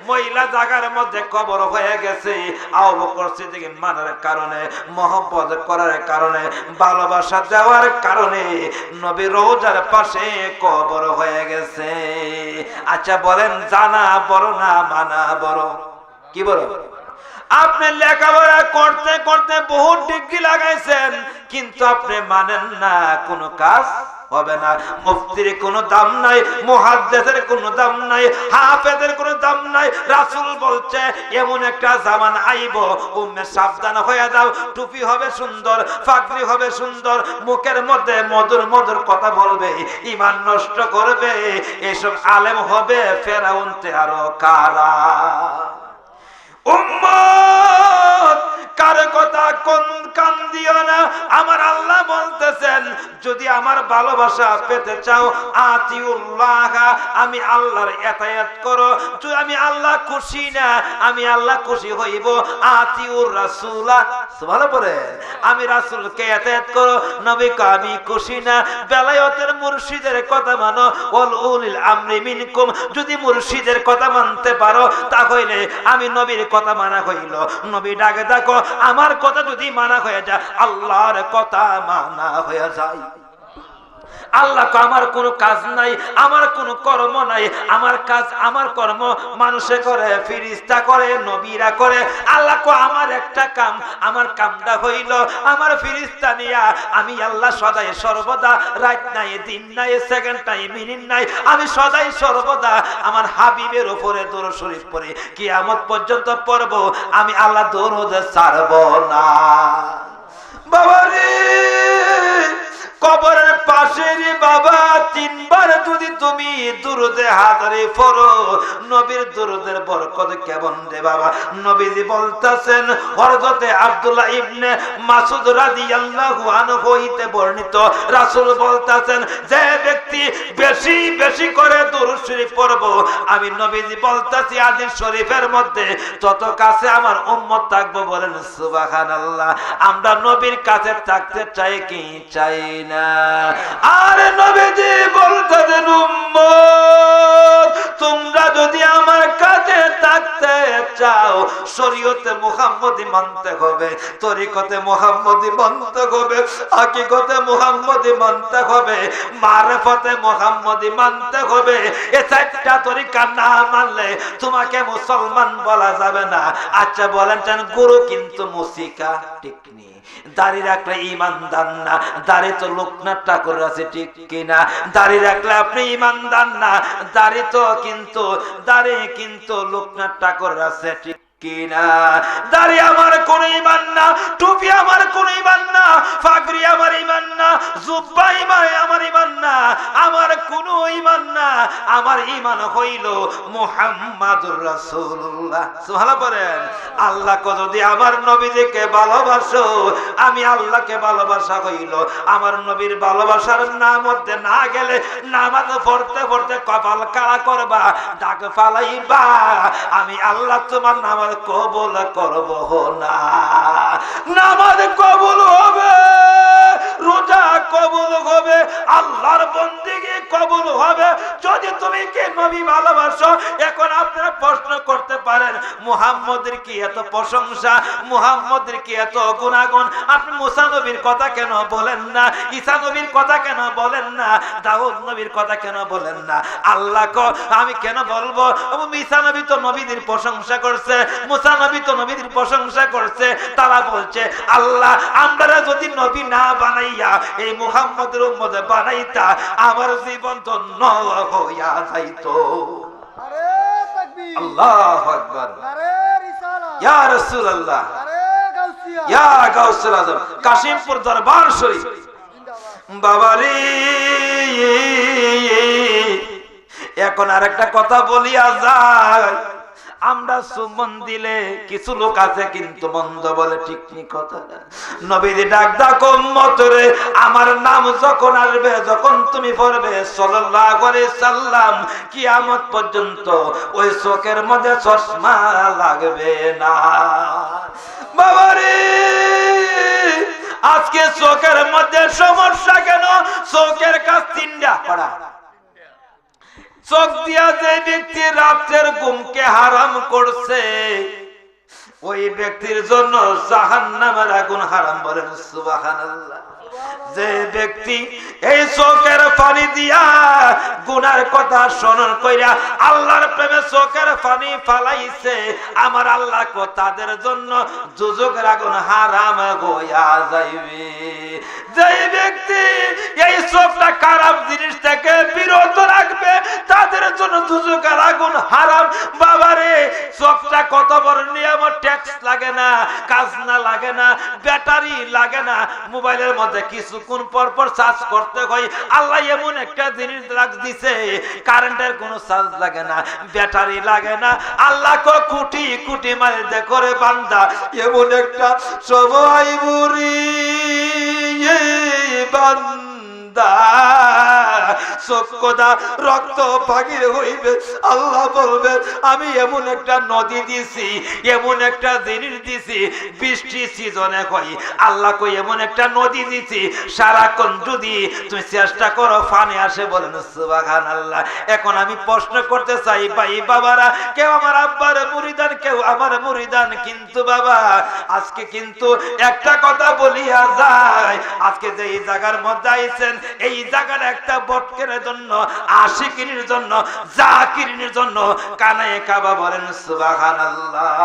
মহিলা জায়গার মধ্যে কবর হয়ে গেছে। আবু বকর সিদ্দিক মানার কারণে, মহব্বত করার কারণে, ভালোবাসা দেওয়ার কারণে নবী রওজার পাশে কবর হয়ে গেছে। আচ্ছা বলেন, জানা বড় না মানা বড়? কি বড়? আপনি লেখাপড়া করতে করতে বহু ডিগ্রি লাগাইছেন, কিন্তু আপনি মানেন না, কোনো কাজ হবে না। মুফতির কোনো দাম নাই, মুহাদ্দিসের কোনো দাম নাই, হাফেজের কোনো দাম নাই। রাসূল বলছে এমন একটা জামান আইব, উম্মে সাবধান হয়ে যাও। টুপি হবে সুন্দর, পাগড়ি হবে সুন্দর, মুখের মধ্যে মধুর মধুর কথা বলবে, ঈমান নষ্ট করবে, এসব আলেম হবে ফেরাউনতে আরো কারা। উম্মত কার কথা কোন কান দিও না। আমার আল্লাহ বলতেছেন, যদি আমার ভালোবাসা পেতে চাও, আতিউল্লাহ, আমি আল্লাহর ইতাআত করো। যদি আমি আল্লাহ খুশি না, আমি আল্লাহ খুশি হইব, আতিউর রাসূলা। সুবহানাল্লাহ বলে, আমি রাসূলকে ইতাআত করো, নবীকে আমি খুশি না, বেলায়েতের মুর্শিদের কথা মানো, ওয়াল উলিল আমরি মিনকুম। যদি মুর্শিদের কথা মানতে পারো, তাহলে আমি নবীর কথা মানা হইল। নবী ডাকে দেখো, আমার কথা যদি মানা হয়ে যায়, আল্লাহর কথা মানা হয়ে যায়। আল্লাহ কো আমার কোনো কাজ নাই, আমার কোনো কর্ম নাই, আমার কাজ আমার কর্ম মানুষে করে, ফেরেশতা করে, নবীরা করে। আল্লাহ কো আমার একটা কাম, আমার কামটা হইল আমার ফেরেশতা নিয়া আমি আল্লাহ সদাই সর্বদা, রাত নাই, দিন নাই, সেকেন্ড নাই, মিনিট নাই, আমি সদাই সর্বদা আমার হাবিবের উপরে দরুদ শরীফ পড়ি, কিয়ামত পর্যন্ত পড়ব, আমি আল্লাহ দরুদ ছাড়ব না। বাবারে, কবরের পাশের বাবা 3 বার যদি তুমি দুরুদে হাজারে পড়ো, নবীর দুরুদের বরকত কেমন রে বাবা। নবীজি বলতেছেন, হযরতে আব্দুল্লাহ ইবনে মাসউদ রাদিয়াল্লাহু আনহু হইতে বর্ণিত, রাসূল বলতেছেন, যে ব্যক্তি বেশি বেশি করে দুরূদ শরীফ পড়বো, আমি নবীজি বলতেছি হাদিস শরীফের মধ্যে, তত কাছে আমার উম্মত থাকবো। বলেন সুবহানাল্লাহ। আমরা নবীর কাছে থাকতে চাই কি চাই না? আরে নবীজি বলতেছেন, উম্মত তোমরা যদি আমার কাছে থাকতে চাও, শরীয়তে মুহাম্মদী মানতে হবে, তরিকতে মুহাম্মদী মানতে হবে, হাকিকতে মুহাম্মদী মানতে হবে, মারিফতে মুহাম্মদী মানতে হবে। এই 4টা তরিকা না মানলে তোমাকে মুসলমান বলা যাবে না। আচ্ছা বলেন, গুরু কিন্তু মুসিকা, ঠিক নেই? দাড়ি রাখলে ইমানদার না, দাড়ি তো লোকনাথ ঠাকুর আছে, ঠিক কিনা? দাড়ি রাখলে আপনি ইমানদার না, দাড়ি কিন্তু লোকনাথ ঠাকুর আছে, ঠিক কিনা? দাড়ি আমার কোন ঈমান না, টুপি আমার কোন ঈমান না, পাগড়ি আমার ঈমান না, জুব্বা আমার ঈমান না, আমার কোন ঈমান না। আমার ঈমান হইল মুহাম্মাদুর রাসূলুল্লাহ। সুবহানাল্লাহ বলেন। আল্লাহকে যদি আমার নবীকে ভালোবাসো, আমি আল্লাহকে ভালোবাসা হইল। আমার নবীর ভালোবাসার নাম মধ্যে না গেলে নামাজ পড়তে পড়তে কপাল কালা করবা, ডাক ফালাইবা, আমি আল্লাহ তোমার নামাজ কবুল করব না। নামাজ কবুল হবে, রোজা কবুল হবে, আল্লাহর নবী ভালোবাসো। এখন আপনারা প্রশ্ন করতে পারেন, মুহাম্মদের কি এত প্রশংসা, মুহাম্মদের কি এত গুণাগুণ, আপনি মুসা নবীর কথা কেন বলেন না, ঈসা নবীর কথা কেন বলেন না, দাউদ নবীর কথা কেন বলেন না? আল্লাহ কো আমি কেন বলবো? ঈসা নবী তো নবীদের প্রশংসা করছে, মুসা নবী তো নবীদের প্রশংসা করছে। তারা বলছে আল্লাহ আমরা যদি নবী না বানাইয়া এই মুহাম্মদের উম্মত বানাইতা আমার জীবন ধন্য হইয়া যাইতো। নারে তাকবীর, আল্লাহু আকবার, নারে রিসালাত, ইয়া রাসূলুল্লাহ, নারে গাউসিয়া, ইয়া গাউসুল আজম, কাশিমপুর দরবার শরীফ। বাবারে এখন আরেকটা কথা বলিয়া যায়, আমরা সুমন দিলে কিছু লোক আছে কিন্তু মন্দ বলে, ঠিক নি কথা না? নবীজি ডাক ডাক উম্মত রে, আমার নাম যখন আসবে, যখন তুমি পড়বে সাল্লাল্লাহু আলাইহি সাল্লাম, কিয়ামত পর্যন্ত ওই চোখের মধ্যে চশমা লাগবে না। বাবারে আজকে চোখের মধ্যে সমস্যা কেন? চোখের কাজ তিনটা করা। চোখ দিয়া যে ব্যক্তি রাতের ঘুমকে হারাম করছে, ওই ব্যক্তির জন্য জাহান্নামের আগুন হারাম। বলেন সুবহানাল্লাহ। যে ব্যক্তি এই চোখের পানি দিয়া গুনার কথা স্মরণ কইরা আল্লাহর প্রেমে চোখের পানি ফালাইছে, আমার আল্লাহ কো তাদের জন্য দুজকের আগুন হারাম হইয়া যাইবে। যে ব্যক্তি এই চোখটা খারাপ জিনিস থেকে বিরত রাখবে, তাদের জন্য দুজকের আগুন হারাম। বাবারে চোখটা কত বড় নিয়ামত, ট্যাক্স লাগে না, কাজ না লাগে না, ব্যাটারি লাগে না, মোবাইলের মধ্যে কিছুক্ষণ পর পর চার্জ করতে হয়। আল্লাহ এমন একটা জিনিস দিছে, কারেন্টের কোনো চার্জ লাগে না, ব্যাটারি লাগে না। আল্লাহ কো কোটি কোটি মাইল দে করে বান্দা এমন একটা সবাই বুড়ি বান্দা চক্ষুদা রক্ত ভাগির হইবে। আল্লাহ বলবে আমি এমন একটা নদী দিছি, এমন একটা জিনিস দিছি, বৃষ্টি সিজনে কই আল্লাহ কই এমন একটা নদী দিছি, সারাক্ষণ যদি তুমি চেষ্টা করো পানি আসে। বলেন সুবহানাল্লাহ। এখন আমি প্রশ্ন করতে চাই ভাই বাবারা, কেউ আমার আব্বার মুরিদান, কেউ আমার মুরিদান, কিন্তু বাবা আজকে কিন্তু একটা কথা বলিয়া যায়, আজকে যে এই জায়গার মধ্যে আইছেন, এই জায়গার একটা বটকের জন্য, আশিকিনের জন্য, জাকিরিনের জন্য কানায়ে কাবা। বলেন সুবহানাল্লাহ।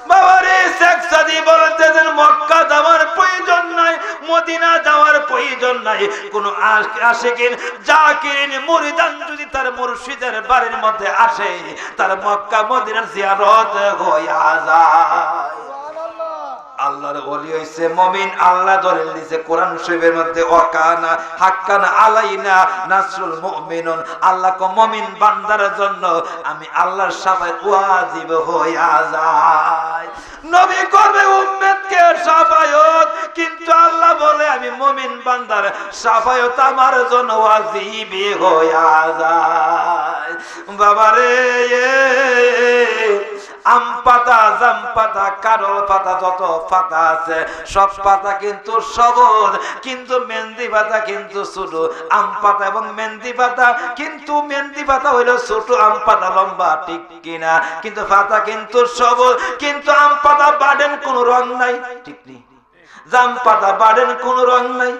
বাবারে শেখ সাদি বলতেছেন মক্কা যাওয়ার প্রয়োজন নাই, মদিনা যাওয়ার প্রয়োজন নাই। কোন আশিকিন, জাকিরিন, মুরিদান যদি তার মুর্শিদের বাড়ির মধ্যে আসে, তার মক্কা মদিনার জিয়ারত হইয়া যায়। আল্লাহর ওলি হইছে মুমিন। আল্লাহ দলিল দিয়েছে কোরআন শরীফের মধ্যে, ওয়াকানা হাক্কান আলাইনা নাসরুল মুমিনুন। আল্লাহ কো মুমিন বান্দার জন্য আমি আল্লাহর শাফায়াত ওয়াজিব হইয়া যায়। নবী করবে উম্মতকে শাফায়াত, কিন্তু আল্লাহ বলে আমি মুমিন বান্দার শাফায়াত আমার জন্য ওয়াজিব হইয়া যায়। বাবারে আম পাতা, জাম পাতা, কারল পাতা, যত পাতা আছে সব পাতা কিন্তু সবুজ, কিন্তু মেহেন্দি পাতা কিন্তু ছোট। আম পাতা এবং মেহেন্দি পাতা, কিন্তু মেহেন্দি পাতা হইলো ছোট, আম পাতা লম্বা, ঠিক কিনা? কিন্তু পাতা কিন্তু সবুজ, কিন্তু আম পাতা বাড়েন কোনো রং নাই, ঠিক নেই? জাম পাতা বাড়েন কোনো রং নাই,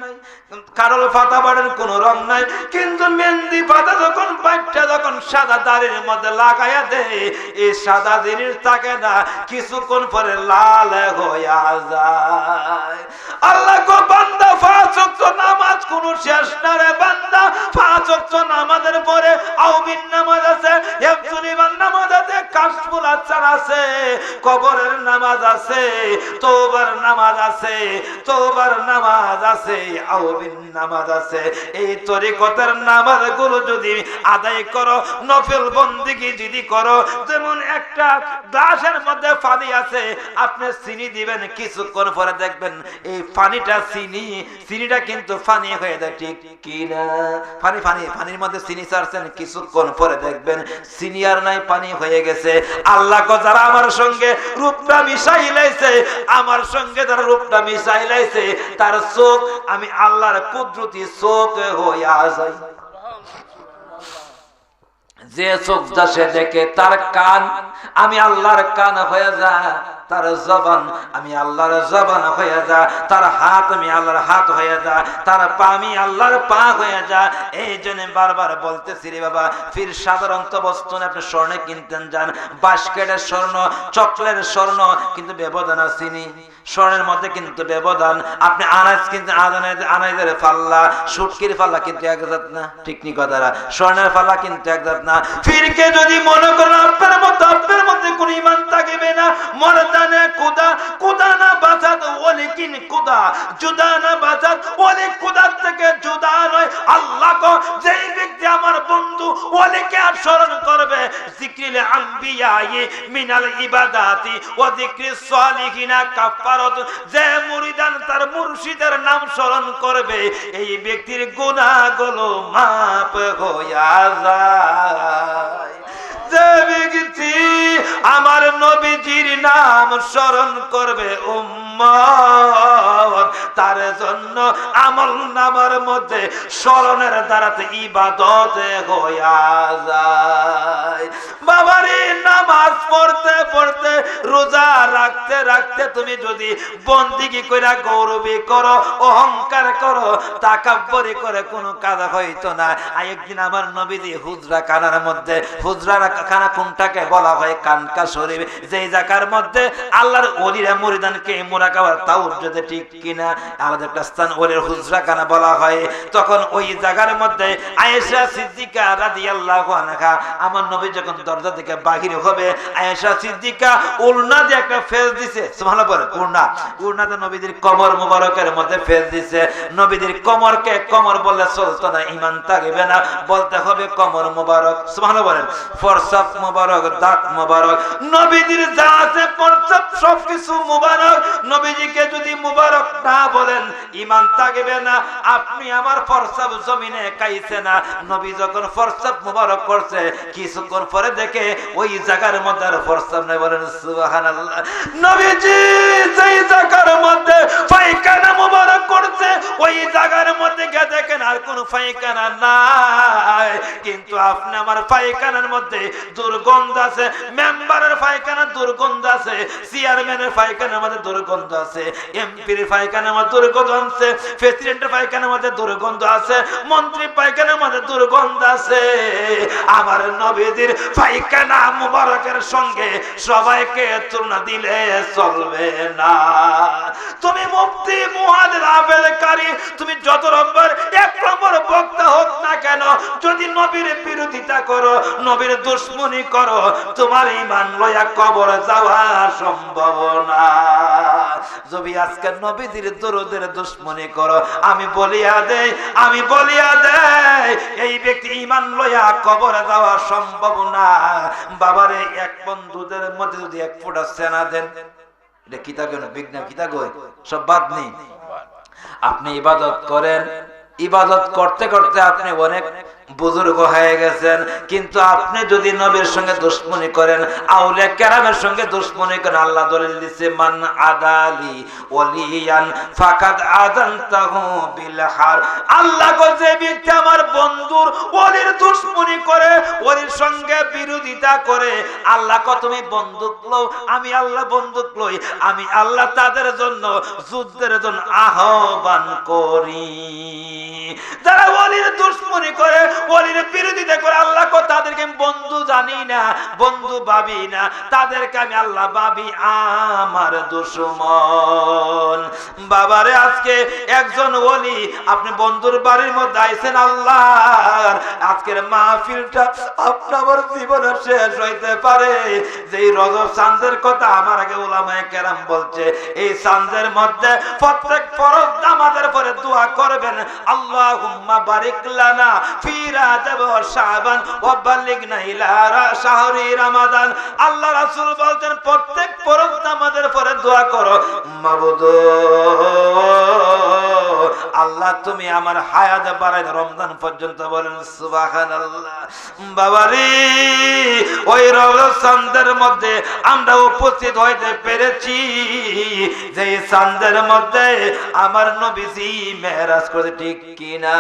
কারল পাতা বাড়েন কোনো রং নাই, কিন্তু মেহেন্দি পাতা যখন বাইটটা যখন সাদা দাড়ির মধ্যে লাগাইয়া দেয়, এই সাদা জিনিস থাকে না, কিছুক্ষণ পরে লাল হইয়া যায়। আল্লাহ গো বান্দা পাঁচ ওয়াক্ত নামাজ কোনো শেষ না রে বান্দা। পাঁচ ওয়াক্ত নামাজের পরে আউবিন নামাজ আছে, ইফতারির নামাজ আছে, কাশফুল আছার আছে, কবরের নামাজ আছে, তওবার নামাজ আছে, তওবার নামাজ আছে, নামাজ আছে। এই তরিকতের নামাজগুলো যদি আদায় করো, নফল বন্দেগী যদি করো, যেমন একটা গ্লাসের মধ্যে পানি আছে, আপনি চিনি দিবেন, কিছুক্ষণ পরে দেখবেন এই পানিটা চিনিটা কিন্তু পানি হয়ে যায়, ঠিক কিনা? পানির মধ্যে চিনি ছাড়ছেন, কিছুক্ষণ পরে দেখবেন চিনি আর নাই, পানি হয়ে গেছে। আল্লাহ কো যারা আমার সঙ্গে রূপটা মিশাই লাইছে, আমার সঙ্গে যারা রূপটা মিশাই লাইছে, তার চোখ আমি আল্লাহর কুদরতি চোখ হইয়া যাই। যে চোখ যা সে দেখে, তার কান আমি আল্লাহর কান হয়ে যা, তার জবান আমি আল্লাহর জবান হয়ে যা, তার হাত আমি আল্লাহর হাত হয়ে যা, তার পা আমি আল্লাহর পা হয়ে যা। এই জন্য বারবার বলতেছি রে বাবা, ফির সাধারণত বস্তু আপনি স্বর্ণে কিনতেন যান, বাস্কেটের স্বর্ণ, চকলেটের স্বর্ণ, কিন্তু ব্যবধান আসেনি। স্বর্ণের মধ্যে কিন্তু ব্যবধান। আপনি আনাজ কিন্তু আনাজের পাল্লা, সুটকির পাল্লা কিন্তু এক জাত না, ঠিক নি কথাটা? স্বর্ণের পাল্লা কিন্তু এক জাত না। ফিরকে যদি মনে করেন আপনার মধ্যে কোন ঈমান থাকবে না, মরদানে কুদা কুদা না বাজাত ওয়ালিকিন কুদা, জুদা না বাজাত ওয়ালি কুদার থেকে জুদা নয়। আল্লাহ কো যেই ব্যক্তি আমার বন্ধু ওয়ালিকে স্মরণ করবে, যিকরিল আম্বিয়ায়ে মিনাল ইবাদাতি ওয়া যিকরিস সালিহিনা কাফারাত, যে মুরিদান তার মুর্শিদের নাম স্মরণ করবে, এই ব্যক্তির গুনাহগুলো মাফ হইয়া যায়। যে ব্যক্তি আমার নবীজির নাম স্মরণ করবে উম্মত, তার জন্য আমল নামার মধ্যে স্মরণের দ্বারাতে ইবাদত হইয়া যায়। বাবারে নামাজ পড়তে পড়তে, রোজা রাখতে রাখতে তুমি যদি বন্দিগি কইরা গৌরবী করো, অহংকার করো, তাকাব্বরি করে কোনো কাজ হইতো না। একদিন আমার নবীজি হুজরা খানার মধ্যে, হুজরা খানা কোনটাকে বলা হয়? কানকা শরীফ, যেই জায়গার মধ্যে আল্লাহর ওলিরা মুরিদানকে মুরাকাবার তাওজ্জুদে, ঠিক কিনা? আমাদের স্থান ওলির হুজরা খানা বলা হয়। তখন ওই জায়গার মধ্যে আয়েশা সিদ্দিকা রাদিয়াল্লাহু আনহা, আমার নবী যখন দরজা থেকে বাহির হবে, আয়েশা সিদ্দিকা উলনা দিয়ে একটা ফেস দিছে, সুবহানাল্লাহ বলে, উলনাতে নবীদের কমর মুবারকের মধ্যে ফেস দিছে। নবীদের কমরকে কমর বললে চলতো না, ঈমান থাকবে না, বলতে হবে কমর মুবারক, সুবহানাল্লাহ বলেন। ফরসাব মুবারক, দাঁত মুবারক, নবীদের যা আছে ফরসাব সবকিছু মুবারক। নবীজিকে যদি মুবারক না বলেন, ঈমান থাকবে না। আপনি আমার ফরসাব জমিনে খাইছে না। নবী যখন ফরসাব মুবারক করছে, কিছুক্ষণ পরে দেখে ওই জায়গার মধ্যে আর ফরসাব নাই, বলেন সুবহানাল্লাহ। নবীজি যেই জায়গার মধ্যে পায়খানা মুবারক করছে, ওই জায়গার মধ্যে গিয়ে দেখেন আর কোনো পায়খানা নাই, কিন্তু আপনি আমার পায়খানার মধ্যে দুর্গন্ধ আছে, মেম্বারের পায়খানার দুর্গন্ধ আছে, চেয়ারম্যানের পায়খানার মধ্যে দুর্গন্ধ আছে, এমপির পায়খানার মধ্যে দুর্গন্ধ আছে, প্রেসিডেন্টের পায়খানার মধ্যে দুর্গন্ধ আছে, মন্ত্রী পায়খানার মধ্যে দুর্গন্ধ আছে। আমার নবীদের পায়খানা মুবারকের সঙ্গে সবাইকে তুলনা দিলে চলবে না। তুমি মুফতি, মুহাদ্দিস, আবেদ, কারি, তুমি যত নম্বর এক নম্বর বক্তা হোক না কেন, যদি নবীর বিরোধিতা করো, নবীর দুশমনি করো, তোমার ঈমান লয়া কবর যাওয়া সম্ভব না। যদি আজকে নবীদের দরুদের দুশমনি করো, আমি বলিয়া দেই, এই ব্যক্তি ঈমান লয়া কবর যাওয়া সম্ভব না। বাবারে, এক বন্ধুদের মধ্যে যদি এক ফোঁটা সেনা দেন, এটা কিতা কেন বিঘ্ন কিতা কই, সব বাদ নেই। আপনি ইবাদত করেন, ইবাদত করতে করতে আপনি অনেক বুজুর্গ হয়ে গেছেন, কিন্তু আপনি যদি নবীর সঙ্গে দুশমনি করেন, আউলিয়া কেরামের সঙ্গে দুশমনি করেন, আল্লাহ দলিল দিছে, মান আদালি ওয়ালিয়ান ফাকাদ আযানতাহু বিল হার। আল্লাহ কো যে ব্যক্তি আমার বন্ধুর ওলির দুশমনি করে, ওলির সঙ্গে বিরোধিতা করে, আল্লাহ কো তুমি বন্দুক লও, আমি আল্লাহ বন্দুক লই, আমি আল্লাহ তাদের জন্য যুদ্ধের জন্য আহ্বান করি। যারা ওলির দুশমনি করে, ওলির বিরোধিতা করে, আল্লাহ কো তাদেরকে আমি বন্ধু জানি না, বন্ধু ভাবি না, তাদেরকে আমি আল্লাহ ভাবি আমার দুশমন। বাবারে, আজকে একজন ওলি, আপনি বন্ধুর বাড়ির মধ্যে আইছেন, আল্লাহ আজকের মাহফিলটা আপনার জীবনে শেষ হইতে পারে। যে রজব চাঁদের কথা আমার আগে উলামায়ে কেরাম বলছে, এই চাঁদের মধ্যে প্রত্যেক ফরজ নামাজের পরে দোয়া করবেন, আল্লাহুম্মা বারিক লানা ফি রাজাব ওয়া শাবান ওয়া বাল্লিগনা ইলা শাহরি রমাদান। আল্লাহ রাসূল বলতেন, প্রত্যেক ফরজ নামাজের পরে দোয়া করো, মাবুদ আল্লাহ তুমি আমার হায়াত বাড়াই রমজান পর্যন্ত, বলেন সুবহানাল্লাহ। বাবারে, ওই রজব চাঁদের মধ্যে আমরা উপস্থিত হইতে পেরেছি, যে চাঁদের মধ্যে আমার নবীজি মেরাজ করে, ঠিক কিনা?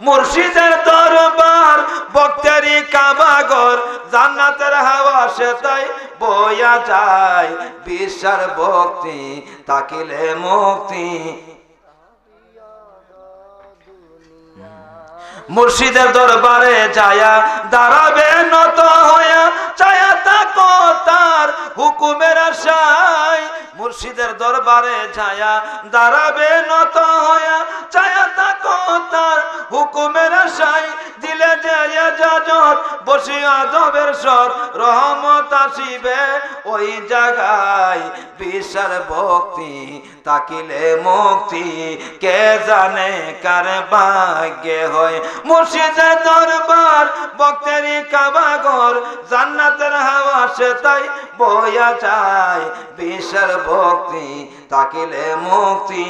মুর্শিদের দরবার ভক্তেরই কাবাগর জান্নাতের হাওয়া সে তাই বয়া যায় বিশ্বার ভক্তি তাকিলে মুক্তি মুর্শিদের দরবারে যায়া দাঁড়াবে নত হইয়া চায়া তাকো তার হুকুমের আশায় মুর্শিদের দরবারে যায়া দাঁড়াবে নত হইয়া চায়া তাকো তার হুকুমের আশায় দিলে যে ইজাজত বসিয়া আদবের স্বর রহমত আসিবে ওই জায়গায় বিশ্বার ভক্তি তাকিলে মুক্তি কে জানে কার ভাগ্যে হয় মুর্শিদের দরবার ভক্তেরই কাবাগর জান্নাতের হাওয়া সে তাই বয়া যায় বিশ্বার ভক্তি তাকিলে মুক্তি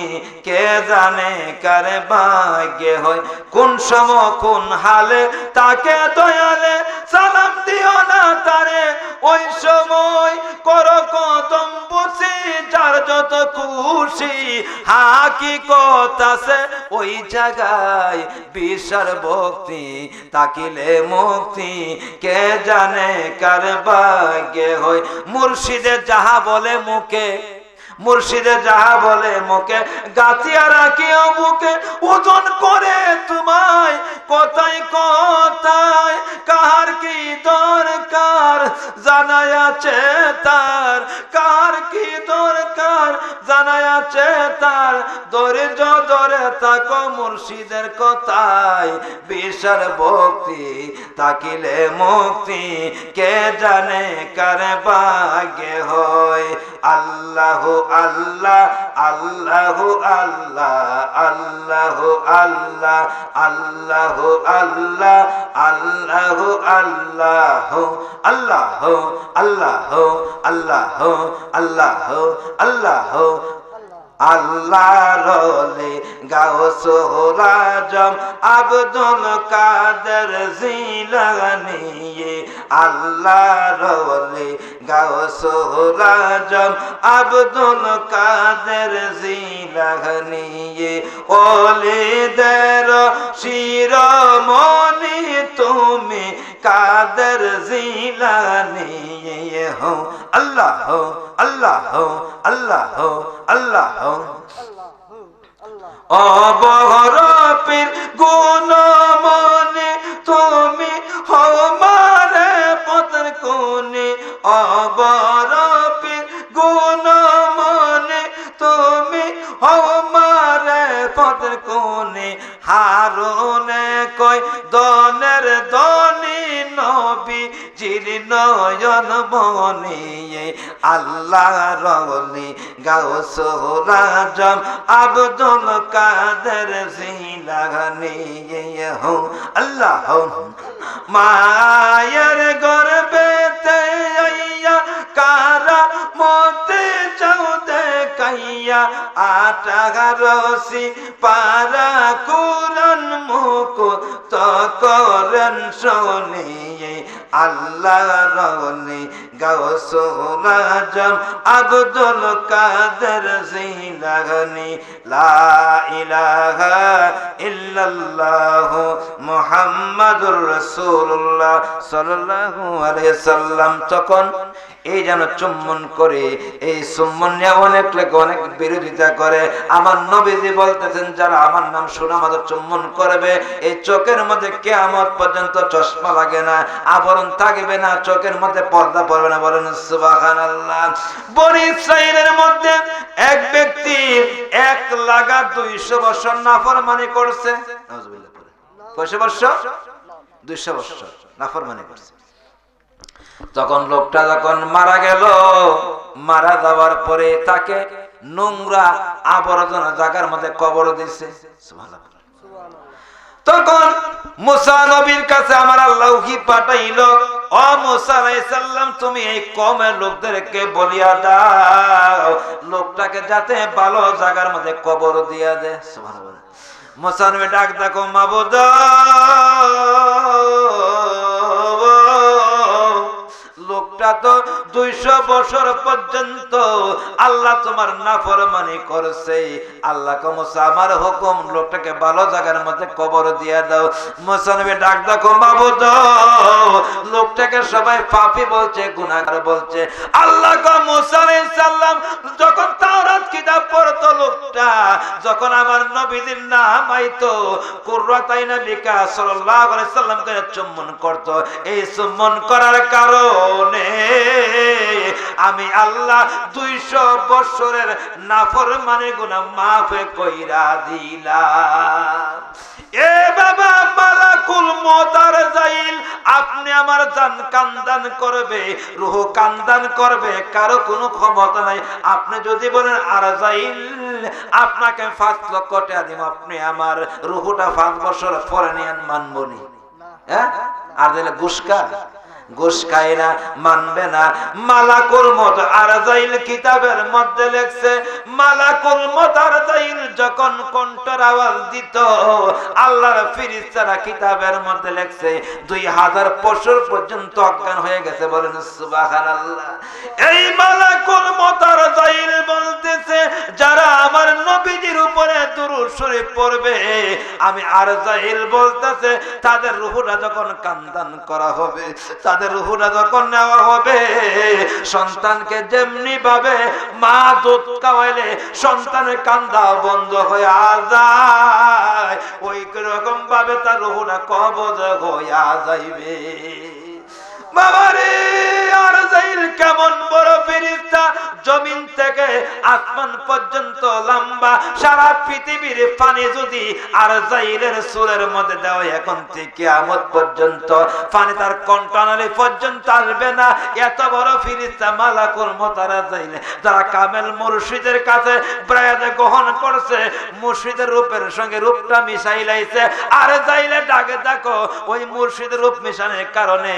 কে জানে কার ভাগ্যে হয় কোন সময় কোন হালে তাকে দয়ালে সালাম দিও না তারে ওই সময় করো কদম বসি যার যত খুশি হাকিকত আছে ওই জায়গায় বিশ্বার ভক্তি তাকিলে মুক্তি কে জানে কার ভাগ্যে হয় মুর্শিদে যাহা বলে মুখে মুর্শিদে যাহা বলে মুখে গাতিয়া রাখিও বুকে ওজন করে তোমায় কথায় কথায় কার কি দরকার জানাই আছে তার কার কি দরকার জানাই আছে তার ধৈর্য ধরে থাকো মুর্শিদের কথায় বিশ্বার ভক্তি তাকিলে মুক্তি কে জানে কার ভাগ্যে হয় আল্লাহ আল্লাহ আল্লাহ আল্লাহ আল্লাহ আল্লাহ আল্লাহ আল্লাহ আল্লাহ আল্লাহ আল্লাহ আল্লাহ আল্লাহ আল্লাহ আল্লাহ রলে গাউসুল আজম আব্দুল কাদের জিলানী আল্লাহ রলে গাউসুল আজম আব্দুল কাদের জিলানী ওলিদের শিরোমণি তুমি কাদের জিলানী হো আল্লাহ আল্লাহ আল্লাহ আল্লাহ অবহর পীর গুণমনে তুমি হমারে পতন কোনে অবহর পীর গুণমনে তুমি হমারে পতন কোনে হারুনে কই দনের দনি নবী জির নয়ন মনে আল্লাহ রলি গাউসুল আজম আব্দুল কাদের জিলানী হো আল্লাহ মায়ের গর্ভেতে আইয়া কারা মতে যাও দেখাইয়া আটা রসি পারা কুরআন মুকুত করেন শুনিয়ে আল্লাহ রলি গাউসুল আজম আব্দুল কাদের জিলানী লা ইলাহা ইল্লাল্লাহ মুহাম্মাদুর রাসূলুল্লাহ সাল্লাল্লাহু আলাইহি সাল্লাম তখন এই যেন চুম্বন করে এই চুম্বন নিয়ে অনেক লোক অনেক বিরোধিতা করে আমার নবীজি বলতেছেন যারা আমার নাম শুনে আমাদের চুম্বন করবে এই চোখের মধ্যে কিয়ামত পর্যন্ত চশমা লাগে না আবরণ থাকবে না চোখের মধ্যে পর্দা পড়বে না বলেন সুবহানাল্লাহ বনি ইসরাইলের মধ্যে এক ব্যক্তি 1,200 বছর নাফরমানি করছে নাউজুবিল্লাহ কয়শ বছর 200 বছর নাফরমানি করছে তখন লোকটা যখন মারা গেল মারা যাওয়ার পরে তাকে নোংরা আবর্জনা জায়গার মধ্যে কবর দিয়েছে সুবহানাল্লাহ তখন মুসা নবীর কাছে আমার আল্লাহ কি পাঠাইলো ও মুসা আলাইহিস সালাম তুমি এই কওমের লোকদেরকে বলিয়া দাও লোকটাকে যাতে ভালো জায়গার মধ্যে কবর দিয়া দেয় সুবহানাল্লাহ মুসা নবী ডাক দেখো মাবুদ লোক লোকটা তো 200 বছর পর্যন্ত আল্লাহ তোমার নাফরমানি করছে। আল্লাহ কো মুসা আমার হুকুম লোকটাকে ভালো জায়গার মধ্যে কবর দিয়ে দাও। মুসা নবী ডাক দেখো মাবুদ, লোকটাকে সবাই পাপী বলছে, গুনাহগার বলছে। আল্লাহ কো মুসা আলাইহিস সালাম যখন তাওরাত কিতাব পড়তো লোকটা, যখন আমার নবীর নাম আইতো কুররাতাইনা বিকা সাল্লাল্লাহু আলাইহি সাল্লাম করে চুম্বন করত। এই চুম্বন করার কারণে আমি আল্লাহ 200 বছরের নাফরমানি গুনাহ মাফ কইরা দিলাম। এ বাবা মালাকুল মউত আরজাইল, আপনি আমার জান কান্দান করবে, রূহ কান্দান করবে, কারো কোনো ক্ষমতা নাই। আপনি যদি বলেন আরজাইল আপনাকে 5 লক্ষ টাকা দিব, আপনি আমার রূহটা 5 বছর পরে নিয়েন, মানবনি? হ্যাঁ? আর দিলে ঘুষ খায় না, মানবে না। মালাকুল মউত আরজাইল কিতাবের মধ্যে লেখছে, মালাকুল মউত আরজাইল যখন কণ্ঠের আওয়াজ দিত, আল্লাহর ফেরেশতারা কিতাবের মধ্যে লেখছে 2000 বছর পর্যন্ত অজ্ঞান হয়ে গেছে। বলেন সুবহানাল্লাহ। এই মালাকুল মউত আরজাইল বলতেছে, যারা আমার নবীজির উপরে দুরূদ শরীফ পড়বে, আমি আরজাইল বলতেছে তাদের রূহটা যখন কান্দান করা হবে, তাদের রূহটা যখন নেওয়া হবে, সন্তানকে যেমনি ভাবে মা দুধ খাওয়াইলে সন্তানের কান্দা বন্ধ হয়ে যায়, ওই রকম ভাবে তার রূহটা কবজ হইয়া যাইবে। বাবারে, আরজাইল কেমন বড় ফেরেশতা, জমিন থেকে আসমান পর্যন্ত লম্বা। সারা পৃথিবীর পানি যদি আরজাইলের সুরের মধ্যে দেওয়া, এখন থেকে কিয়ামত পর্যন্ত পানি তার কণ্ঠনালী পর্যন্ত আসবে না। এত বড় ফেরেশতা মালাকুল মউত আরজাইল, যারা কামেল মুর্শিদের কাছে বায়াত গ্রহণ করছে, মুর্শিদের রূপের সঙ্গে রূপটা মিশাই লাইছে। আরজাইলে ডাকে দেখো, ওই মুর্শিদের রূপ মিশানোর কারণে,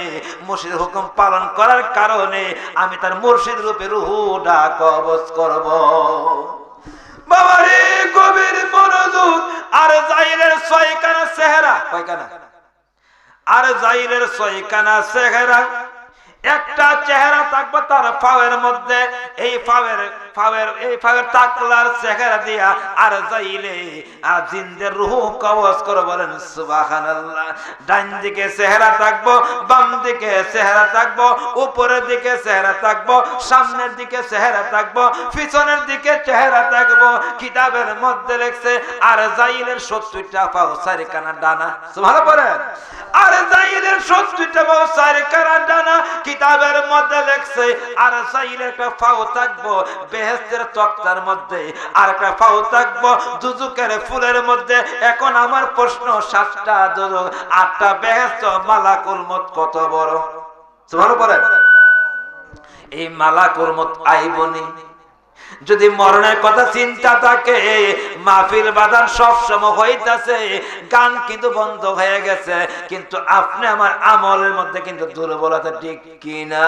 মুর্শিদ হুকুম পালন করার কারণে আমি তার মুর্শিদ রূপে রূহটা কবজ করব। বাবারে, গভীর মনোযোগ। আরজাইলের 6 খানা চেহারা, কয়খানা? আরজাইলের 6 খানা চেহারা। একটা চেহারা থাকবে তার পায়ের মধ্যে, এই পায়ের তাকলার চেহারা দিয়া আরজাইলে জিনদের রূহ কবজ করে। বলেন সুবহানাল্লাহ। ডান দিকে চেহারা থাকবো, বাম দিকে চেহারা থাকবো, উপরের দিকে চেহারা থাকবো, সামনের দিকে চেহারা থাকবো, পিছনের দিকে চেহারা থাকবো। কিতাবের মধ্যে লেখছে আরজাইলের 70টা পাও, 4 খানা ডানা। সুবহানাল্লাহ বলেন। আরজাইলের 70টা পাও, 4 খানা ডানা। কিতাবের মধ্যে লেখছে আরজাইলের একটা পাও থাকবো বেহেশতের তক্তার মধ্যে, আর একটা পাও থাকবো দুজুকের ফুলের মধ্যে। এখন আমার প্রশ্ন, 7টা দুজুক, 8টা বেহেশত, মালাকুল মউত কত বড়? সুবহানাল্লাহ বলেন। এই মালাকুল মউত আইবনি। যদি মরণের কথা চিন্তা থাকে, মাহফিল বাদান সব সময় হইতাছে, গান কিন্তু বন্ধ হয়ে গেছে, কিন্তু আপনি আমার আমলের মধ্যে কিন্তু দুর্বলতা, ঠিক কিনা?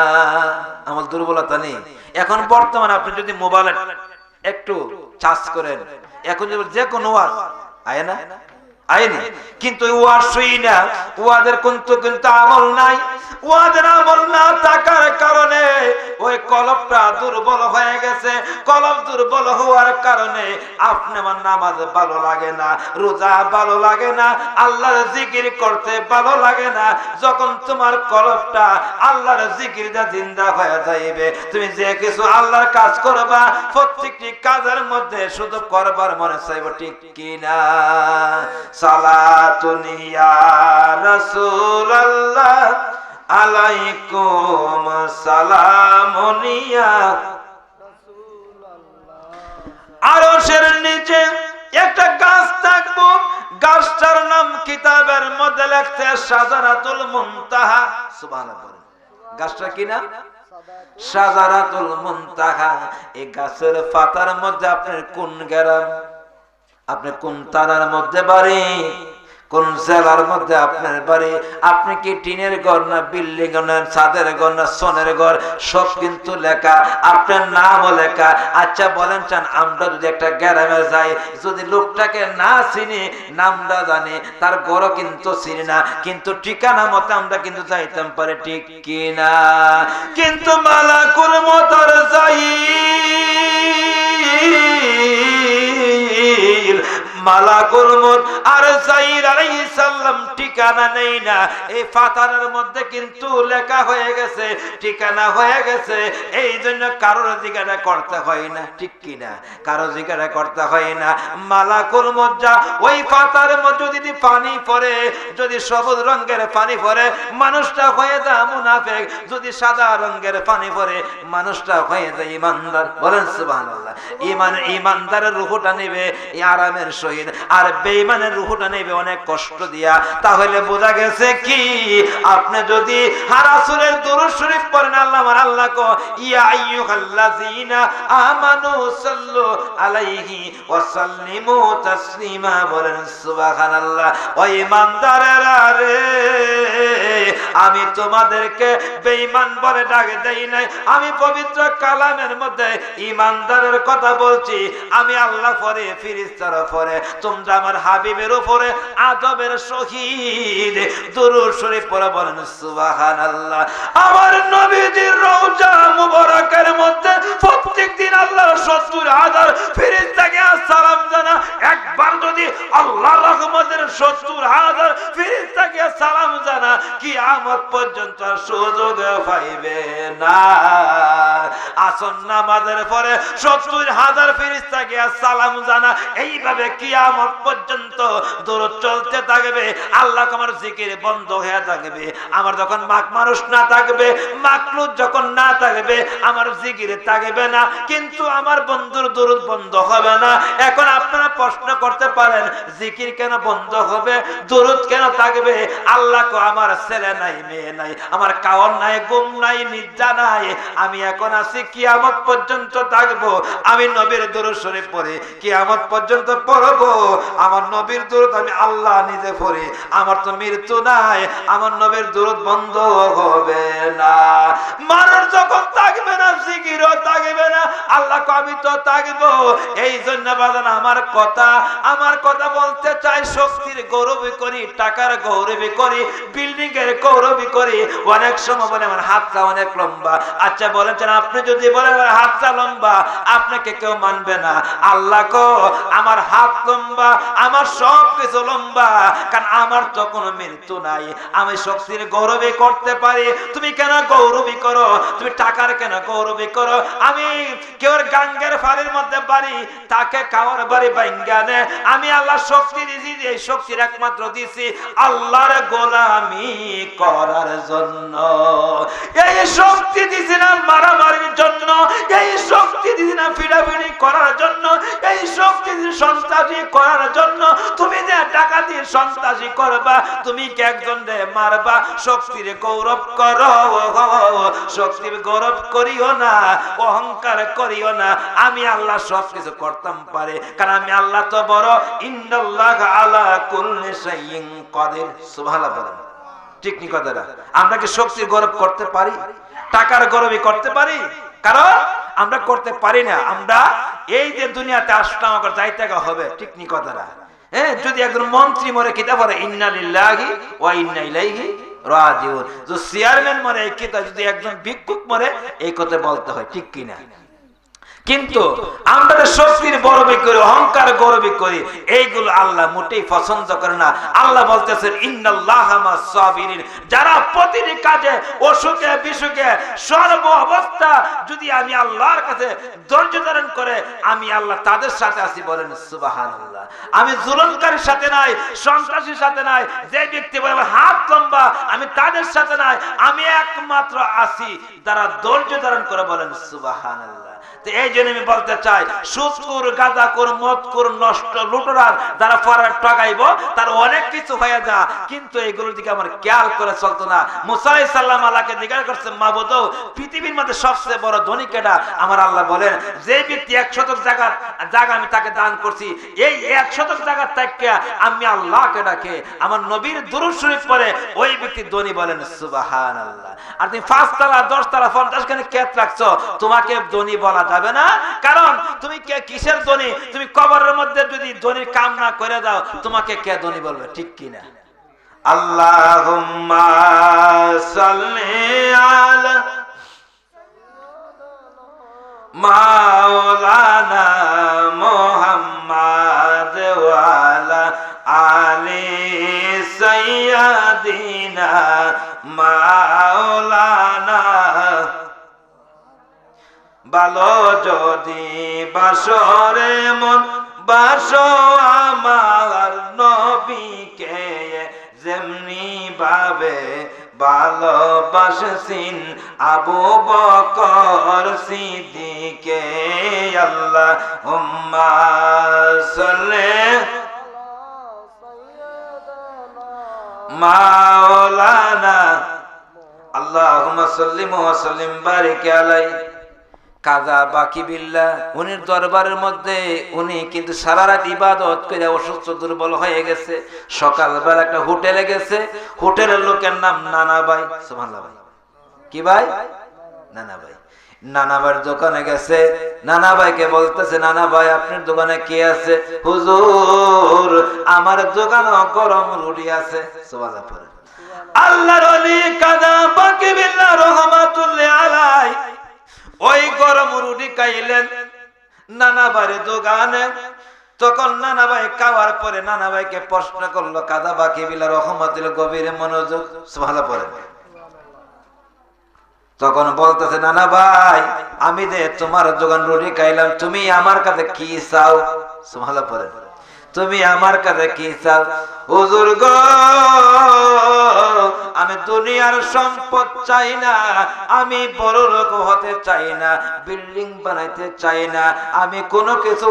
আমল দুর্বলতা নেই। এখন বর্তমানে আপনি যদি মোবাইলে একটু চার্জ করেন, এখন যে কোনো ওয়াজ আয় না, আইনি, কিন্তু ওয়াজ শুই না, ওয়াদের কিন্তু আমল নাই। ওয়াদের আমল না থাকার কারণে ওই কলবটা দুর্বল হয়ে গেছে। কলব দুর্বল হওয়ার কারণে আপনি আমার নামাজ ভালো লাগে না, রোজা ভালো লাগে না, আল্লাহর জিকির করতে ভালো লাগে না। যখন তোমার কলবটা আল্লাহর জিকির দা জিন্দা হয়ে যাইবে, তুমি যে কিছু আল্লাহর কাজ করবা, প্রত্যেকটি কাজের মধ্যে শুধু করবার মনে চাইব, ঠিক কিনা? সালাতুন ইয়া রাসূলুল্লাহ আলাইকুম সালামুন ইয়া। আরশের নিচে একটা গাছ থাকবো, গাছটার নাম কিতাবের মধ্যে লেখছে শাজারাতুল মুনতাহা। সুবহানাল্লাহ। গাছটা কি নাম? শাজারাতুল মুনতাহা। এই গাছের পাতার মধ্যে আপনার কোন গ্রাম, আপনি কোন তারার মধ্যে বাড়ি, কোন জেলার মধ্যে আপনার বাড়ি, আপনি কি টিনের ঘর না বিল্ডিং না ছাদের ঘর না সোনের ঘর, সব কিন্তু লেখা, আপনার নামও লেখা। আচ্ছা বলেন চান আমরা যদি একটা গ্রামে যাই, যদি লোকটাকে না চিনি, নামটা জানি, তার ঘরও কিন্তু চিনি না, কিন্তু ঠিকানা মতো আমরা কিন্তু যাইতাম পারে, ঠিক কিনা? কিন্তু মালাকুল মতর যাই, মালাকুল মউত আর যাইর আলাইহিস সালাম ঠিকানা নেই না, এই ফাতারের মধ্যে কিন্তু লেখা হয়ে গেছে, ঠিকানা হয়ে গেছে। এই জন্য কারোর জিজ্ঞাসা করতে হয় না, ঠিক কিনা? কারো জিজ্ঞাসা করতে হয় না। মালাকুল মউত যা ওই ফাতারের মধ্যে যদি পানি পড়ে, যদি সবুজ রঙের পানি পড়ে, মানুষটা হয়ে যায় মুনাফিক, যদি সাদা রঙের পানি পড়ে, মানুষটা হয়ে যায় ঈমানদার। বলেন সুবহানাল্লাহ। ঈমানদারের রূহটা নেবে আরামের সহিত, আর বেঈমানের রূহটা নেবে অনেক কষ্ট দিয়া। তাহলে বোঝা গেছে কি, আপনি যদি রাসূলের দুরূদ শরীফ পড়েন, আল্লাহ আমার আল্লাহ কো ইয়া আইয়ুহাল্লাযীনা আমানু সাল্লু আলাইহি ওয়া সাল্লিমু তাসলিমা। বলেন সুবহানাল্লাহ। ও ঈমানদারেরা রে, আমি তোমাদেরকে বেঈমান বলে ডাক দেই নাই, আমি পবিত্র কালামের মধ্যে ঈমানদারের কথা বলছি। আমি আল্লাহ পরে, ফেরেশতারা পরে, তোমরা আমার হাবিবের উপরে আদবের সহিত দুরূদ শরীফ পড়ে। বলেন সুবহানাল্লাহ। আমার নবীজির রওজা মুবারকের মধ্যে প্রত্যেকদিন আল্লাহর ৭০,০০০ ফেরেশতাকে সালাম জানা। একবার যদি আল্লাহর রহমতের ৭০,০০০ ফেরেশতাকে সালাম জানা, কিয়ামত পর্যন্ত সুযোগ পাইবে না। আসর নামাজের পরে ৭০,০০০ ফেরেশতাকে সালাম জানা, এইভাবে কিয়ামত পর্যন্ত দরুদ চলতে থাকবে। আল্লাহ আমার জিকির বন্ধ হয়ে থাকবে। আমার যখন মানুষ না থাকবে, মাখলুক যখন না থাকবে, আমার জিকির থাকবে না, কিন্তু আমার বন্ধুর দরুদ বন্ধ হবে না। এখন আপনারা প্রশ্ন করতে পারেন, জিকির কেন বন্ধ হবে, দরুদ কেন থাকবে? আল্লাহ কো আমার ছেলে নাই, মেয়ে নাই, আমার খাওয়ার নাই, ঘুম নাই, নিদ্রা নাই, আমি এখন আছি, কিয়ামত পর্যন্ত থাকবো। আমি নবীর দরুদ শরীফ পড়ে কিয়ামত পর্যন্ত পড়বো। আমার নবীর দরুদ আমি আল্লাহ নিজে পড়ি, আমার তো মৃত্যু নাই, আমার নবীর দরুদ বন্ধ হবে না। মানুষ যখন থাকবে না, জিকিরও থাকবে না, আল্লাহ কো আমি তো থাকবো। এই জন্য বাজান আমার কথা বলতে চাই, শক্তির গৌরবই করি, টাকার গৌরবই করি, বিল্ডিং এর গৌরবই করি। অনেক সময় বলে আমার হাতটা অনেক লম্বা। আচ্ছা বলেন আপনি যদি বলেন হাতটা লম্বা, আপনাকে কেউ মানবে না। আল্লাহ কো আমার হাত লম্বা, আমার সব কিছু লম্বা, কারণ আমার তো কোনো মৃত্যু নাই। আমি শক্তির গৌরবই করতে পারি, তুমি কেন গৌরবই করো? তুমি টাকার কেন গৌরবই করো? আমি কেউ গাঙ্গের ফাড়ির মধ্যে বাড়ি, তাকে খাওয়ার বাড়ি বাইঙ্গানে, আমি আল্লাহ শক্তি দিয়েছি, এই শক্তির একমাত্র দিয়েছি আল্লাহর গোলামি করার জন্য। এই শক্তি দিয়েছি না মারামারির জন্য, এই শক্তি দিয়েছি না ফিরাফিরি করার জন্য, এই শক্তি দিয়েছি সন্ত্রাসী করার জন্য। তুমি যে টাকা দিয়ে সন্ত্রাসী করবা, তুমি কি একজন মারবা, শক্তির গৌরব করো, শক্তির গৌরব করিও না, অহংকার করিও না। আমি আল্লাহ সবকিছু করতাম পারে, কারণ আমি আল্লাহ তো বড়। ইন্নাল্লাহ আলা কুল্লি শাইইন কাদির। সুবহানাল্লাহ বলেন, ঠিক নি কথাটা? আমরা কি শক্তির গৌরব করতে পারি? টাকার গৌরবই করতে পারি? কারণ আমরা করতে পারি না। আমরা এই যে দুনিয়াতে আসলাম, আমাকে যাইতে হবে, ঠিক নি কথাটা? যদি একজন মন্ত্রী মরে কিতাব পড়ে ইন্না লিল্লাহি ওয়া ইন্না ইলাইহি রাজিউন, যদি চেয়ারম্যান মরে এই কিতাব, যদি একজন ভিক্ষুক মরে এই কথা বলতে হয়, ঠিক কিনা? কিন্তু আমরা শক্তির গৌরবই করি, অহংকার গৌরবই করি, এইগুলো আল্লাহ মোটেই পছন্দ করে না। আল্লাহ বলতেছেন ইন্নাল্লাহা মা'আস সাবিরিন, যারা প্রতিটি কাজে, অসুখে বিসুখে, সর্ব অবস্থা যদি আমি আল্লাহর কাছে ধৈর্য ধারণ করে, আমি আল্লাহ তাদের সাথে আছি। বলেন সুবহানাল্লাহ। আমি জুলুমকারীর সাথে নাই, সন্ত্রাসীর সাথে নাই, যে ব্যক্তি বলে হাত লম্বা, আমি তাদের সাথে নাই, আমি একমাত্র আছি যারা ধৈর্য ধারণ করে। বলেন সুবহানাল্লাহ। তো এই জন্য আমি বলতে চাই, সুদখোর, গাঁজাখোর, মদখোর, নষ্ট লুটোরার যারা ফরার ঠকাইবো তার অনেক কিছু হয়ে যা, কিন্তু এগুলোর দিকে আমার খেয়াল করে চলতো না। মুসা আলাইহিস সালাম আল্লাহকে জিজ্ঞাসা করছে, মাবুদ পৃথিবীর মধ্যে সবচেয়ে বড় ধনী কেডা? আমার আল্লাহ বলেন, যে ব্যক্তি 1 শতক জায়গা আমি তাকে দান করছি, এই 1 শতক জায়গা থেকে আমি আল্লাহকে ডাকে আমার নবীর দুরূদ শরীফ পড়ে ওই ব্যক্তি ধনী। বলেন সুবহানাল্লাহ। আর তুমি 5 তলা 10 তলা 50 খানে ক্ষেত রাখছো, তোমাকে ধনী বলা যাবে না। কারণ তুমি কিসের ধনী? তুমি কবরের মধ্যে যদি ধনীর কাম না করে দাও, তোমাকে কে ধনী বলবে? ঠিক কিনা? আল্লাহুম্মা সাল্লি আলা মাওলানা মুহাম্মাদ ওয়া আলা আলি সাইয়্যিদিনা মাওলানা। ভালো যদি বাসরে মন বাসো আমার নবীকে, যেমনি ভাবে ভালোবাসিন আবু বকর সিদ্দিকে। আল্লাহুম্মা সাল্লি মাওলানা আল্লাহুম্মা সাল্লি ওয়া সাল্লিম বারিক আলাইহি। কাজা বাকি বিল্লাহ, উনি দরবারের মধ্যে উনি কিন্তু সারা রাত ইবাদত করে অসুস্থ দুর্বল হয়ে গেছে। সকালবেলা একটা হোটেলে গেছে, হোটেলের লোকের নাম নানা ভাই। সুবহানাল্লাহ। ভাই কি ভাই? নানা ভাই। নানা ভাইয়ের দোকানে গেছে, নানা ভাইকে বলতেছে, নানা ভাই আপনার দোকানে কি আছে? হুজুর আমার দোকানে গরম রুটি আছে। সুবহানাল্লাহ। আল্লাহর ওলি কাজা বাকি বিল্লাহ রাহমাতুল্লাহ আলাইহি ওই গরম রুটি খাইলেন নানা ভাইয়ের দোকানে। তখন নানা ভাই খাওয়ার পরে নানা ভাইকে প্রশ্ন করলো, কাজা বাকি বিল্লাহ রাহমাতুল্লাহ গভীর মনোযোগ। সুবহানাল্লাহ পড়েন। তখন বলতেছে, নানা ভাই আমি যে তোমার দোকান রুটি খাইলাম, তুমি আমার কাছে কি চাও? সুবহানাল্লাহ পড়েন। তুমি আমার কাছে কি চাও? হুজুর গো আমি দুনিয়ার সম্পদ চাই না, আমি বড় লোক হতে চাই না, বিল্ডিং বানাইতে চাই না, আমি কোনো কিছু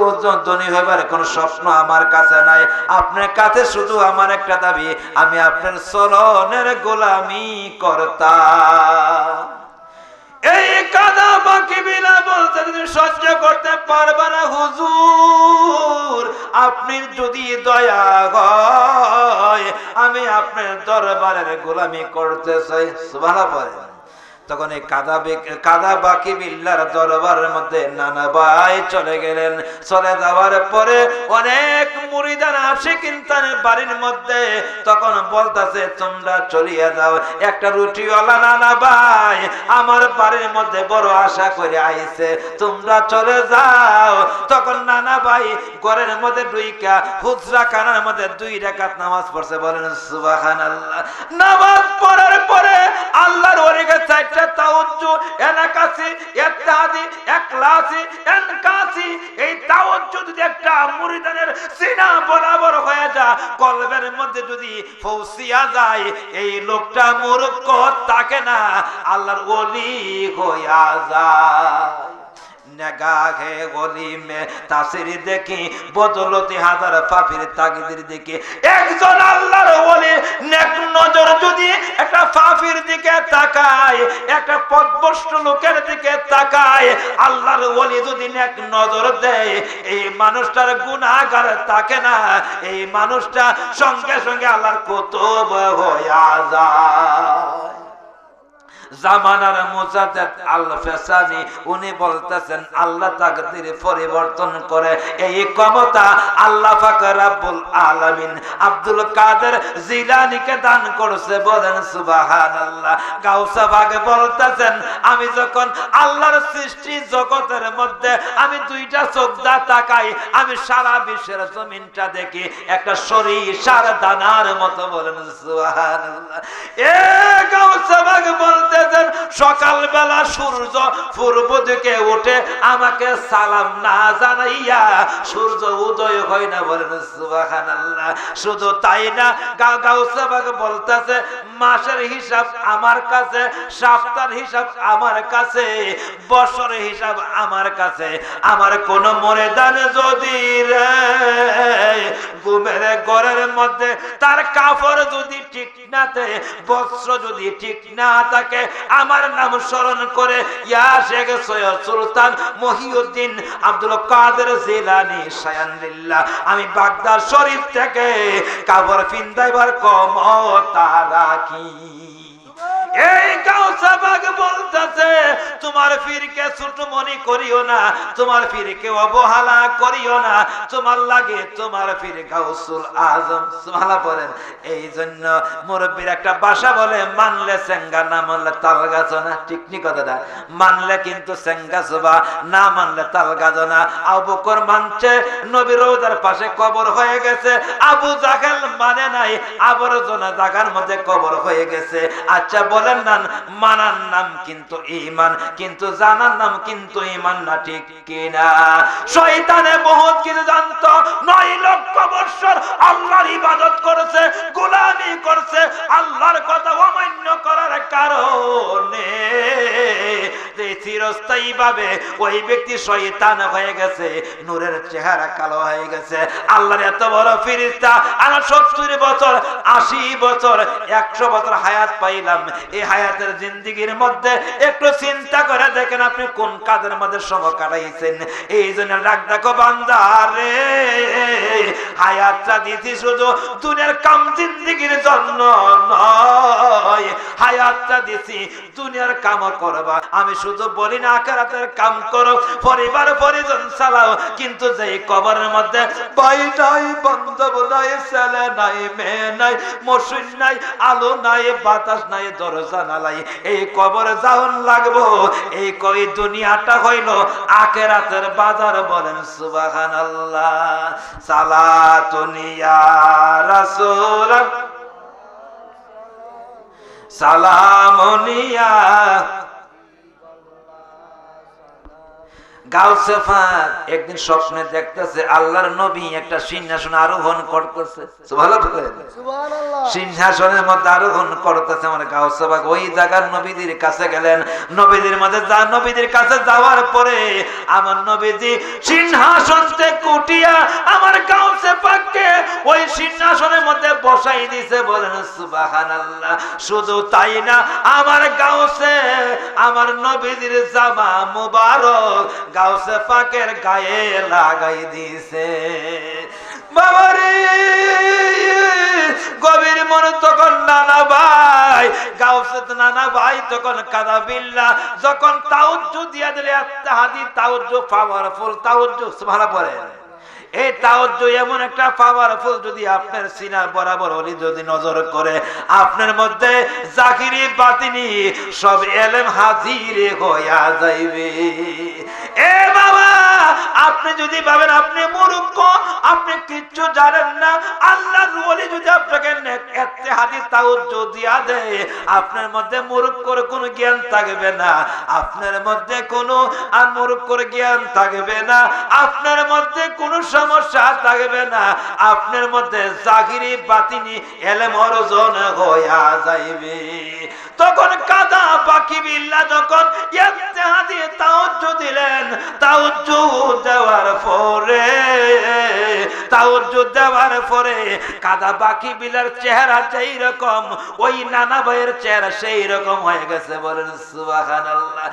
ধনী হইবার কোনো স্বপ্ন আমার কাছে নাই। আপনার কাছে শুধু আমার একটা দাবি, আমি আপনার চরণের গোলামি করতাম। এই কাদা বাকি বিলা বলতে তুমি সহ্য করতে পারবে না হুজুর, আপনি যদি দয়া হয় আমি আপনার দরবারের গোলামি করতে চাই। সুবহানাল্লাহ। তখন এই কাদা বাকি বিল্লার দরবারের মধ্যে নানা ভাই চলে গেলেন। চলে যাওয়ার পরে অনেক মুরিদান আসে কিন্তু বাড়ির মধ্যে। তখন বলতাছে, তোমরা চলিয়া যাও, একটা রুটিওয়ালা নানা ভাই আমার বাড়ির মধ্যে বড় আশা করে আইছে, তোমরা চলে যাও। তখন নানা ভাই ঘরের মধ্যে ঢুইকা হুজরা খানার মধ্যে 2 রাকাত নামাজ পড়ছে। বলেন সুবহানাল্লাহ। নামাজ পড়ার পরে আল্লাহর ওলিকে চাইতে তাওজ্জু এনাকাসি ইত্তাহাদি ইখলাসি এনকাসি, এই তাওজ্জু যদি একটা মুরিদানের সিনা বরাবর হয়ে যায়, কলবের মধ্যে যদি পৌঁছিয়া যায়, এই লোকটা মূর্খ থাকে না, আল্লাহর ওলি হইয়া যায়। नगाहे गली में तासिर देखी बदलती हजार फाफिर तागिदिर दिके একজন আল্লাহর ওলি নেক নজর যদি একটা ফাফির দিকে তাকায়, একটা পথভ্রষ্ট লোকের দিকে তাকায়, আল্লাহর ওলি যদি নেক নজর দেয়, এই মানুষটার গুনাহগার থাকে না, এই মানুষটা সঙ্গে সঙ্গে আল্লাহর কুতুব হইয়া যায়। জামানার মুজাদ্দিদ আল ফেসানি উনি বলতেছেন, আল্লাহ তাকদীর পরিবর্তন করে এই ক্ষমতা আল্লাহ পাক রব্বুল আলামিন আব্দুল কাদের জিলানীকে দান করেছে। বলেন সুবহানাল্লাহ। গাউসা পাক বলতেছেন, আমি যখন আল্লাহর সৃষ্টি জগতের মধ্যে আমি 2টা চোখ দা তাকাই, আমি সারা বিশ্বের জমিনটা দেখি একটা সরিষার দানার মতো। বলেন সুবহানাল্লাহ। এ গাউসা পাক বলতে বলতেছেন সকালবেলা সূর্য পূর্ব দিকে উঠে আমাকে সালাম না জানাইয়া সূর্য উদয় হয় না। বলেন সুবহানাল্লাহ। শুধু তাই না, গাউসে পাক বলতেছে মাসের হিসাব আমার কাছে, সপ্তাহের হিসাব আমার কাছে, বছরের হিসাব আমার কাছে। আমার কোন মরেদান যদি রে ঘুমের ঘরের মধ্যে তার কাপড় যদি ঠিক না থাকে, বস্ত্র যদি ঠিক না থাকে, আমার নাম স্মরণ করে ইয়া শেখ সৈয়দ সুলতান মহিউদ্দিন আব্দুল কাদের জিলানী শায়ানলিল্লাহ, আমি বাগদাদ শরীফ থেকে কাপড় পিন্দাইবার ক্ষমতা রাখি। এই গাউসে পাক বলতেছে তোমার পীরকে ছোট মনে করিও না, তোমার পীরকে অবহেলা করিও না, তোমার লাগে তোমার পীর গাউসুল আজম। সুবহানাল্লাহ বলেন। এই জন্য মুরব্বীর একটা ভাষা বলে মানলে সেঙ্গা না মানলে তাল গাছ না। ঠিক নি কথাটা? মানলে কিন্তু সেঙ্গা শোভা, না মানলে তাল গাছ না। আবু বকর মানছে, নবী রওজার পাশে কবর হয়ে গেছে। আবু জাহেল মানে নাই, আবর্জনা জায়গার মধ্যে কবর হয়ে গেছে। আচ্ছা বলেন না, মানার নাম কিন্তু ঈমান, কিন্তু জানার নাম কিন্তু ঈমান না, ঠিক কিনা? শয়তানে বহুত কিছু জানতো, 9 লক্ষ বছর আল্লাহর ইবাদত করেছে, গোলামি করছে, আল্লাহর কথা অমান্য করার কারণে চিরস্থায়ী ভাবে ওই ব্যক্তি শয়তান হয়ে গেছে, নূরের চেহারা কালো হয়ে গেছে। আল্লাহর এত বড় ফেরেশতা, আমরা 70 বছর 80 বছর 100 বছর হায়াত পাইলাম। এই হায়াতের জিন্দেগির মধ্যে একটু চিন্তা করে দেখেন আপনি কোন কাজের মধ্যে সময় কাটাইছেন। এই জন্য ডাক দেখো বান্দা রে, হায়াতটা দিছি শুধু দুনিয়ার কাম জিন্দেগির জন্য নয়, হায়াতটা দিছি দুনিয়ার কাম করবা। আমি শুধু বলি না আখিরাতের কাম করো, পরিবার পরিজন চালাও, কিন্তু যেই কবরের মধ্যে ভাই নাই, বান্ধব নাই, ছেলে নাই, মেয়ে নাই, মসজিদ নাই, আলো নাই, বাতাস নাই, দরজা নাই, এই কবরে যাওন লাগবো। এই কই দুনিয়াটা হইল আখিরাতের বাজার। বলেন সুবহানাল্লাহ। সালাতুন ইয়া রাসূল, সালামুন ইয়া গাউসে পাক একদিন স্বপ্নে দেখতেছে আল্লাহর নবী একটা সিংহাসন আরোহণ করতেছে। সুবহানাল্লাহ। সুবহানাল্লাহ। সিংহাসনের মধ্যে আরোহণ করতেছে। মানে গাউসে পাক ওই জায়গার নবীদের কাছে গেলেন। নবীদের মধ্যে নবীদের কাছে যাওয়ার পরে আমার নবীজি সিংহাসন থেকে উঠিয়া আমার গাউসে পাককে ওই সিংহাসনের মধ্যে বসাই দিয়েছে। বলেন সুবহানাল্লাহ। শুধু তাই না, আমার গাউসে আমার নবীদের জামা মুবারক গাউসে পাকের গায়ে লাগাই দিছে। বাবারে গভীর মনে তখন নানা ভাই গাউসে, নানা ভাই তখন কাদা বিল্লাহ যখন তাওজ্জু দিয়া দিলে, আত্মাহাদি তাওজ্জু পাওয়ারফুল তাওজ্জু। সুবহানাল্লাহ বলেন। এই তাওজ্জু এমন একটা পাওয়ারফুল, যদি আপনার সিনার বরাবর হলি যদি নজর করে, আপনার মধ্যে জাহিরি বাতিনি সব এলেম হাজির হইয়া যাইবে। এ বাবা, আপনি যদি ভাবেন আপনি মূর্খ, আপনি কিচ্ছু জানেন না, আল্লাহর ওলি যদি আপনাকে ইত্তেহাদি তাওজ্জু দিয়া দেয়, আপনার মধ্যে মূর্খর কোনো জ্ঞান থাকবে না, আপনার মধ্যে কোনো মূর্খর জ্ঞান থাকবে না, আপনার মধ্যে কোনো সমস্যা থাকবে না, আপনার মধ্যে জাহিরি বাতিনি এলেম অর্জন হইয়া যাইবে। তখন কাদা বাকি বিল্লাহ যখন ইত্তেহাদি তাওজ্জু দিলেন, তাওজ্জু দেওয়ার পরে কাদা বাকি বিলার চেহারা যেই রকম, ওই নানা ভাইয়ের চেহারা সেই রকম হয়ে গেছে। বলেন সুবহানাল্লাহ।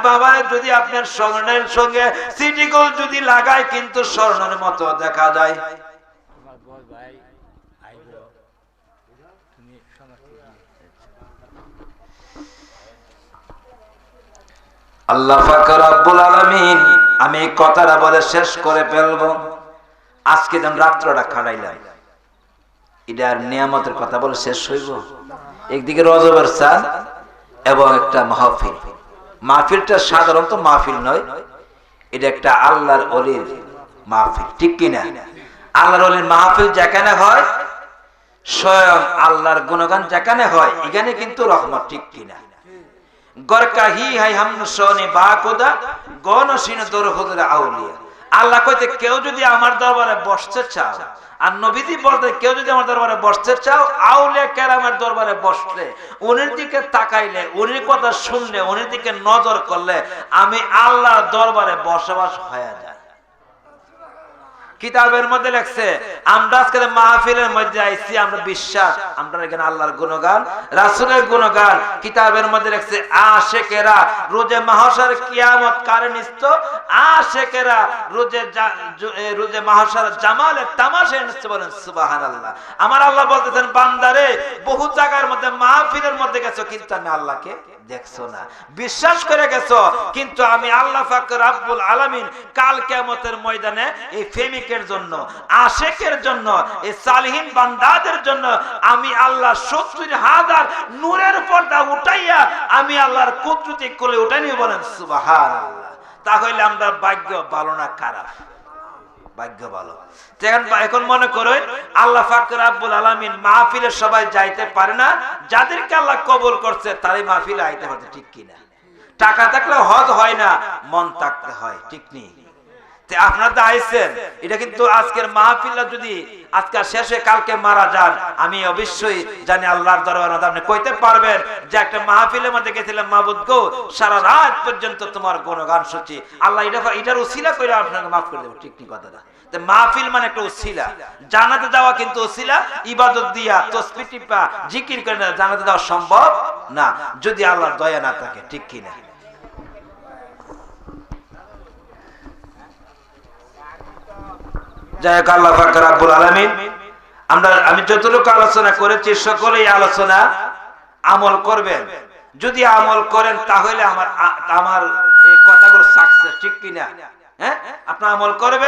বাবারে যদি আপনার স্বর্ণের সঙ্গে সিটি গোল্ড যদি লাগায়, কিন্তু স্বর্ণের মতো দেখা যায়। আল্লাহ পাক রব্বুল আলামিন, আমি এই কথাটা বলে শেষ করে ফেলবো। আজকে যেন রাত্রটা খাড়াইলাম, এটার নিয়ামতের কথা বলে শেষ হইব। একদিকে রজবের চাঁদ এবং একটা মাহফিল। মাহফিলটা সাধারণত মাহফিল নয়, এটা একটা আল্লাহর ওলির মাহফিল, ঠিক কিনা? আল্লাহর ওলির মাহফিল যেখানে হয় স্বয়ং আল্লাহর গুণগান যেখানে হয় এখানে কিন্তু রহমত, ঠিক কিনা? গরকাহি হাই হামসনে বাকুদা গনসিন দরহুদুল আউলিয়া। আল্লাহ কইতে কেউ যদি আমার দরবারে বসতে চাও, আর নবীজি বলতে কেউ যদি আমার দরবারে বসতে চাও, আউলিয়া কেরামের দরবারে বসলে, উনির দিকে তাকাইলে, উনির কথা শুনলে, উনির দিকে নজর করলে আমি আল্লাহর দরবারে বসবাস হয়ে যায়। কিতাবের মধ্যে লেখছে আমরা আজকে মাহফিলের মধ্যে আইছি, আমরা বিশ্বাস আমরা এখানে আল্লাহর গুণগান, রাসূলের গুণগান। কিতাবের মধ্যে লেখছে আশিকেরা রোজে মাহশর কিয়ামত কারে নিস্ত, আশিকেরা রোজে মাহশর জামালে তামাশা নিস্ত। বলেন সুবহানাল্লাহ। আমার আল্লাহ বলতেছেন বান্দারে বহু জায়গার মধ্যে মাহফিলের মধ্যে গেছো কিন্তু আমি আল্লাহকে দেখছো না, বিশ্বাস করে গেছো কিন্তু আমি আল্লাহ পাক রব্বুল আলামিন কাল কিয়ামতের ময়দানে এই প্রেমিকের জন্য, আশিকের জন্য, এই সালিহিন বান্দাদের জন্য আমি আল্লাহ ৭০,০০০ নূরের পর্দা উঠাইয়া আমি আল্লাহর কুদরতি কোলে উঠাই নিয়ে। বলেন সুবহানাল্লাহ। তাহলে আমরা ভাগ্য ভালো না খারাপ? ভাগ্য ভালো। এখন মনে করেন আল্লাহ পাক রব্বুল আলামিন মাহফিলে সবাই যাইতে পারে না, যাদেরকে আল্লাহ কবুল করছে তারই মাহফিলে আইতে পারে, ঠিক কিনা? টাকা থাকলে হজ হয় না, মন থাকতে হয়, ঠিক নেই? আপনারা তো আইছেন, এটা কিন্তু আজকের মাহফিলটা যদি আজকে শেষ হয়ে কালকে মারা যান, আমি অবশ্যই জানি আল্লাহর দরবারে আপনি কইতে পারবেন যে একটা মাহফিলের মধ্যে গেছিলাম, মাহবুদ গো সারা রাত পর্যন্ত তোমার গুণগান শুনছি, আল্লাহ এটার উসিলা করে আপনাকে মাফ করে দেবো, ঠিক নেই কথাটা? মাহফিল মানে একটা উসিলা, জানাতে যাওয়া কিন্তু উসিলা, ইবাদত দিয়া তসবিহ টিপা জিকির করে জানাতে যাওয়া সম্ভব না যদি আল্লাহর দয়া না থাকে, ঠিক কিনা? যাই হোক, আল্লাহ পাক রব্বুল আলামিন আমি যতটুকু আলোচনা করেছি সকলেই আলোচনা আমল করবেন। যদি আমল করেন তাহলে আমার এই কথাগুলো সাকসেস, ঠিক কিনা? হ্যাঁ, আপনার আমল করবেন।